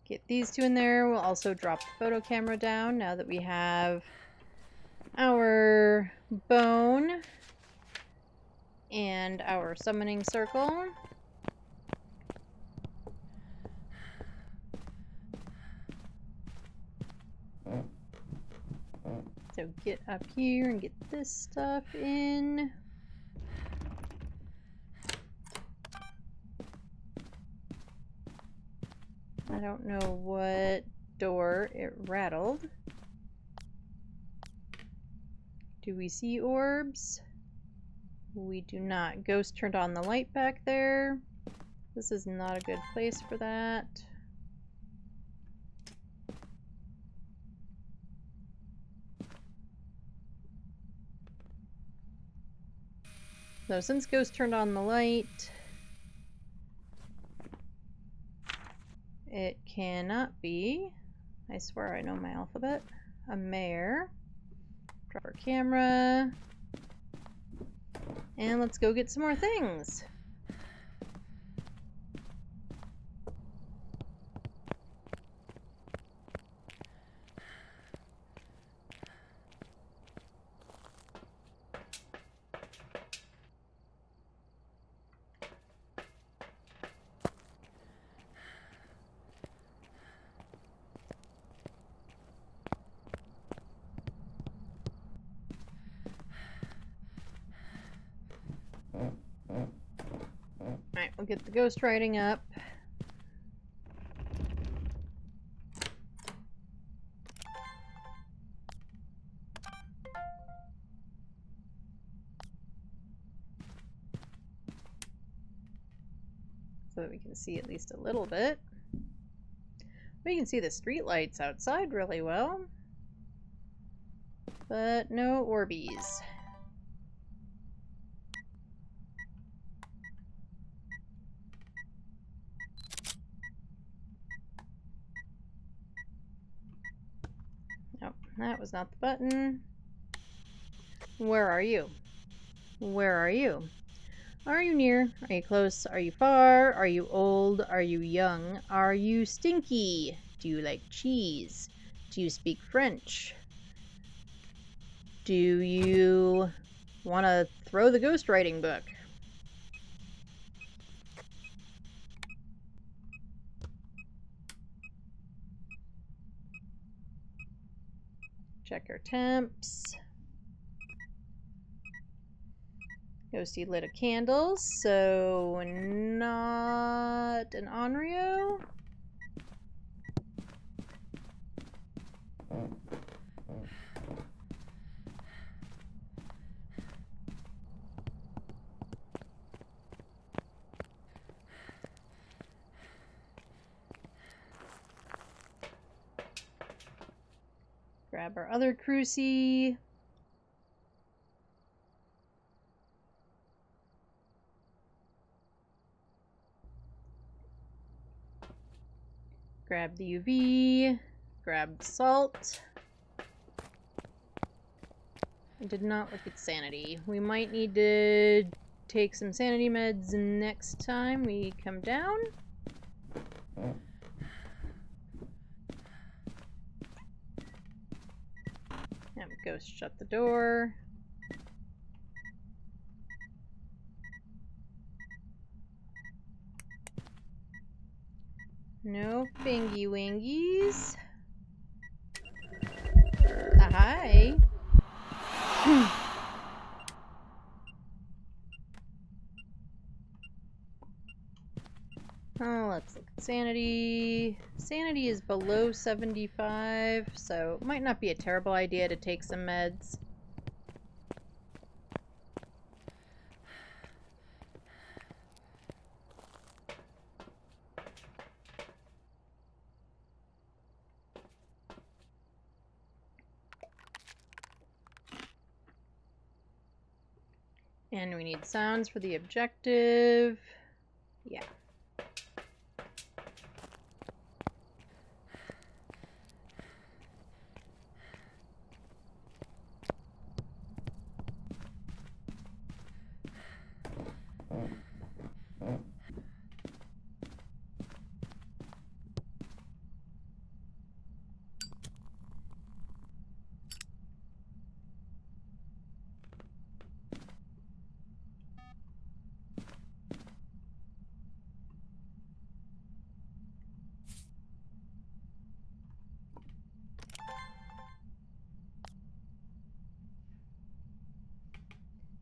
Get these two in there. We'll also drop the photo camera down now that we have our bone and our summoning circle. So get up here and get this stuff in. I don't know what door it rattled. Do we see orbs? We do not. Ghost turned on the light back there. This is not a good place for that. So since Ghost turned on the light, it cannot be, I swear I know my alphabet, a mare. Drop our camera. And let's go get some more things. Alright, we'll get the ghost writing up. So that we can see at least a little bit. We can see the streetlights outside really well. But no Orbeez. Nope, that was not the button. Where are you? Where are you? Are you near? Are you close? Are you far? Are you old? Are you young? Are you stinky? Do you like cheese? Do you speak French? Do you want to throw the ghostwriting book? Check our temps. Ghosty lit a candle, so not an Onryo. Grab our other crucie. Grab the UV. Grab the salt. I did not look at sanity. We might need to take some sanity meds next time we come down. Yep, ghost shut the door. No fingy wingies. Hi. Oh, let's look at sanity. Sanity is below 75, so it might not be a terrible idea to take some meds. And we need sounds for the objective. Yeah.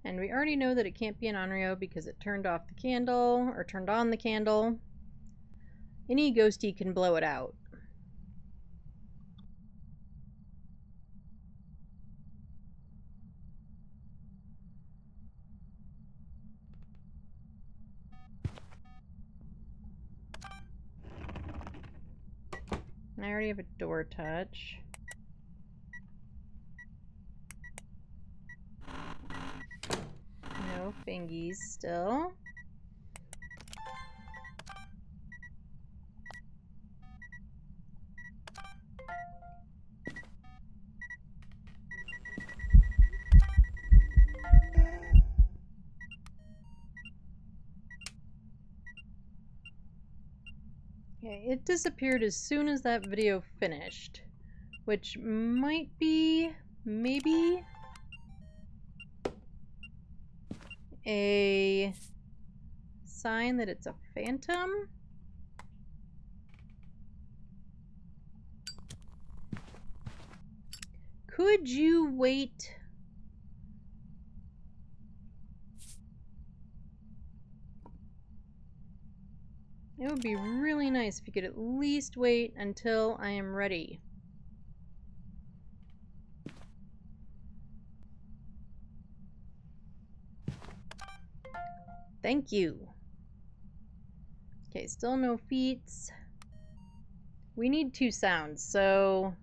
And we already know that it can't be an Onryo because it turned off the candle, or turned on the candle. Any ghosty can blow it out. I already have a door touch. No fingies still. Okay, it disappeared as soon as that video finished, which might be, maybe, a sign that it's a phantom. Could you wait? It would be really nice if you could at least wait until I am ready. Thank you. Okay, still no feats. We need 2 sounds, so...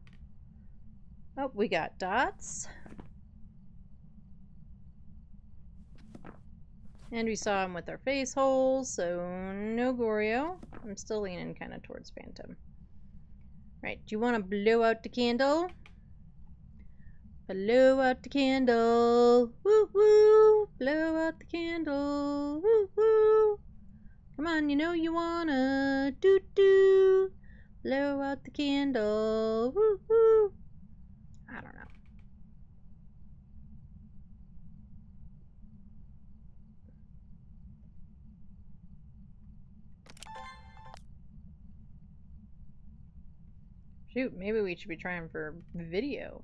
Oh, we got dots. And we saw him with our face holes, so no Goryo. I'm still leaning kind of towards Phantom. Right, do you want to blow out the candle? Blow out the candle. Woo woo. Blow out the candle. Woo woo. Come on, you know you wanna. Doo doo. Blow out the candle. Woo woo. I don't know. Shoot, maybe we should be trying for video.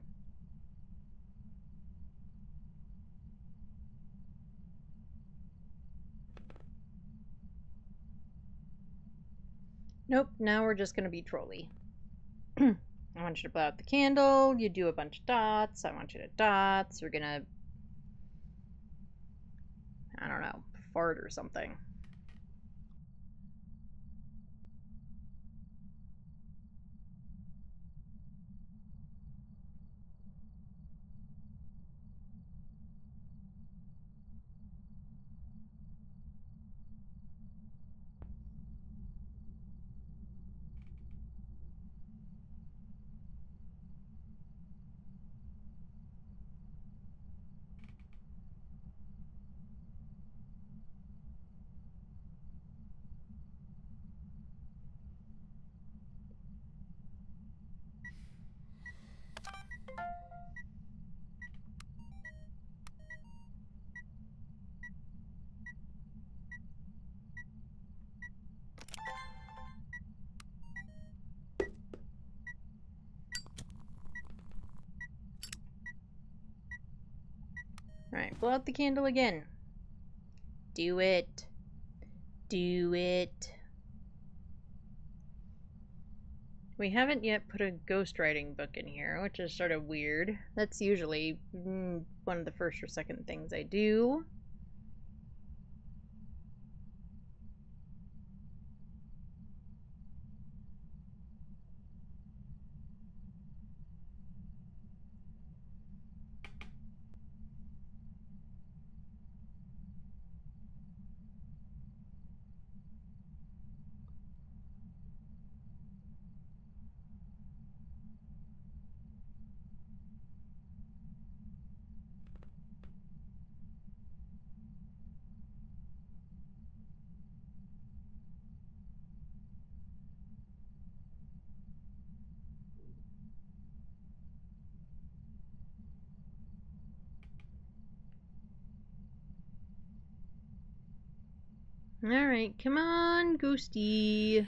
Nope, now we're just gonna be trolly. I want you to blow out the candle, you do a bunch of dots, I want you to dots, we're gonna, I don't know, fart or something. Alright, blow out the candle again. Do it. Do it. We haven't yet put a ghostwriting book in here, which is sort of weird. That's usually one of the first or second things I do. Alright, come on, Ghosty.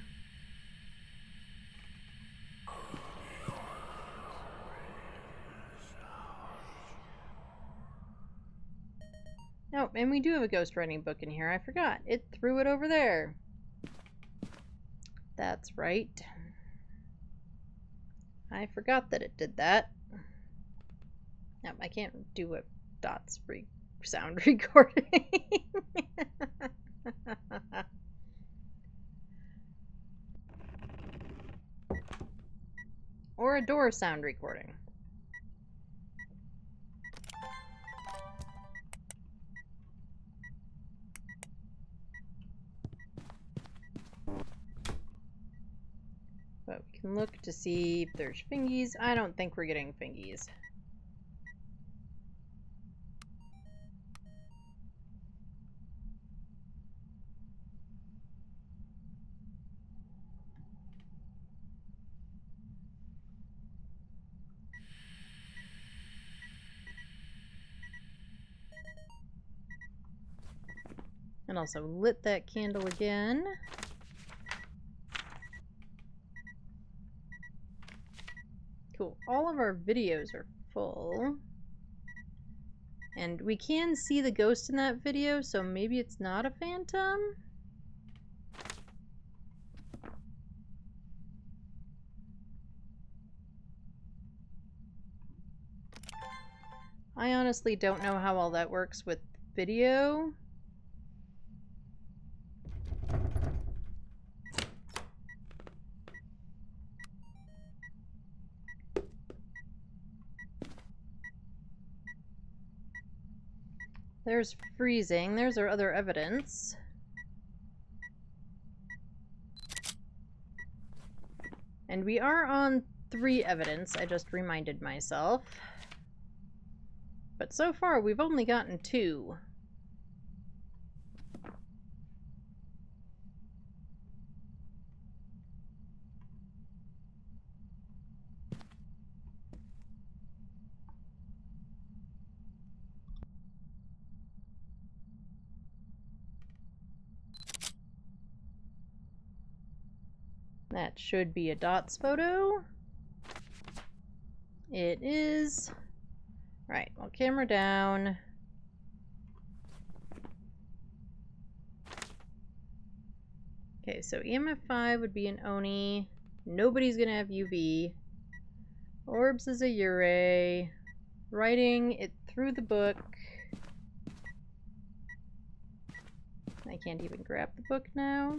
Oh, and we do have a ghost writing book in here. I forgot. It threw it over there. That's right. I forgot that it did that. Nope, I can't do a dots sound recording. Or a door sound recording. But we can look to see if there's fingies. I don't think we're getting fingies. And also lit that candle again. Cool. All of our videos are full. And we can see the ghost in that video, so maybe it's not a phantom? I honestly don't know how all that works with video. There's freezing. There's our other evidence. And we are on 3 evidence, I just reminded myself. But so far, we've only gotten 2. That should be a dots photo. It is. Right, well, camera down. Okay, so EMF 5 would be an Oni. Nobody's gonna have UV. Orbs is a Ure. Writing it through the book. I can't even grab the book now.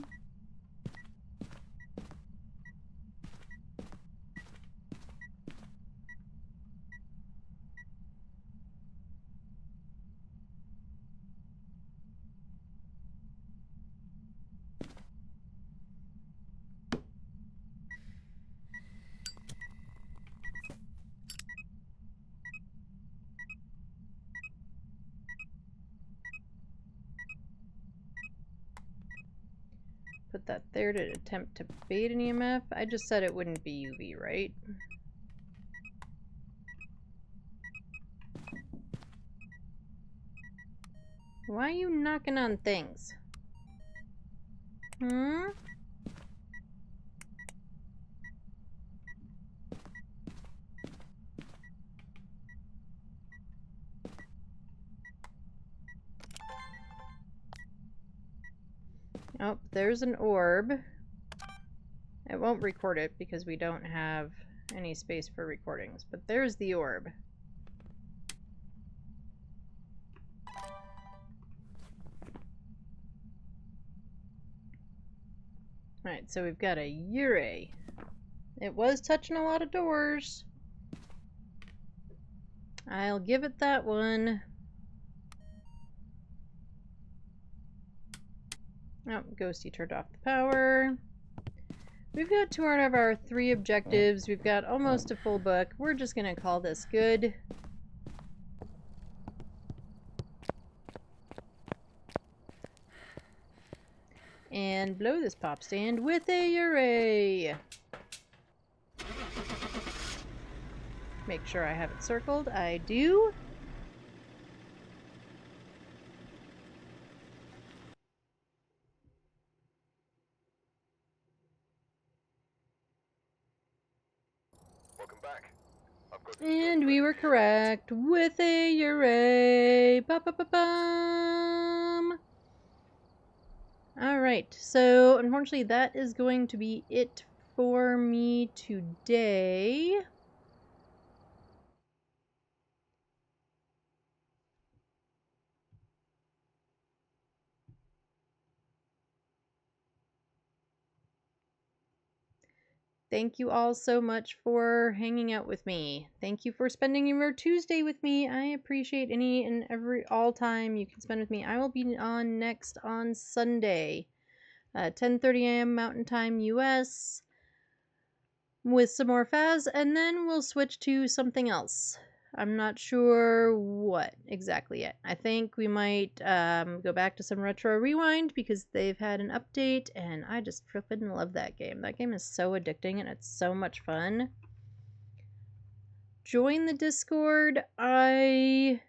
Put that there to attempt to bait an EMF. I just said it wouldn't be UV, right? Why are you knocking on things? Hmm? Oh, there's an orb. It won't record it because we don't have any space for recordings, but there's the orb. Alright, so we've got a Ure. It was touching a lot of doors. I'll give it that one. Oh, Ghosty turned off the power. We've got 2 out of our 3 objectives. We've got almost a full book. We're just gonna call this good. And blow this pop stand with a Ure. Make sure I have it circled. I do. back. I've got some jobs And we ready were for you. correct with a array. Ba-ba-ba-bum. Alright, so unfortunately that is going to be it for me today. Thank you all so much for hanging out with me. Thank you for spending your Tuesday with me. I appreciate any and every all time you can spend with me. I will be on next on Sunday, 10:30 a.m. Mountain Time US, with some more Phas, and then we'll switch to something else. I'm not sure what exactly yet. I think we might go back to some Retro Rewind because they've had an update, and I just flippin' love that game. That game is so addicting and it's so much fun. Join the Discord. It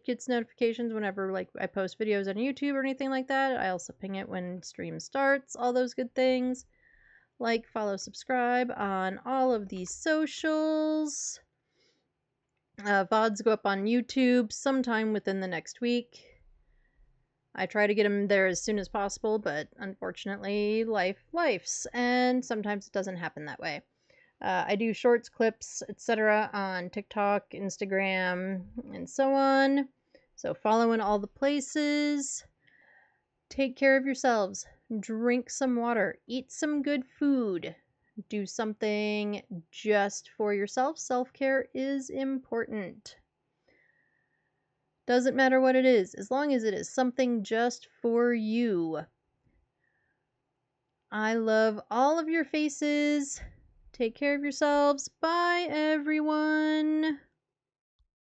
gets notifications whenever like I post videos on YouTube or anything like that. I also ping it when stream starts, all those good things. Like, follow, subscribe on all of these socials. VODs go up on YouTube sometime within the next week. I try to get them there as soon as possible, but unfortunately, lifes, and sometimes it doesn't happen that way. I do shorts, clips, etc. on TikTok, Instagram, and so on. So follow in all the places. Take care of yourselves. Drink some water. Eat some good food. Do something just for yourself. Self-care is important. Doesn't matter what it is, as long as it is something just for you. I love all of your faces. Take care of yourselves. Bye, everyone.